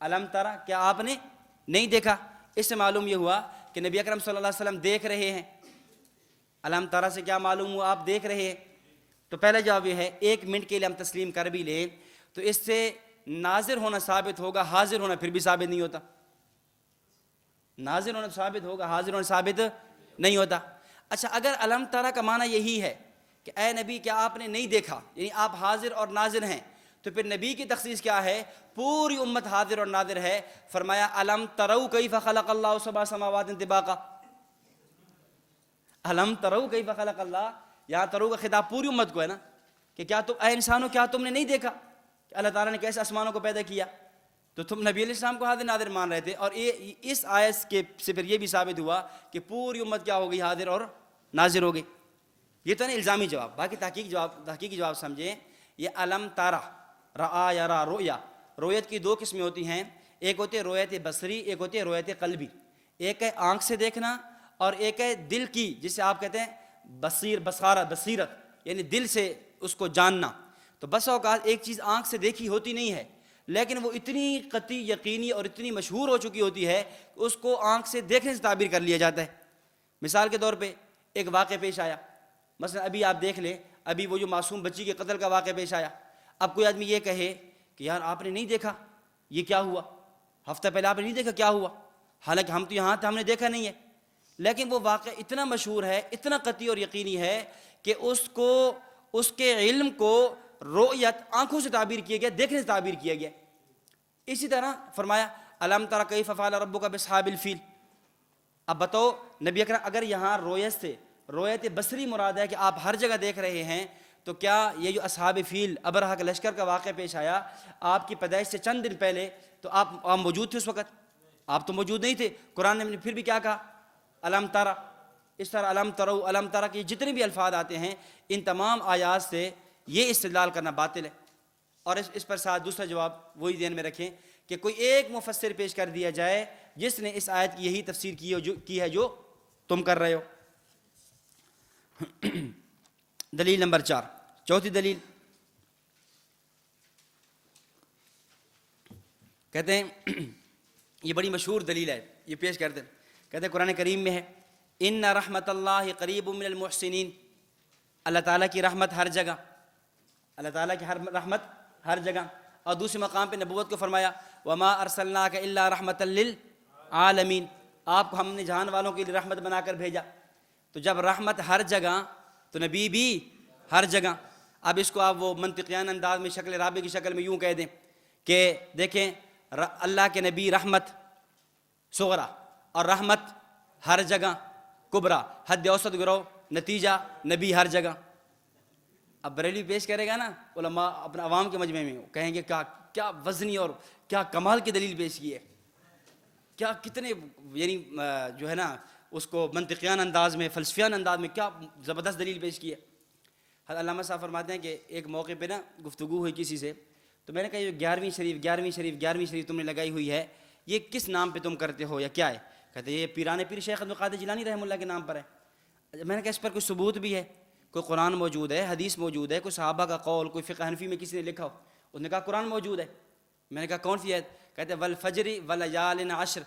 الم ترا کیا آپ نے نہیں دیکھا۔ اس سے معلوم یہ ہوا کہ نبی اکرم صلی اللہ علیہ وسلم دیکھ رہے ہیں۔ الم ترا سے کیا معلوم ہوا؟ آپ دیکھ رہے ہیں۔ تو پہلا جواب یہ ہے، 1 منٹ کے لیے ہم تسلیم کر بھی لیں تو اس سے ناظر ہونا ثابت ہوگا، حاضر ہونا پھر بھی ثابت نہیں ہوتا۔ ناظر ہونا ثابت ہوگا، حاضر ہونا ثابت نہیں ہوتا۔ اچھا اگر الم ترا کا معنی یہی ہے کہ اے نبی کیا آپ نے نہیں دیکھا، یعنی آپ حاضر اور ناظر ہیں، تو پھر نبی کی تخصیص کیا ہے؟ پوری امت حاضر اور ناظر ہے۔ فرمایا الم تروا کیف خلق اللہ 7 سماوات طباقا، الم تروا کیف خلق اللہ، یہاں ترو کا خطاب پوری امت کو ہے نا، کہ کیا تم اے انسانوں کیا تم نے نہیں دیکھا کہ اللہ تعالیٰ نے کیسے آسمانوں کو پیدا کیا؟ تو تم نبی علیہ السلام کو حاضر ناظر مان رہے تھے، اور اس آیت کے سے پھر یہ بھی ثابت ہوا کہ پوری امت کیا ہو گئی؟ حاضر اور ناظر ہو گئی۔ یہ تو نا الزامی جواب، باقی تحقیقی جواب سمجھیں۔ یہ الم تارا، رآ یرا رؤیا، رویت کی 2 قسمیں ہوتی ہیں، ایک ہوتی ہے رویت بصری، ایک ہوتی ہے رویت قلبی۔ ایک ہے آنکھ سے دیکھنا اور ایک ہے دل کی، جسے آپ کہتے ہیں بصیرت، یعنی دل سے اس کو جاننا۔ تو بس اوقات ایک چیز آنکھ سے دیکھی ہوتی نہیں ہے، لیکن وہ اتنی قطعی یقینی اور اتنی مشہور ہو چکی ہوتی ہے کہ اس کو آنکھ سے دیکھنے سے تعبیر کر لیا جاتا ہے۔ مثال کے طور پہ ایک واقعہ پیش آیا، مثلا ابھی آپ دیکھ لیں، ابھی وہ جو معصوم بچی کے قتل کا واقعہ پیش آیا، اب کوئی آدمی یہ کہے کہ یار آپ نے نہیں دیکھا یہ کیا ہوا، ہفتہ پہلے آپ نے نہیں دیکھا کیا ہوا، حالانکہ ہم تو یہاں تھے، ہم نے دیکھا نہیں ہے، لیکن وہ واقعہ اتنا مشہور ہے، اتنا قطعی اور یقینی ہے کہ اس کے علم کو رؤیت آنکھوں سے تعبیر کیا گیا، دیکھنے سے تعبیر کیا گیا۔ اسی طرح فرمایا الم تر کیف فعل ربک باصحاب الفیل۔ اب بتاؤ نبی اکرم، اگر یہاں رویت سے رویت بصری مراد ہے کہ آپ ہر جگہ دیکھ رہے ہیں، تو کیا یہ جو اصحاب فیل ابرہہ کے لشکر کا واقعہ پیش آیا آپ کی پیدائش سے چند دن پہلے، تو آپ موجود تھے اس وقت؟ آپ تو موجود نہیں تھے۔ قرآن نے پھر بھی کیا کہا؟ الم ترى، اس طرح الم تروا، الم ترى کے جتنے بھی الفاظ آتے ہیں ان تمام آیات سے یہ استدلال کرنا باطل ہے۔ اور اس پر ساتھ دوسرا جواب وہی ذہن میں رکھیں کہ کوئی ایک مفسر پیش کر دیا جائے جس نے اس آیت کی یہی تفسیر کی ہے جو تم کر رہے ہو۔ دلیل نمبر 4، چوتھی دلیل کہتے ہیں یہ بڑی مشہور دلیل ہے، یہ پیش کرتے ہیں، کہتے ہیں قرآن کریم میں ہے ان رحمت اللہ قریب من المحسنین، اللہ تعالیٰ کی رحمت ہر جگہ، اللہ تعالیٰ کی رحمت ہر جگہ۔ اور دوسرے مقام پہ نبوت کو فرمایا وما ارسلناک الا رحمۃ للعالمین، آپ کو ہم نے جہان والوں کے لیے رحمت بنا کر بھیجا۔ تو جب رحمت ہر جگہ تو نبی بھی ہر جگہ۔ اب اس کو آپ وہ منطقیان انداز میں شکل رابع کی شکل میں یوں کہہ دیں کہ دیکھیں اللہ کے نبی رحمت صغرا اور رحمت ہر جگہ کبرا، حد اوسط گرو، نتیجہ نبی ہر جگہ۔ اب بریلوی پیش کرے گا نا علماء اپنے عوام کے مجمع میں، کہیں گے کیا وزنی اور کیا کمال کی دلیل پیش کی ہے، کیا کتنے یعنی جو ہے نا اس کو منطقیان انداز میں فلسفیان انداز میں کیا زبردست دلیل پیش کی ہے۔ حضرت علامہ صاحب فرماتے ہیں کہ ایک موقع پہ نا گفتگو ہوئی کسی سے، تو میں نے کہا یہ 11ویں شریف تم نے لگائی ہوئی ہے یہ کس نام پہ تم کرتے ہو یا کیا ہے؟ کہتے یہ پیران پیر شیخ عبد القادر جیلانی رحمہ اللہ کے نام پر ہے۔ میں نے کہا اس پر کوئی ثبوت بھی ہے؟ کوئی قرآن موجود ہے، حدیث موجود ہے، کوئی صحابہ کا قول، کوئی فقہ حنفی میں کسی نے لکھا ہو؟ اس نے کہا قرآن موجود ہے۔ میں نے کہا کون سی ہے؟ کہتے والفجر ولیال عشر،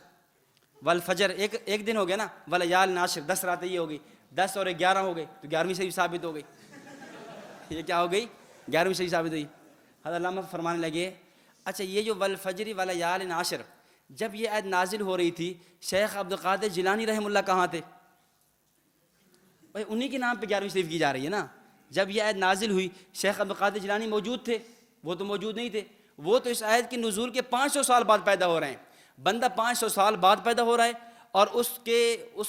والفجر ایک دن ہو گیا نا، ولیال عشر 10 راتیں یہ ہو گئی، 10 اور 11 ہو گئی تو 11ویں صحیح ثابت ہو گئی۔ یہ کیا ہو گئی؟ 11ویں صحیح ثابت ہوئی۔ حضرت علامہ فرمانے لگے اچھا یہ جو والفجر ولیال عشر، جب یہ آیت نازل ہو رہی تھی شیخ عبد القادر جیلانی رحمہ اللہ کہاں تھے؟ بھائی انہی کے نام پہ 11ویں شریف کی جا رہی ہے نا۔ جب یہ آیت نازل ہوئی شیخ عبد القادر جیلانی موجود تھے؟ وہ تو موجود نہیں تھے، وہ تو اس آیت کی نزول کے 500 سال بعد پیدا ہو رہے ہیں۔ بندہ 500 سال بعد پیدا ہو رہا ہے اور اس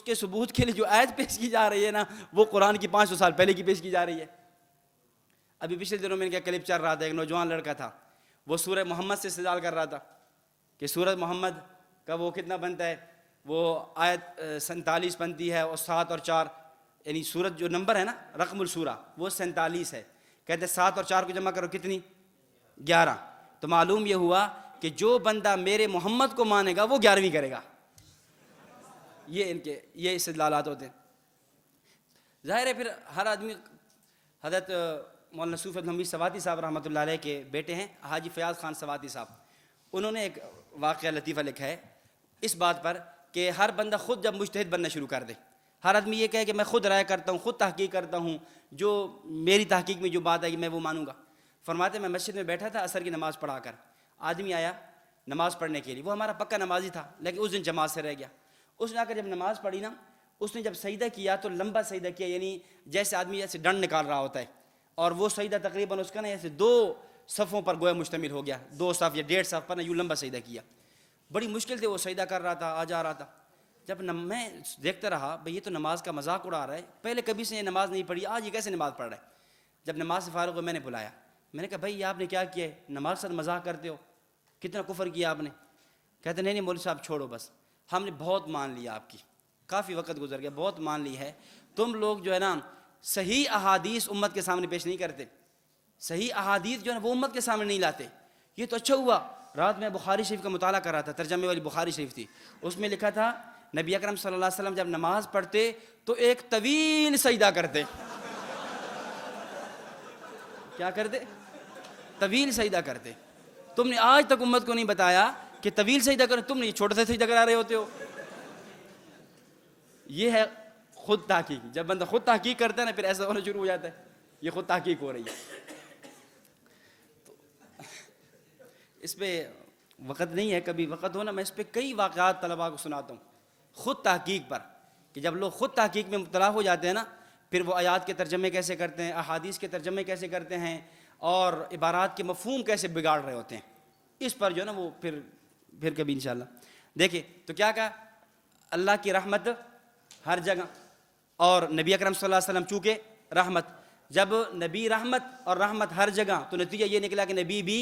کے ثبوت کے لیے جو آیت پیش کی جا رہی ہے نا وہ قرآن کی 500 سال پہلے کی پیش کی جا رہی ہے۔ ابھی پچھلے دنوں میں ان کا کلپ چل رہا تھا، ایک نوجوان لڑکا تھا وہ سورہ محمد سے استدلال کر رہا تھا کہ سورہ محمد کا وہ کتنا بنتا ہے، وہ آیت 47 بنتی ہے اور 7 اور 4، یعنی سورت جو نمبر ہے نا رقم السورہ وہ 47 ہے۔ کہتے 7 اور 4 کو جمع کرو کتنی؟ 11۔ تو معلوم یہ ہوا کہ جو بندہ میرے محمد کو مانے گا وہ 11ویں کرے گا۔ یہ ان کے یہ استدلالات ہوتے ہیں۔ ظاہر ہے پھر ہر آدمی، حضرت مولانا صوفی عبد الحمید سواتی صاحب رحمۃ اللہ علیہ کے بیٹے ہیں حاجی فیاض خان سواتی صاحب، انہوں نے ایک واقعہ لطیفہ لکھا ہے اس بات پر کہ ہر بندہ خود جب مجتہد بننا شروع کر دے، ہر آدمی یہ کہے کہ میں خود رائے کرتا ہوں، خود تحقیق کرتا ہوں، جو میری تحقیق میں جو بات آئے گی میں وہ مانوں گا۔ فرماتے میں مسجد میں بیٹھا تھا عصر کی نماز پڑھا کر، آدمی آیا نماز پڑھنے کے لیے، وہ ہمارا پکا نمازی تھا لیکن اس دن جماعت سے رہ گیا۔ اس نے آ کر جب نماز پڑھی نا، اس نے جب سجدہ کیا تو لمبا سجدہ کیا، یعنی جیسے آدمی جیسے ڈنڈ نکال رہا ہوتا ہے، اور وہ سجدہ تقریباً اس کا نا ایسے 2 صفوں پر گویا مشتمل ہو گیا، 2 صف یا 1.5 صف پر نا یوں لمبا سجدہ کیا۔ بڑی مشکل سے وہ سجدہ کر رہا تھا، آ جا رہا تھا۔ جب میں دیکھتا رہا بھئی یہ تو نماز کا مذاق اڑا رہا ہے، پہلے کبھی سے یہ نماز نہیں پڑھی، آج یہ کیسے نماز پڑھ رہا ہے؟ جب نماز سے فارغ ہو میں نے بلایا، میں نے کہا بھائی آپ نے کیا کیا ہے، نماز کے ساتھ مذاق کرتے ہو، کتنا کفر کیا آپ نے؟ کہتے نہیں مولوی صاحب چھوڑو، بس ہم نے بہت مان لیا آپ کی، کافی وقت گزر گیا، بہت مان لی ہے۔ تم لوگ جو ہے نا صحیح احادیث امت کے سامنے پیش نہیں کرتے، صحیح احادیث جو ہے نا وہ امت کے سامنے نہیں لاتے۔ یہ تو اچھا ہوا، رات میں بخاری شریف کا مطالعہ کر رہا تھا، ترجمے والی بخاری شریف تھی، اس میں لکھا تھا نبی اکرم صلی اللہ علیہ وسلم جب نماز پڑھتے تو ایک طویل سجدہ کرتے۔ کیا کرتے؟ طویل سجدہ کرتے۔ تم نے آج تک امت کو نہیں بتایا کہ طویل سجدہ کرو، تم نے یہ چھوٹا سا سجدہ کرا رہے ہوتے ہو۔ یہ ہے خود تحقیق، جب بندہ خود تحقیق کرتا ہے نا پھر ایسا ہونا شروع ہو جاتا ہے، یہ خود تحقیق ہو رہی ہے۔ اس پہ وقت نہیں ہے، کبھی وقت ہونا میں اس پہ کئی واقعات طلباء کو سناتا ہوں خود تحقیق پر، کہ جب لوگ خود تحقیق میں مبتلا ہو جاتے ہیں نا پھر وہ آیات کے ترجمے کیسے کرتے ہیں، احادیث کے ترجمے کیسے کرتے ہیں، اور عبارات کے مفہوم کیسے بگاڑ رہے ہوتے ہیں، اس پر جو ہے نا وہ پھر کبھی انشاءاللہ دیکھیں۔ تو کیا کہا؟ اللہ کی رحمت ہر جگہ، اور نبی اکرم صلی اللہ علیہ وسلم چونکہ رحمت، جب نبی رحمت اور رحمت ہر جگہ تو نتیجہ یہ نکلا کہ نبی بھی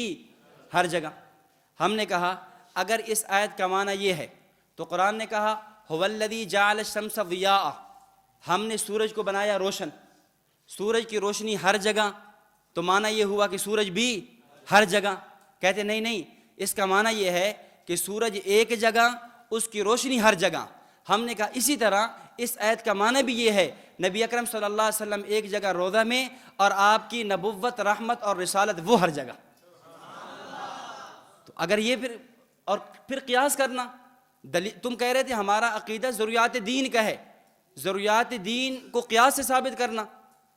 ہر جگہ۔ ہم نے کہا اگر اس آیت کا معنی یہ ہے تو قرآن نے کہا هو الذی جعل الشمس ضیاء، ہم نے سورج کو بنایا روشن، سورج کی روشنی ہر جگہ، تو معنی یہ ہوا کہ سورج بھی ہر جگہ۔ کہتے نہیں نہیں، اس کا معنی یہ ہے کہ سورج ایک جگہ، اس کی روشنی ہر جگہ۔ ہم نے کہا اسی طرح اس آیت کا معنی بھی یہ ہے، نبی اکرم صلی اللہ علیہ وسلم ایک جگہ روضہ میں، اور آپ کی نبوت، رحمت اور رسالت وہ ہر جگہ۔ تو اگر یہ پھر قیاس کرنا، تم کہہ رہے تھے ہمارا عقیدہ ضروریات دین کا ہے، ضروریات دین کو قیاس سے ثابت کرنا،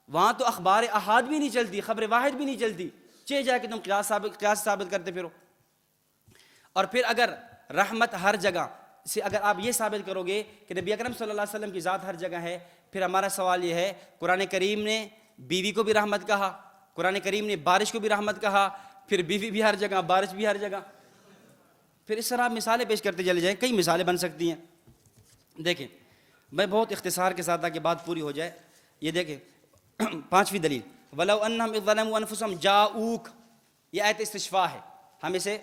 وہاں تو اخبار احاد بھی نہیں چلتی، خبر واحد بھی نہیں چلتی، جا کے تم قیاس ثابت کرتے پھرو۔ اور پھر اگر رحمت ہر جگہ سے اگر آپ یہ ثابت کرو گے کہ نبی اکرم صلی اللہ علیہ وسلم کی ذات ہر جگہ ہے، پھر ہمارا سوال یہ ہے قرآن کریم نے بیوی کو بھی رحمت کہا، قرآن کریم نے بارش کو بھی رحمت کہا، پھر بیوی بھی ہر جگہ، بارش بھی ہر جگہ، پھر اس طرح آپ مثالیں پیش کرتے چلے جائیں، کئی مثالیں بن سکتی ہیں۔ دیکھیں میں بہت اختصار کے ساتھ تاکہ بات پوری ہو جائے، یہ دیکھیں 5ویں دلیل، وَلَوْ أَنَّهُمْ إِذْ ظَلَمُوا أَنفُسَهُمْ جَاءُوكَ، یہ آیت استشفاء ہے، ہم اسے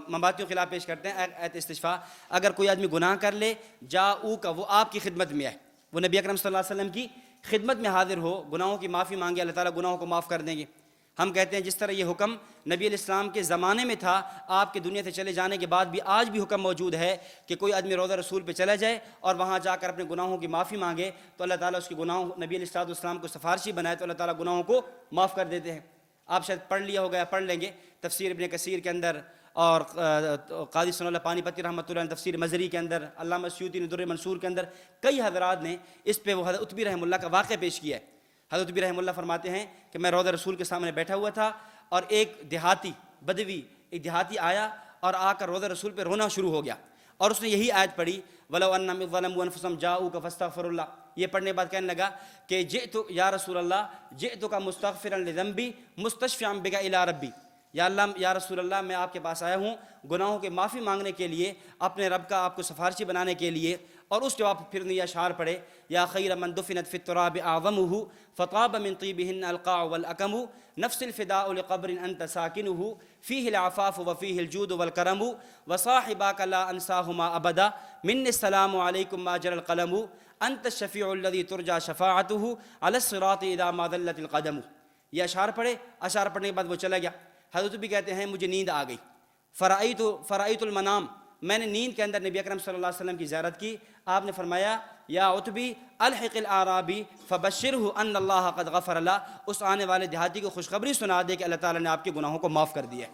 مباطیوں خلاف پیش کرتے ہیں۔ آیت استشفاء، اگر کوئی آدمی گناہ کر لے، جاءوک، وہ آپ کی خدمت میں آئے، وہ نبی اکرم صلی اللہ علیہ وسلم کی خدمت میں حاضر ہو، گناہوں کی معافی مانگے، اللہ تعالیٰ گناہوں کو معاف کر دیں گے۔ ہم کہتے ہیں جس طرح یہ حکم نبی علیہ السلام کے زمانے میں تھا، آپ کے دنیا سے چلے جانے کے بعد بھی آج بھی حکم موجود ہے کہ کوئی آدمی روضہ رسول پہ چلا جائے اور وہاں جا کر اپنے گناہوں کی معافی مانگے تو اللہ تعالیٰ اس کے گناہوں، نبی علیہ السلام کو سفارشی بنائے تو اللہ تعالیٰ گناہوں کو معاف کر دیتے ہیں۔ آپ شاید پڑھ لیا ہوگا، پڑھ لیں گے تفسیر ابن کثیر کے اندر، اور قاضی ثناء اللہ پانی پتی رحمۃ اللہ علیہ تفسیر مزری کے اندر، علامہ سیوطی نے در منصور کے اندر، کئی حضرات نے اس پہ وہ حضرت عتبی رحمہ اللہ کا واقعہ پیش کیا ہے۔ حضرت عتبی رحمہ اللہ فرماتے ہیں کہ میں روضہ رسول کے سامنے بیٹھا ہوا تھا اور ایک دیہاتی بدوی، ایک دیہاتی آیا اور آ کر روضہ رسول پہ رونا شروع ہو گیا، اور اس نے یہی آیت پڑھی وَلَوْ أَنَّهُمْ إِذْ ظَلَمُوا أَنفُسَهُمْ جَاءُوكَ فَاسْتَغْفِرُوا اللَّهَ۔ یہ پڑھنے کے بعد کہنے لگا کہ جئتُ یا رسول اللہ، جئتُکَ مستغفرا لذنبی مستشفعا بک الی ربی، یا اللہ، یا رسول اللہ، میں آپ کے پاس آیا ہوں گناہوں کے معافی مانگنے کے لیے، اپنے رب کا آپ کو سفارشی بنانے کے لیے۔ اور اس جواب پھر یہ اشعار پڑھے، یا خیر من دفنت فی التراب اعظمہ فطاب من طیبہن القاع والاکم، نفس الفداء لقبر انت ساکنہ فیہ العفاف وفیہ الجود والکرم، وصاحباک لا انساہما ابدا من السلام علیکم ما جرى القلم، انت الشفیع الذی ترجى شفاعتہ علی الصراط اذا ما ذلت القدم۔ یہ اشعار پڑھے، اشعار پڑھنے کے بعد وہ چلا گیا۔ حضرت بھی کہتے ہیں مجھے نیند آ گئی، فرائیت المنام، میں نے نیند کے اندر نبی اکرم صلی اللہ علیہ وسلم کی زیارت کی۔ آپ نے فرمایا یا عتبی الحق الاعرابی فبشرہ ان اللہ قد غفر له، اس آنے والے دیہاتی کو خوشخبری سنا دے کہ اللہ تعالیٰ نے آپ کے گناہوں کو معاف کر دیا ہے۔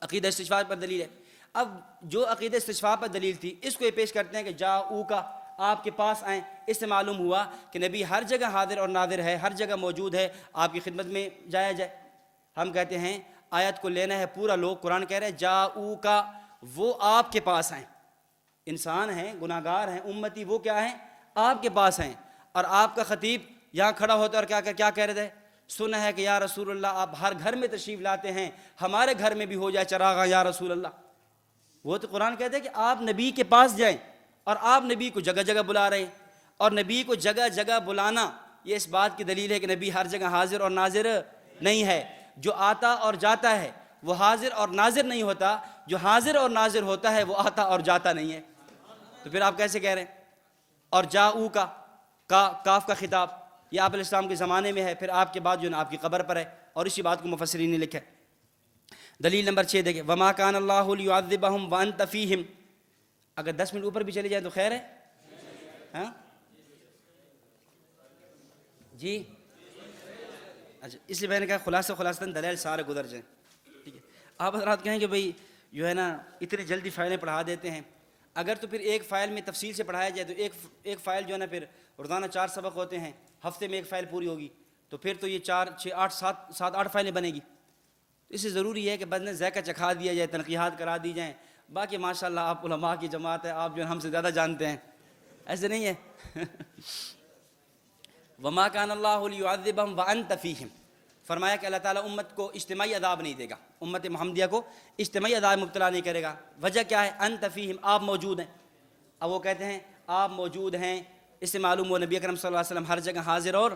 عقیدہ استشفاء پر دلیل ہے۔ اب جو عقیدہ استشفاء پر دلیل تھی، اس کو یہ پیش کرتے ہیں کہ جاءوکا، آپ کے پاس آئیں، اس سے معلوم ہوا کہ نبی ہر جگہ حاضر اور ناظر ہے، ہر جگہ موجود ہے، آپ کی خدمت میں جایا جائے۔ ہم کہتے ہیں آیت کو لینا ہے پورا، لوگ قرآن کہہ رہے ہیں جاءوکا، وہ آپ کے پاس آئیں، انسان ہیں، گناہ گار ہیں، امتی، وہ کیا ہیں؟ آپ کے پاس ہیں۔ اور آپ کا خطیب یہاں کھڑا ہوتا ہے اور کیا کہہ رہے تھے؟ سنا ہے کہ یا رسول اللہ آپ ہر گھر میں تشریف لاتے ہیں، ہمارے گھر میں بھی ہو جائے چراغاں یا رسول اللہ۔ وہ تو قرآن کہتے ہیں کہ آپ نبی کے پاس جائیں، اور آپ نبی کو جگہ جگہ بلا رہے ہیں، اور نبی کو جگہ جگہ بلانا یہ اس بات کی دلیل ہے کہ نبی ہر جگہ حاضر اور ناظر نہیں ہے۔ جو آتا اور جاتا ہے وہ حاضر اور ناظر نہیں ہوتا، جو حاضر اور ناظر ہوتا ہے وہ آتا اور جاتا نہیں ہے۔ تو پھر آپ کیسے کہہ رہے ہیں؟ اور جاءوکا کاف کا خطاب یہ آپ علیہ السلام کے زمانے میں ہے، پھر آپ کے بعد جو ہے نا آپ کی قبر پر ہے، اور اسی بات کو مفسرین نے لکھا ہے۔ دلیل نمبر 6 دیکھیں، وما کان اللہ لیعذبہم وانت فیہم، اگر 10 منٹ اوپر بھی چلے جائیں تو خیر ہے، ہاں جی، اچھا اس لیے میں نے کہا خلاصتاً دلائل سارے گزر جائیں، ٹھیک ہے۔ آپ حضرات کہیں کہ بھئی جو ہے نا اتنی جلدی فائلیں پڑھا دیتے ہیں، اگر تو پھر ایک فائل میں تفصیل سے پڑھایا جائے تو ایک فائل جو ہے نا پھر روزانہ 4 سبق ہوتے ہیں، ہفتے میں ایک فائل پوری ہوگی، تو پھر تو یہ 4 6 8 7 8 فائلیں بنے گی۔ اس سے ضروری ہے کہ بدن ذائقہ چکھا دیا جائے، تنقیحات کرا دی جائیں۔ باقی ماشاءاللہ آپ علماء کی جماعت ہے، آپ جو ہے ہم سے زیادہ جانتے ہیں، ایسے نہیں ہے۔ وما کان اللہ لیعذبہم وانت فیہم، فرمایا کہ اللہ تعالیٰ امت کو اجتماعی عذاب نہیں دے گا، امت محمدیہ کو اجتماعی عذاب مبتلا نہیں کرے گا۔ وجہ کیا ہے؟ انت فیہم، آپ موجود ہیں۔ اب وہ کہتے ہیں آپ موجود ہیں، اس سے معلوم ہوا نبی اکرم صلی اللہ علیہ وسلم ہر جگہ حاضر اور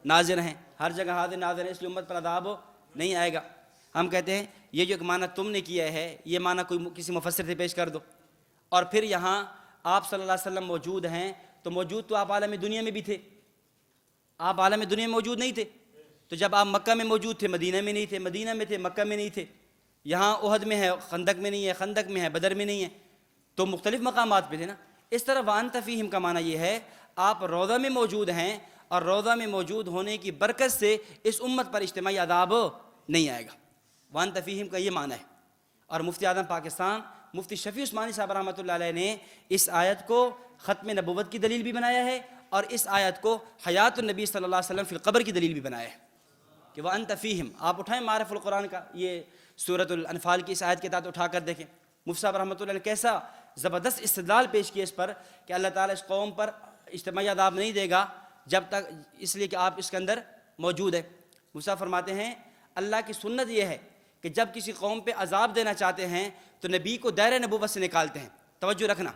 ناظر ہیں، ہر جگہ حاضر ناظر ہیں، اس لیے امت پر عذاب نہیں آئے گا۔ ہم کہتے ہیں یہ جو ایک معنی تم نے کیا ہے یہ معنی کوئی کسی مفسر سے پیش کر دو، اور پھر یہاں آپ صلی اللہ علیہ وسلم موجود ہیں، تو موجود تو آپ عالم دنیا میں بھی تھے، آپ عالم دنیا میں موجود نہیں تھے، تو جب آپ مکہ میں موجود تھے مدینہ میں نہیں تھے، مدینہ میں تھے مکہ میں نہیں تھے، یہاں احد میں ہے خندق میں نہیں ہے، خندق میں ہے بدر میں نہیں ہے، تو مختلف مقامات پہ تھے نا۔ اس طرح وانت فیہم کا معنی یہ ہے آپ روضہ میں موجود ہیں، اور روضہ میں موجود ہونے کی برکت سے اس امت پر اجتماعی عذاب نہیں آئے گا، وانت فیہم کا یہ معنی ہے۔ اور مفتی اعظم پاکستان مفتی شفیع عثمانی صاحب رحمۃ اللہ علیہ نے اس آیت کو ختم نبوت کی دلیل بھی بنایا ہے، اور اس آیت کو حیات النبی صلی اللہ علیہ وسلم فی القبر کی دلیل بھی بنایا ہے کہ وَأَنْتَ فِيهِمْ۔ آپ اٹھائیں معارف القرآن کا یہ سورۃ الانفال کی اس آیت کے تحت اٹھا کر دیکھیں، مفتی صاحب رحمۃ اللہ نے کیسا زبردست استدلال پیش کیا اس پر کہ اللہ تعالیٰ اس قوم پر اجتماعی عذاب نہیں دے گا جب تک، اس لیے کہ آپ اس کے اندر موجود ہیں۔ مفتی صاحب فرماتے ہیں اللہ کی سنت یہ ہے کہ جب کسی قوم پہ عذاب دینا چاہتے ہیں تو نبی کو دائرہ نبوت سے نکالتے ہیں۔ توجہ رکھنا،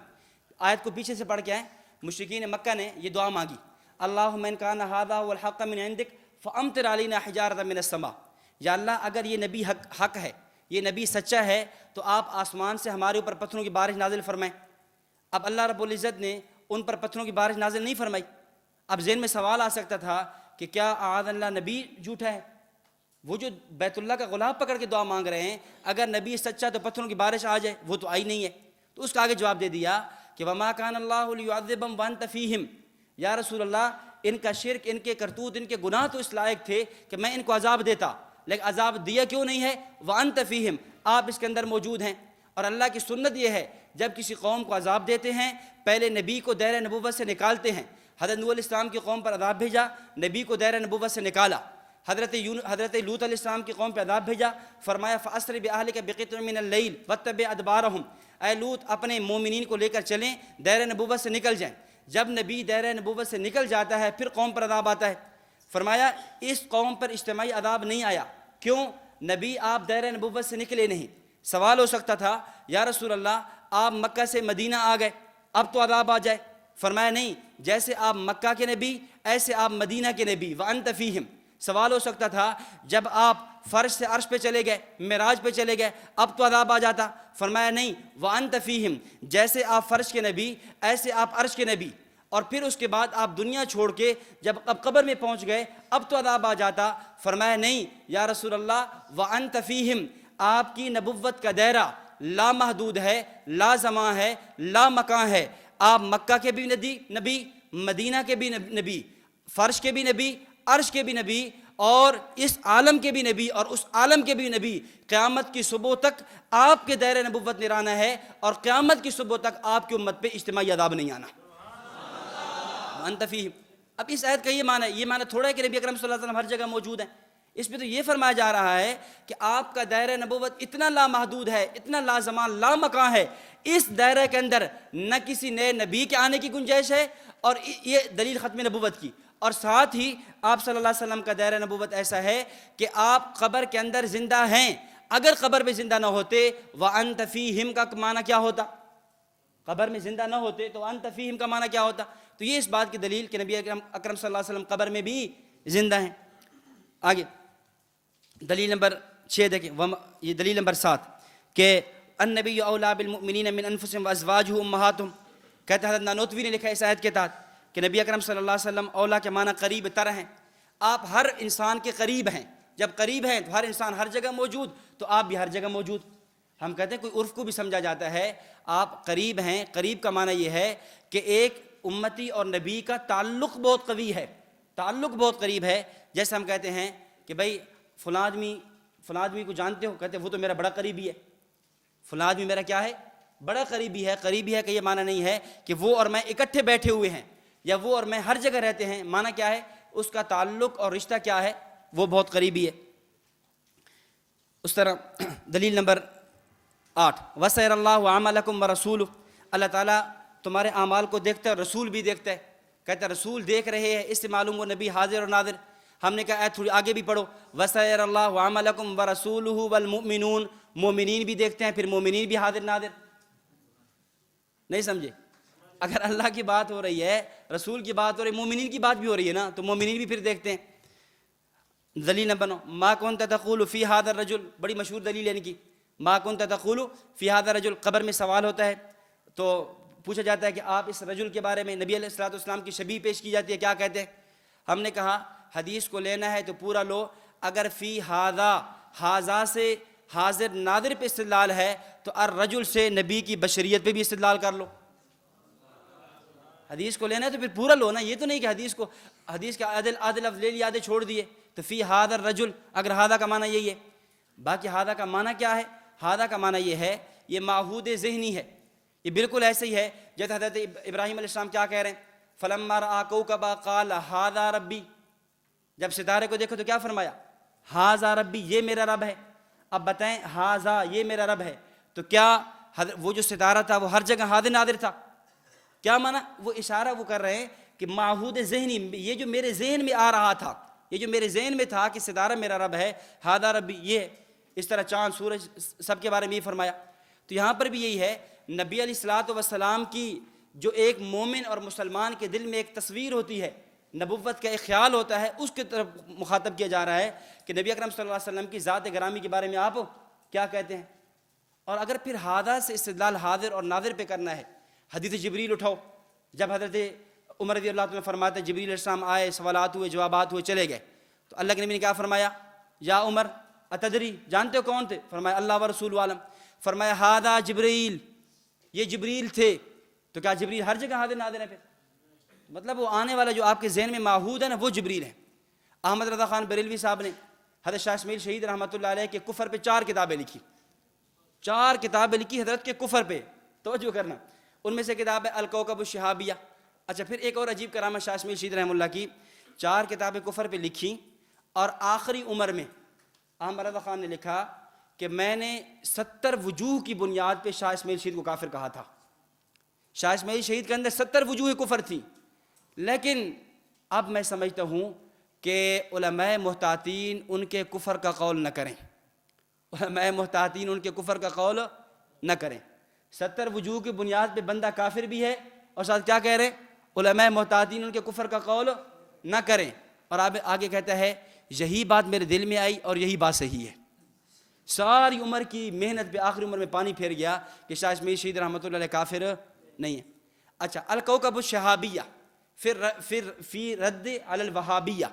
آیت کو پیچھے سے پڑھ کے آئیں۔ مشرکین مکہ نے یہ دعا مانگی، اللہم ان کان ھذا ھو الحق من عندک فامطر علینا حجارۃ من السماء، یا اللہ اگر یہ نبی حق ہے، یہ نبی سچا ہے، تو آپ آسمان سے ہمارے اوپر پتھروں کی بارش نازل فرمائیں۔ اب اللہ رب العزت نے ان پر پتھروں کی بارش نازل نہیں فرمائی۔ اب ذہن میں سوال آ سکتا تھا کہ کیا اعاذ اللہ نبی جھوٹا ہے؟ وہ جو بیت اللہ کا غلاف پکڑ کے دعا مانگ رہے ہیں، اگر نبی سچا تو پتھروں کی بارش آ جائے، وہ تو آئی نہیں ہے۔ تو اس کا آگے جواب دے دیا کہ وما کان اللہ لیعذبہم وانت فیہم، یا رسول اللہ ان کا شرک، ان کے کرتوت، ان کے گناہ تو اس لائق تھے کہ میں ان کو عذاب دیتا، لیکن عذاب دیا کیوں نہیں ہے؟ وانت فیہم، آپ اس کے اندر موجود ہیں۔ اور اللہ کی سنت یہ ہے جب کسی قوم کو عذاب دیتے ہیں پہلے نبی کو دائرہ نبوت سے نکالتے ہیں۔ حضرت نوح علیہ السلام کی قوم پر عذاب بھیجا، نبی کو دائرہ نبوت سے نکالا۔ حضرت لوط علیہ السلام کی قوم پہ عذاب بھیجا، فرمایا فَأَسْرِ بِأَهْلِكَ بِقِطْعٍ مِّنَ اللَّيْلِ وَاتَّبِعْ أَدْبَارَهُمْ، اے لوط اپنے مومنین کو لے کر چلیں، دائرہ نبوت سے نکل جائیں۔ جب نبی دائرہ نبوت سے نکل جاتا ہے پھر قوم پر عذاب آتا ہے۔ فرمایا اس قوم پر اجتماعی عذاب نہیں آیا، کیوں؟ نبی آپ دائرہ نبوت سے نکلے نہیں۔ سوال ہو سکتا تھا یا رسول اللہ آپ مکہ سے مدینہ آ گئے، اب تو عذاب آ جائے۔ فرمایا نہیں، جیسے آپ مکہ کے نبی ایسے آپ مدینہ کے نبی، وَأَنْتَ فِيهِمْ۔ سوال ہو سکتا تھا جب آپ فرش سے عرش پہ چلے گئے، معراج پہ چلے گئے، اب تو عذاب آ جاتا۔ فرمایا نہیں، وَأَنْتَ فِيهِمْ، جیسے آپ فرش کے نبی ایسے آپ عرش کے نبی، اور پھر اس کے بعد آپ دنیا چھوڑ کے جب اب قبر میں پہنچ گئے اب تو عذاب آ جاتا۔ فرمایا نہیں یا رسول اللہ وَأَنْتَ فِيهِمْ، آپ کی نبوت کا دائرہ لامحدود ہے، لا زمان ہے، لا مکان ہے۔ آپ مکہ کے بھی نبی، مدینہ کے بھی نبی، فرش کے بھی نبی، عرش کے بھی نبی، اور اس عالم کے بھی نبی اور اس عالم کے بھی نبی۔ قیامت کی صبح تک آپ کے دائرہ نبوت نرانا ہے، اور قیامت کی صبح تک آپ کی امت پہ اجتماعی عذاب نہیں آنا۔ وَأَنْتَ فِيهِمْ۔ اب اس آیت کا یہ معنی ہے، یہ معنی تھوڑا ہے کہ نبی اکرم صلی اللہ علیہ وسلم ہر جگہ موجود ہیں۔ اس پہ تو یہ فرمایا جا رہا ہے کہ آپ کا دائرہ نبوت اتنا لامحدود ہے، اتنا لازمان لا مکان ہے، اس دائرہ کے اندر نہ کسی نئے نبی کے آنے کی گنجائش ہے، اور یہ دلیل ختم نبوت کی۔ اور ساتھ ہی آپ صلی اللہ علیہ وسلم کا دائرہ نبوت ایسا ہے کہ آپ قبر کے اندر زندہ ہیں۔ اگر قبر میں زندہ نہ ہوتے وَأَنْتَ فِيهِمْ کا معنی کیا ہوتا؟ قبر میں زندہ نہ ہوتے تو وَأَنْتَ فِيهِمْ کا معنی کیا ہوتا؟ تو یہ اس بات کی دلیل کہ نبی اکرم صلی اللہ علیہ وسلم قبر میں بھی زندہ ہیں۔ آگے دلیل نمبر 6 دیکھیں، یہ دلیل نمبر 7 کہ النبی اولیٰ بالمؤمنین من انفسہم وازواجہ امہاتہم، کہتے ہیں حضرت نانوتوی نے لکھا اس آیت کے تحت کہ نبی اکرم صلی اللہ علیہ وسلم اولیٰ کے معنی قریب تر ہیں، آپ ہر انسان کے قریب ہیں۔ جب قریب ہیں تو ہر انسان ہر جگہ موجود، تو آپ بھی ہر جگہ موجود۔ ہم کہتے ہیں کوئی عرف کو بھی سمجھا جاتا ہے، آپ قریب ہیں، قریب کا معنی یہ ہے کہ ایک امتی اور نبی کا تعلق بہت قوی ہے، تعلق بہت قریب ہے۔ جیسے ہم کہتے ہیں کہ بھائی فلاں آدمی کو جانتے ہو، کہتے ہیں وہ تو میرا بڑا قریبی ہے، فلاں آدمی میرا کیا ہے؟ بڑا قریبی ہے۔ قریبی ہے کہ یہ معنی نہیں ہے کہ وہ اور میں اکٹھے بیٹھے ہوئے ہیں یا وہ اور میں ہر جگہ رہتے ہیں، معنی کیا ہے؟ اس کا تعلق اور رشتہ کیا ہے؟ وہ بہت قریبی ہے۔ اس طرح دلیل نمبر 8 وَسَيَرَ اللَّهُ عَمَلَكُمْ وَرَسُولُهُ، اللہ تعالیٰ تمہارے اعمال کو دیکھتا ہے، رسول بھی دیکھتا ہے۔ کہتا ہے رسول دیکھ رہے ہیں، اس سے معلوم وہ نبی حاضر اور ناظر۔ ہم نے کہا آیت تھوڑی آگے بھی پڑھو، وَسَيَرَ اللَّهُ عَمَلَكُمْ وَرَسُولُهُ وَالْمُؤْمِنُونَ، مومنین بھی دیکھتے ہیں، پھر مومنین بھی حاضر ناظر۔ نہیں سمجھے؟ اگر اللہ کی بات ہو رہی ہے، رسول کی بات ہو رہی ہے، مومنین کی بات بھی ہو رہی ہے نا، تو مومنین بھی پھر دیکھتے ہیں۔ دلیل نمبر 9 ما کنت تقول فی ھذا الرجل، بڑی مشہور دلیل ہے ان کی، ما کنت تقول فی ھذا الرجل، قبر میں سوال ہوتا ہے تو پوچھا جاتا ہے کہ آپ اس رجل کے بارے میں، نبی علیہ الصلوۃ والسلام کی شبیہ پیش کی جاتی ہے، کیا کہتے ہیں؟ ہم نے کہا حدیث کو لینا ہے تو پورا لو، اگر فی ھذا، ھذا سے حاضر ناظر پہ استدلال ہے تو الرجل سے نبی کی بشریت پہ بھی استدلال کر لو۔ حدیث کو لینا ہے تو پھر پورا لو نا، یہ تو نہیں کہ حدیث کا آدھے لفظ لے لیے آدھے چھوڑ دیے۔ تو فی ھذا الرجل، اگر ھذا کا معنی یہی ہے، باقی ھذا کا معنی کیا ہے؟ ھذا کا معنی یہ ہے، یہ معہود ذہنی ہے، یہ بالکل ایسے ہی ہے جیسے حضرت ابراہیم علیہ السلام کیا کہہ رہے ہیں، فلما رأى كوكبا قال ھذا ربی، جب ستارے کو دیکھو تو کیا فرمایا؟ ھذا ربی، یہ میرا رب ہے۔ اب بتائیں ھذا یہ میرا رب ہے، تو کیا وہ جو ستارہ تھا وہ ہر جگہ حاضر ناظر تھا؟ کیا معنی؟ وہ اشارہ وہ کر رہے ہیں کہ معہود ذہنی، یہ جو میرے ذہن میں آ رہا تھا، یہ جو میرے ذہن میں تھا کہ ستارہ میرا رب ہے، ھذا ربی، یہ ہے۔ اس طرح چاند سورج سب کے بارے میں یہ فرمایا۔ تو یہاں پر بھی یہی ہے، نبی علیہ الصلوۃ والسلام کی جو ایک مومن اور مسلمان کے دل میں ایک تصویر ہوتی ہے، نبوت کا ایک خیال ہوتا ہے، اس کی طرف مخاطب کیا جا رہا ہے کہ نبی اکرم صلی اللہ علیہ وسلم کی ذات گرامی کے بارے میں آپ کیا کہتے ہیں۔ اور اگر پھر ھذا سے استدلال حاضر اور ناظر پہ کرنا ہے، حدیث جبریل اٹھاؤ، جب حضرت عمر رضی اللہ عنہ فرماتے ہیں جبریل علیہ السلام آئے، سوالات ہوئے، جوابات ہوئے، چلے گئے، تو اللہ کے نبی نے کیا فرمایا؟ یا عمر اتدری، جانتے ہو کون تھے؟ فرمایا اللہ و رسول عالم۔ فرمایا ھذا جبریل، یہ جبریل تھے۔ تو کیا جبریل ہر جگہ حاضر ناظر ہے؟ پھر مطلب وہ آنے والا جو آپ کے ذہن میں معہود ہے نا، وہ جبریل ہے۔ احمد رضا خان بریلوی صاحب نے حضرت شاہ اسماعیل شہید رحمۃ اللہ علیہ کے کفر پہ 4 کتابیں لکھی، 4 کتابیں لکھی حضرت کے کفر پہ، توجہ کرنا۔ ان میں سے کتاب ہے الکوکب الشہابیہ۔ اچھا، پھر ایک اور عجیب کرامت شاہ اسماعیل شہید رحمہ اللہ کی، 4 کتابیں کفر پہ لکھی، اور آخری عمر میں احمد رضا خان نے لکھا کہ میں نے 70 وجوہ کی بنیاد پہ شاہ اسماعیل شہید کو کافر کہا تھا۔ شاہ اسماعیل شہید کے اندر 70 وجوہ کفر تھی، لیکن اب میں سمجھتا ہوں کہ علماء محتاطین ان کے کفر کا قول نہ کریں، علماء محتاطین ان کے کفر کا قول نہ کریں۔ 70 وجوہ کی بنیاد پہ بندہ کافر بھی ہے، اور ساتھ کیا کہہ رہے ہیں؟ علماء محتاطین ان کے کفر کا قول نہ کریں۔ اور آگے کہتا ہے یہی بات میرے دل میں آئی اور یہی بات صحیح ہے۔ ساری عمر کی محنت پہ آخری عمر میں پانی پھیر گیا کہ شاہ اسماعیل شہید رحمۃ اللہ علیہ کافر نہیں ہے۔ اچھا، الکوکب الشہابیہ پھر فی رد علی الوہابیہ،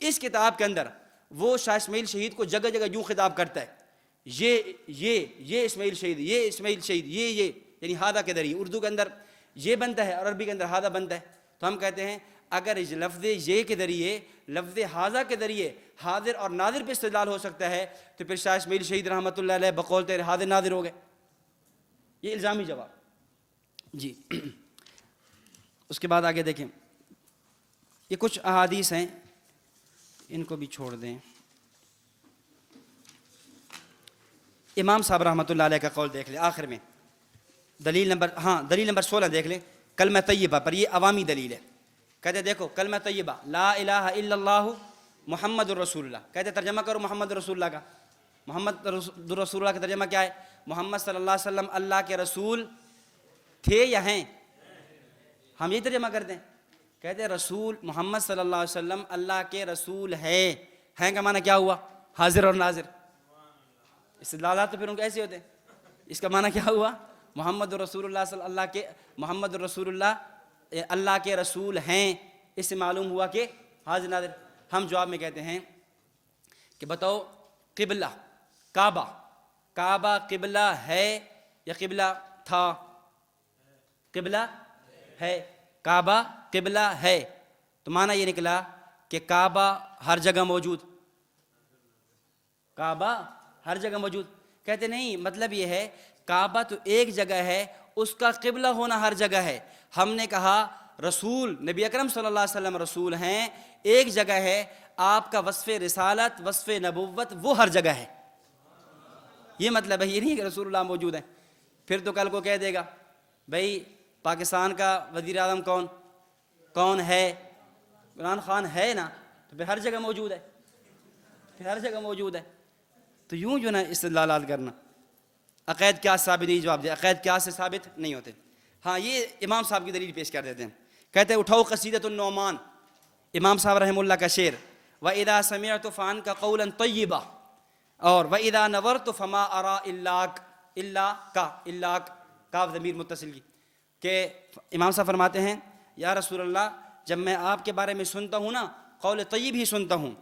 اس کتاب کے اندر وہ شاہ اسماعیل شہید کو جگہ جگہ یوں خطاب کرتا ہے، یہ اسماعیل شہید، یہ اسماعیل شہید، یہ یعنی ھذا کے ذریعے اردو کے اندر یہ بنتا ہے اور عربی کے اندر ھذا بنتا ہے۔ تو ہم کہتے ہیں اگر اس لفظ یہ کے ذریعے، لفظ ھذا کے ذریعے حاضر اور ناظر پہ استدلال ہو سکتا ہے تو پھر شاہ اسماعیل شہید رحمۃ اللہ علیہ بقول تیرے حاضر ناظر ہو گئے۔ یہ الزامی جواب جی۔ اس کے بعد آگے دیکھیں، یہ کچھ احادیث ہیں، ان کو بھی چھوڑ دیں۔ امام صاحب رحمۃ اللہ علیہ کا قول دیکھ لیں آخر میں، دلیل نمبر 16 دیکھ لیں، کلمہ طیبہ پر، یہ عوامی دلیل ہے۔ کہتے دیکھو کلمہ طیبہ لا الہ الا اللہ محمد الرسول اللہ، کہتے ترجمہ کرو محمد رسول اللہ کا۔ محمد رسول اللہ کا ترجمہ کیا ہے؟ محمد صلی اللہ علیہ وسلم اللہ کے رسول تھے یا ہیں؟ ہم یہی ترجمہ کرتے ہیں، کہتے ہیں رسول محمد صلی اللہ علیہ وسلم اللہ کے رسول ہیں کا معنی کیا ہوا؟ حاضر اور ناظر۔ استدلالات تو پھر ان کے ایسے ہوتے ہیں، اس کا معنی کیا ہوا؟ محمد رسول اللہ صلی اللہ کے، محمد رسول اللہ اللہ کے رسول ہیں، اس سے معلوم ہوا کہ حاضر ناظر۔ ہم جواب میں کہتے ہیں کہ بتاؤ قبلہ کعبہ قبلہ ہے یا قبلہ تھا؟ قبلہ ہے، کعبہ قبلہ ہے، تو معنی یہ نکلا کہ کعبہ ہر جگہ موجود، کعبہ ہر جگہ موجود۔ کہتے نہیں، مطلب یہ ہے کعبہ تو ایک جگہ ہے، اس کا قبلہ ہونا ہر جگہ ہے۔ ہم نے کہا رسول نبی اکرم صلی اللہ علیہ وسلم رسول ہیں، ایک جگہ ہے، آپ کا وصف رسالت وصف نبوت وہ ہر جگہ ہے، یہ مطلب ہے، یہ نہیں کہ رسول اللہ موجود ہیں۔ پھر تو کل کو کہہ دے گا بھائی پاکستان کا وزیر اعظم کون ہے؟ عمران خان ہے نا، تو پھر ہر جگہ موجود ہے، پھر ہر جگہ موجود ہے۔ تو یوں جو نا استدلالات کرنا، عقائد کیا ثابت نہیں، جواب دے عقائد کیا سے ثابت نہیں ہوتے۔ ہاں، یہ امام صاحب کی دلیل پیش کر دیتے ہیں، کہتے ہیں اٹھاؤ قصیدۃ النعمان، امام صاحب رحمہ اللہ کا شعر، وَإِذَا سَمِعْتُ فَعَنْكَ قَوْلًا طَيِّبًا، اور وَإِذَا نَظَرْتُ فَمَا أَرَىٰ إِلَّاكَ کاف ضمیر متصل کی، کہ امام صاحب فرماتے ہیں یا رسول اللہ جب میں آپ کے بارے میں سنتا ہوں نا قول طیب ہی سنتا ہوں،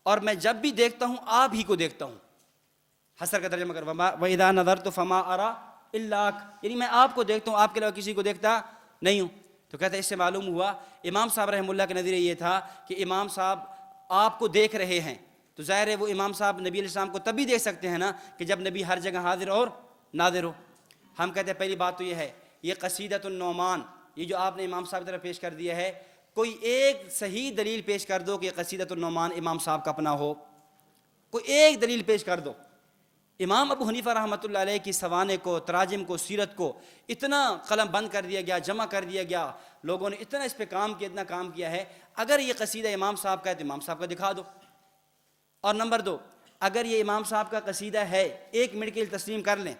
اور میں جب بھی دیکھتا ہوں آپ ہی کو دیکھتا ہوں۔ حسر کا ترجمہ کر وَإِذَا نَظَرْتُ فَمَا أَرَىٰ إِلَّاكَ، یعنی میں آپ کو دیکھتا ہوں، آپ کے علاوہ کسی کو دیکھتا نہیں ہوں۔ تو کہتے ہیں اس سے معلوم ہوا امام صاحب رحمہ اللہ کا نظریہ یہ تھا کہ امام صاحب آپ کو دیکھ رہے ہیں، تو ظاہر ہے وہ امام صاحب نبی علیہ السلام کو تب بھی دیکھ سکتے ہیں نا کہ جب نبی ہر جگہ حاضر اور ناظر ہو۔ ہم کہتے ہیں پہلی بات تو یہ ہے یہ قصیدۃ النعمان، یہ جو آپ نے امام صاحب کی طرف پیش کر دیا ہے، کوئی ایک صحیح دلیل پیش کر دو کہ یہ قصیدۃ النعمان امام صاحب کا اپنا ہو، کوئی ایک دلیل پیش کر دو۔ امام ابو حنیفہ رحمۃ اللہ علیہ کی سوانے کو، تراجم کو، سیرت کو اتنا قلم بند کر دیا گیا، جمع کر دیا گیا، لوگوں نے اتنا اس پہ کام کیا، اتنا کام کیا ہے، اگر یہ قصیدہ امام صاحب کا ہے تو امام صاحب کا دکھا دو۔ اور نمبر دو، اگر یہ امام صاحب کا قصیدہ ہے، ایک منٹ کے لیے تسلیم کر لیں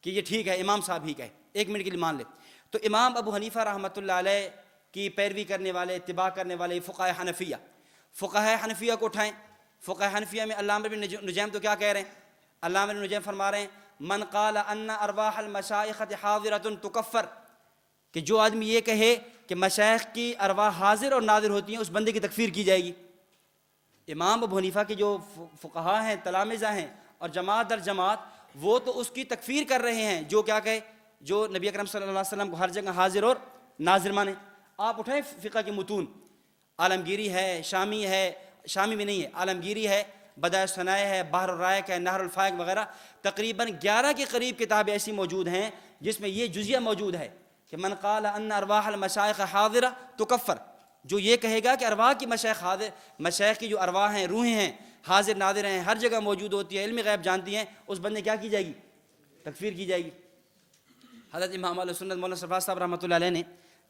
کہ یہ ٹھیک ہے امام صاحب ہی کا ہے، ایک منٹ کے لیے مان لیں، تو امام ابو حنیفہ رحمۃ اللہ علیہ کی پیروی کرنے والے، اتباع کرنے والے فقہائے حنفیہ کو اٹھائیں۔ فقہائے حنفیہ میں علامہ ابن نجیم تو کیا کہہ رہے ہیں؟ علامہ ابن نجیم فرما رہے ہیں من قال ان ارواح المشائخۃ حاضرۃ تکفر، کہ جو آدمی یہ کہے کہ مشائخ کی ارواح حاضر اور ناظر ہوتی ہیں اس بندے کی تکفیر کی جائے گی۔ امام ابو حنیفہ کے جو فقہا ہیں، تلامذہ ہیں اور جماعت در جماعت، وہ تو اس کی تکفیر کر رہے ہیں جو کیا کہے، جو نبی اکرم صلی اللہ علیہ وسلم کو ہر جگہ حاضر اور ناظر مانے۔ آپ اٹھائیں فقہ کی متون، عالمگیری ہے، شامی میں نہیں ہے، عالمگیری ہے، بدائع الصنائع ہے، بحر الرائق ہے، نہر الفائق وغیرہ، تقریباً 11 کے قریب کتابیں ایسی موجود ہیں جس میں یہ جزیہ موجود ہے کہ من قال ان ارواح المشائخ حاضرہ تکفر، جو یہ کہے گا کہ ارواح کی مشائخ کی جو ارواح ہیں، روحیں ہیں، حاضر ناظر ہیں، ہر جگہ موجود ہوتی ہیں، علم غیب جانتی ہیں، اس بندے کیا کی جائے گی؟ تکفیر کی جائے گی۔ حضرت امام علیہ سنت مولانا صفا صاحب رحمۃ اللہ علیہ نے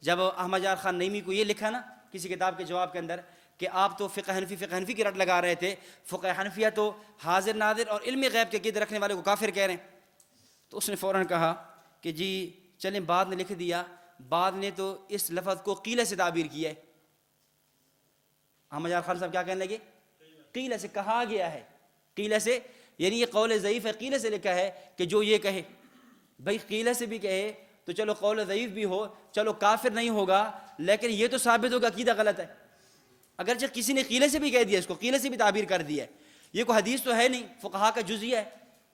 جب احمد یار خان نعیمی کو یہ لکھا نا کسی کتاب کے جواب کے اندر کہ آپ تو فقہ حنفی کی رٹ لگا رہے تھے، فقہ حنفیہ تو حاضر ناظر اور علم غیب کے عقیدہ رکھنے والے کو کافر کہہ رہے ہیں، تو اس نے فوراً کہا کہ جی چلیں بعد نے لکھ دیا، بعد نے تو اس لفظ کو قیلہ سے تعبیر کیا ہے۔ احمد یار خان صاحب کیا کہنے لگے؟ قیلہ سے کہا گیا ہے، قیلہ سے یعنی یہ قول ضعیف ہے، قیلہ سے لکھا ہے کہ جو یہ کہے، بھائی قیلہ سے بھی کہے تو چلو قول ضعیف بھی ہو، چلو کافر نہیں ہوگا، لیکن یہ تو ثابت ہوگا عقیدہ غلط ہے۔ اگرچہ کسی نے قیلے سے بھی کہہ دیا، اس کو قیلے سے بھی تعبیر کر دیا ہے، یہ کوئی حدیث تو ہے نہیں، فقہا کا جزیہ ہے،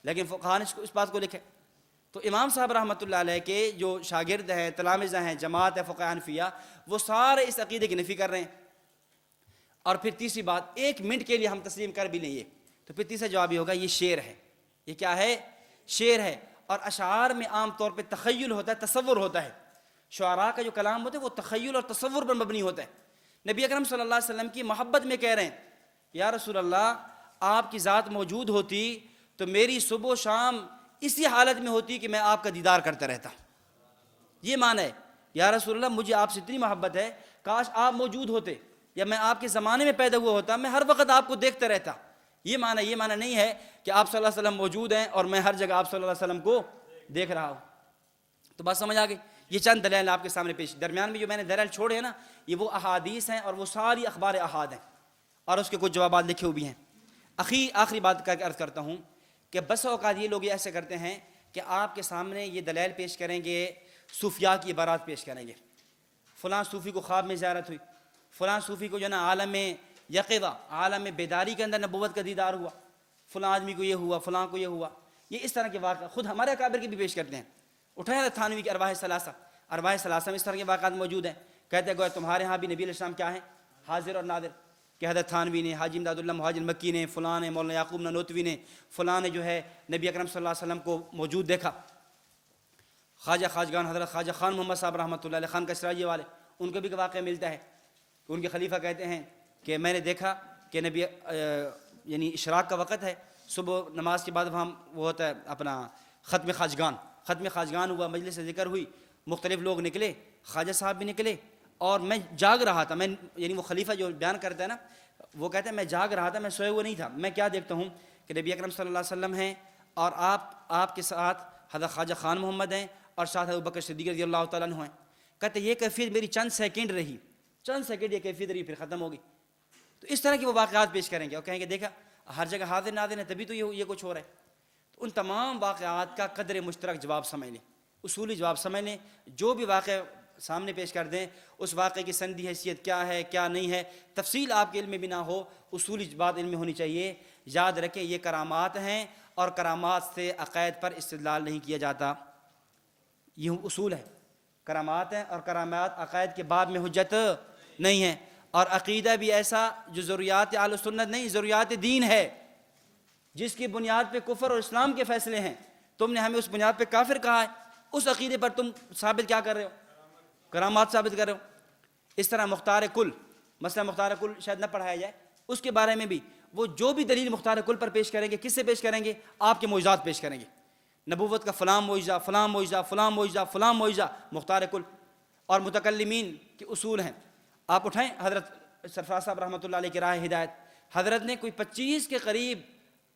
لیکن فقہا نے اس بات کو لکھا۔ تو امام صاحب رحمۃ اللہ علیہ کے جو شاگرد ہیں، تلامذہ ہیں، جماعت ہے فقہ حنفیہ، وہ سارے اس عقیدے کی نفی کر رہے ہیں۔ اور پھر تیسری بات، ایک منٹ کے لیے ہم تسلیم کر بھی لیں یہ، تو پھر تیسرا جواب یہ ہوگا یہ شعر ہے۔ یہ کیا ہے؟ شعر ہے، اور اشعار میں عام طور پہ تخیل ہوتا ہے، تصور ہوتا ہے۔ شعراء کا جو کلام ہوتا ہے وہ تخیل اور تصور پر مبنی ہوتا ہے۔ نبی اکرم صلی اللہ علیہ وسلم کی محبت میں کہہ رہے ہیں یا رسول اللہ آپ کی ذات موجود ہوتی تو میری صبح و شام اسی حالت میں ہوتی کہ میں آپ کا دیدار کرتا رہتا۔ یہ معنی ہے یا رسول اللہ مجھے آپ سے اتنی محبت ہے، کاش آپ موجود ہوتے یا میں آپ کے زمانے میں پیدا ہوا ہوتا، میں ہر وقت آپ کو دیکھتا رہتا۔ یہ معنی نہیں ہے کہ آپ صلی اللہ علیہ وسلم موجود ہیں اور میں ہر جگہ آپ صلی اللہ علیہ وسلم کو دیکھ رہا ہوں۔ تو بات سمجھ آ گئی؟ یہ چند دلائل آپ کے سامنے پیش، درمیان میں جو میں نے دلائل چھوڑے ہیں نا یہ وہ احادیث ہیں اور وہ ساری اخبار احاد ہیں اور اس کے کچھ جوابات لکھے ہوئے بھی ہیں۔ آخری بات کر کے عرض کرتا ہوں کہ بس اوقات یہ لوگ ایسے کرتے ہیں کہ آپ کے سامنے یہ دلائل پیش کریں گے، صوفیاء کی عبارات پیش کریں گے، فلاں صوفی کو خواب میں زیارت ہوئی، فلاں صوفی کو جو نا عالم یقظہ، عالم بیداری کے اندر نبوت کا دیدار ہوا، فلاں آدمی کو یہ ہوا، فلاں کو یہ ہوا، یہ اس طرح کے واقعات خود ہمارے اکابر کی بھی پیش کرتے ہیں۔ اٹھائیں تھانوی کی ارواح ثلاثہ میں اس طرح کے واقعات موجود ہیں، کہتے ہیں گویا تمہارے ہاں بھی نبی علیہ السلام کیا ہیں؟ حاضر اور ناظر، کہ حضرت تھانوی نے، حاجی امداد اللہ مہاجر مکی نے، فلاں نے، مولانا یعقوب نانوتوی نے، فلاں نے جو ہے نبی اکرم صلی اللہ علیہ وسلم کو موجود دیکھا۔ خواجہ خواجگان حضرت خواجہ خان محمد صاحب رحمۃ اللہ علیہ، خان کسراجی والے، ان کو بھی واقعہ ملتا ہے کہ ان کے خلیفہ کہتے ہیں کہ میں نے دیکھا کہ نبی یعنی اشراق کا وقت ہے، صبح نماز کے بعد وہاں وہ ہوتا ہے اپنا ختم خواجگان ہوا، مجلس ذکر ہوئی، مختلف لوگ نکلے، خواجہ صاحب بھی نکلے، اور میں جاگ رہا تھا، میں یعنی وہ خلیفہ جو بیان کرتا ہے نا وہ کہتا ہے میں جاگ رہا تھا، میں سوئے ہوئے نہیں تھا، میں کیا دیکھتا ہوں کہ نبی اکرم صلی اللہ علیہ وسلم ہیں اور آپ کے ساتھ حضرت خواجہ خان محمد ہیں اور ساتھ ابوبکر صدیق رضی اللہ تعالیٰ عنہ ہیں۔ کہتے یہ کیفیت میری چند سیکنڈ رہی، چند سیکنڈ یہ کیفیت رہی، پھر ختم ہو گئی۔ تو اس طرح کے وہ واقعات پیش کریں گے اور کہیں گے دیکھا ہر جگہ حاضر ناظر ہیں تبھی تو یہ کچھ ہو رہا ہے. تو ان تمام واقعات کا قدر مشترک جواب سمجھ لیں, اصولی جواب سمجھ لیں. جو بھی واقعہ سامنے پیش کر دیں اس واقعے کی سندی حیثیت کیا ہے کیا نہیں ہے, تفصیل آپ کے علم میں بھی نہ ہو, اصولی بات علم میں ہونی چاہیے. یاد رکھیں یہ کرامات ہیں اور کرامات سے عقائد پر استدلال نہیں کیا جاتا, یہ اصول ہے. کرامات ہیں اور کرامات عقائد کے باب میں حجت نہیں ہے. اور عقیدہ بھی ایسا جو ضروریات اہل سنت نہیں, ضروریات دین ہے, جس کی بنیاد پہ کفر اور اسلام کے فیصلے ہیں. تم نے ہمیں اس بنیاد پہ کافر کہا ہے, اس عقیدے پر تم ثابت کیا کر رہے ہو؟ کرامات ثابت کر رہے ہو. اس طرح مختار کل, مسئلہ مختار کل شاید نہ پڑھایا جائے, اس کے بارے میں بھی وہ جو بھی دلیل مختار کل پر پیش کریں گے, کس سے پیش کریں گے؟ آپ کے معجزات پیش کریں گے. نبوت کا فلاں معجزہ, فلاں معجزہ, فلاں معجزہ, فلاں معجزہ, مختار کل. اور متکلمین کے اصول ہیں, آپ اٹھائیں حضرت سرفراز صاحب رحمۃ اللہ علیہ کی راہ ہدایت, حضرت نے کوئی 25 کے قریب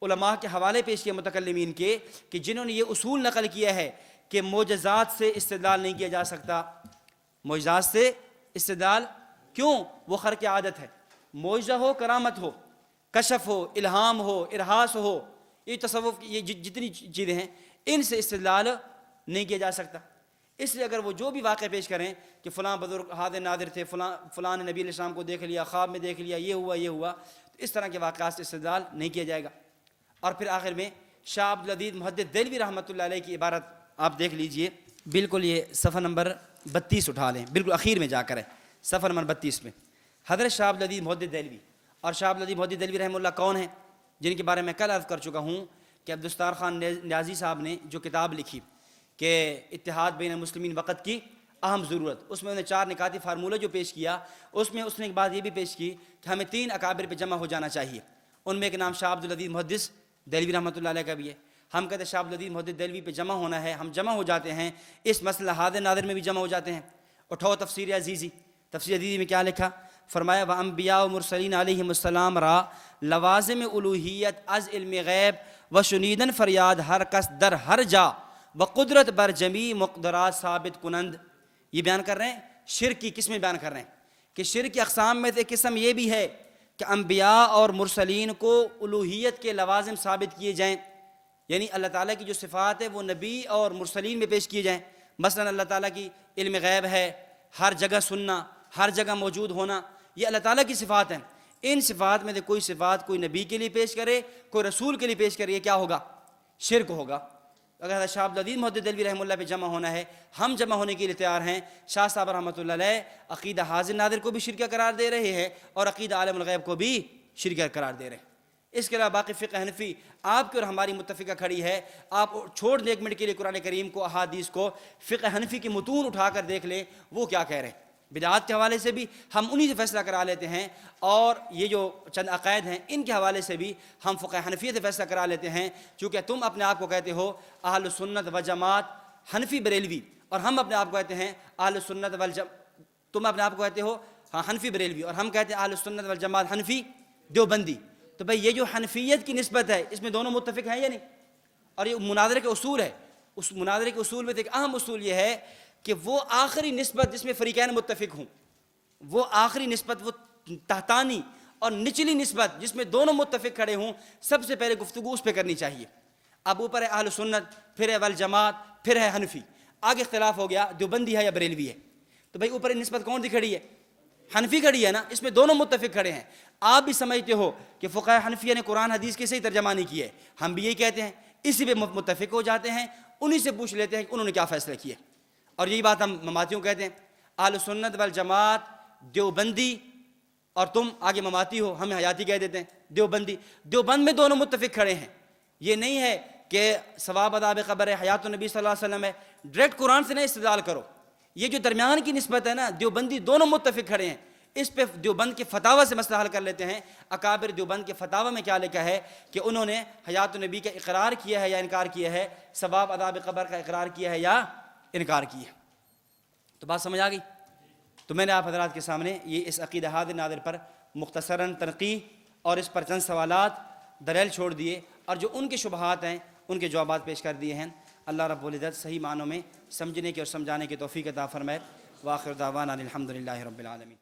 علماء کے حوالے پیش کیے متکلمین کے, کہ جنہوں نے یہ اصول نقل کیا ہے کہ معجزات سے استدلال نہیں کیا جا سکتا. معجزات سے استدلال کیوں؟ وہ خرق عادت ہے. معجزہ ہو, کرامت ہو, کشف ہو, الہام ہو, ارہاس ہو, یہ تصوف, یہ جتنی چیزیں ہیں ان سے استدلال نہیں کیا جا سکتا. اس لیے اگر وہ جو بھی واقع پیش کریں کہ فلاں بزرگ حاضر نادر تھے, فلاں نے نبی علیہ السلام کو دیکھ لیا, خواب میں دیکھ لیا, یہ ہوا, تو اس طرح کے واقعات سے استدلال نہیں کیا جائے گا. اور پھر آخر میں شاہ عبد العزیز محدث دہلوی رحمۃ اللہ علیہ کی عبارت آپ دیکھ لیجئے, بالکل یہ صفحہ نمبر 32 اٹھا لیں, بالکل اخیر میں جا کر ہے, صفحہ نمبر 32 میں. حضرت شاہ عبد العزیز محدث دہلوی, اور شاہ عبد العزیز محدث دہلوی رحمہ اللہ کون ہیں؟ جن کے بارے میں کل عرض کر چکا ہوں کہ عبدالستار خان نیازی صاحب نے جو کتاب لکھی کہ اتحاد بین المسلمین وقت کی اہم ضرورت, اس میں انہوں نے 4 نکاتی فارمولہ جو پیش کیا, اس میں اس نے ایک بات یہ بھی پیش کی کہ ہمیں 3 اکابر پہ جمع ہو جانا چاہیے. ان میں ایک نام شاہ عبد العزیز محدث دہلوی رحمۃ اللہ علیہ کا بھی ہے. ہم کہتے ہیں شاہ عبد العزیز محدث دہلوی پہ جمع ہونا ہے, ہم جمع ہو جاتے ہیں, اس مسئلہ حاضر نادر میں بھی جمع ہو جاتے ہیں. اٹھاؤ تفسیر عزیزی, تفسیر عزیزی میں کیا لکھا؟ فرمایا وَأَنْبِيَاءُ مُرْسَلِينَ عَلَيْهِمُ السَّلَامُ را لوازم الوہیت از علم غیب و شنیدن فریاد ہر کس در ہر جا و قدرت بر جمی مقدرات ثابت کنند. یہ بیان کر رہے ہیں شرک کی قسمیں بیان کر رہے ہیں کہ شرک کی اقسام میں سے قسم یہ بھی ہے کہ انبیاء اور مرسلین کو الوہیت کے لوازم ثابت کیے جائیں, یعنی اللہ تعالیٰ کی جو صفات ہے وہ نبی اور مرسلین میں پیش کیے جائیں. مثلا اللہ تعالیٰ کی علم غیب ہے, ہر جگہ سننا, ہر جگہ موجود ہونا, یہ اللہ تعالیٰ کی صفات ہیں. ان صفات میں سے کوئی صفات کوئی نبی کے لیے پیش کرے, کوئی رسول کے لیے پیش کرے, یہ کیا ہوگا؟ شرک ہوگا. اگر شاہ عبد العزیز محدث دہلوی رحمہ اللہ پہ جمع ہونا ہے, ہم جمع ہونے کے لیے تیار ہیں. شاہ صاحب رحمۃ اللہ علیہ عقیدہ حاضر نادر کو بھی شرکیہ قرار دے رہے ہیں اور عقیدہ عالم الغیب کو بھی شرکیہ قرار دے رہے ہیں. اس کے علاوہ باقی فقہ حنفی آپ کی اور ہماری متفقہ کھڑی ہے. آپ چھوڑ دیں ایک منٹ کے لیے قرآن کریم کو, احادیث کو, فقہ حنفی کی متون اٹھا کر دیکھ لیں وہ کیا کہہ رہے ہیں. بدعات کے حوالے سے بھی ہم انہی سے فیصلہ کرا لیتے ہیں, اور یہ جو چند عقائد ہیں ان کے حوالے سے بھی ہم فقہ حنفیہ سے فیصلہ کرا لیتے ہیں. چونکہ تم اپنے آپ کو کہتے ہو اہل سنت و جماعت حنفی بریلوی, اور ہم اپنے آپ کو کہتے ہیں اہل سنت تم اپنے آپ کو کہتے ہو حنفی بریلوی, اور ہم کہتے ہیں اہل سنت والجماعت حنفی دیوبندی. تو بھئی یہ جو حنفیت کی نسبت ہے اس میں دونوں متفق ہیں یا نہیں؟ اور یہ مناظرے کے اصول ہے. اس مناظرے کے اصول میں ایک اہم اصول یہ ہے کہ وہ آخری نسبت جس میں فریقین متفق ہوں, وہ آخری نسبت, وہ تحتانی اور نچلی نسبت جس میں دونوں متفق کھڑے ہوں, سب سے پہلے گفتگو اس پہ کرنی چاہیے. اب اوپر ہے اہل سنت, پھر ہے والجماعت, پھر ہے حنفی, آگے اختلاف ہو گیا دیوبندی ہے یا بریلوی ہے. تو بھئی اوپر نسبت کون سی کھڑی ہے؟ حنفی کھڑی ہے نا, اس میں دونوں متفق کھڑے ہیں. آپ بھی سمجھتے ہو کہ فقہ حنفیہ نے قرآن حدیث کے صحیح ترجمہ نہیں کیا ہے, ہم بھی یہی کہتے ہیں, اسی پہ متفق ہو جاتے ہیں, انہی سے پوچھ لیتے ہیں کہ انہوں نے کیا فیصلہ کیا. اور یہی بات ہم مماتیوں کہتے ہیں, اہل سنت والجماعت دیوبندی, اور تم آگے مماتی ہو, ہم حیاتی کہہ دیتے ہیں دیوبندی. دیوبند میں دونوں متفق کھڑے ہیں. یہ نہیں ہے کہ ثواب عذاب قبر ہے, حیات النبی صلی اللہ علیہ وسلم ہے, ڈائریکٹ قرآن سے نہیں استدلال کرو. یہ جو درمیان کی نسبت ہے نا, دیوبندی دونوں متفق کھڑے ہیں. اس پہ دیوبند کے فتاوی سے مسئلہ حل کر لیتے ہیں. اکابر دیوبند کے فتاوی میں کیا لکھا ہے کہ انہوں نے حیات النبی کا اقرار کیا ہے یا انکار کیا ہے, ثواب عذاب قبر کا اقرار کیا ہے یا انکار کیا. تو بات سمجھ آ گئی؟ تو میں نے آپ حضرات کے سامنے یہ اس عقیدہ حاضر نادر پر مختصراً تنقیح اور اس پر چند سوالات دلیل چھوڑ دیے, اور جو ان کے شبہات ہیں ان کے جوابات پیش کر دیے ہیں. اللہ رب العزت صحیح معنوں میں سمجھنے کے اور سمجھانے کی توفیق عطا فرمائے. وآخر دعوانا الحمدللہ رب العالمین.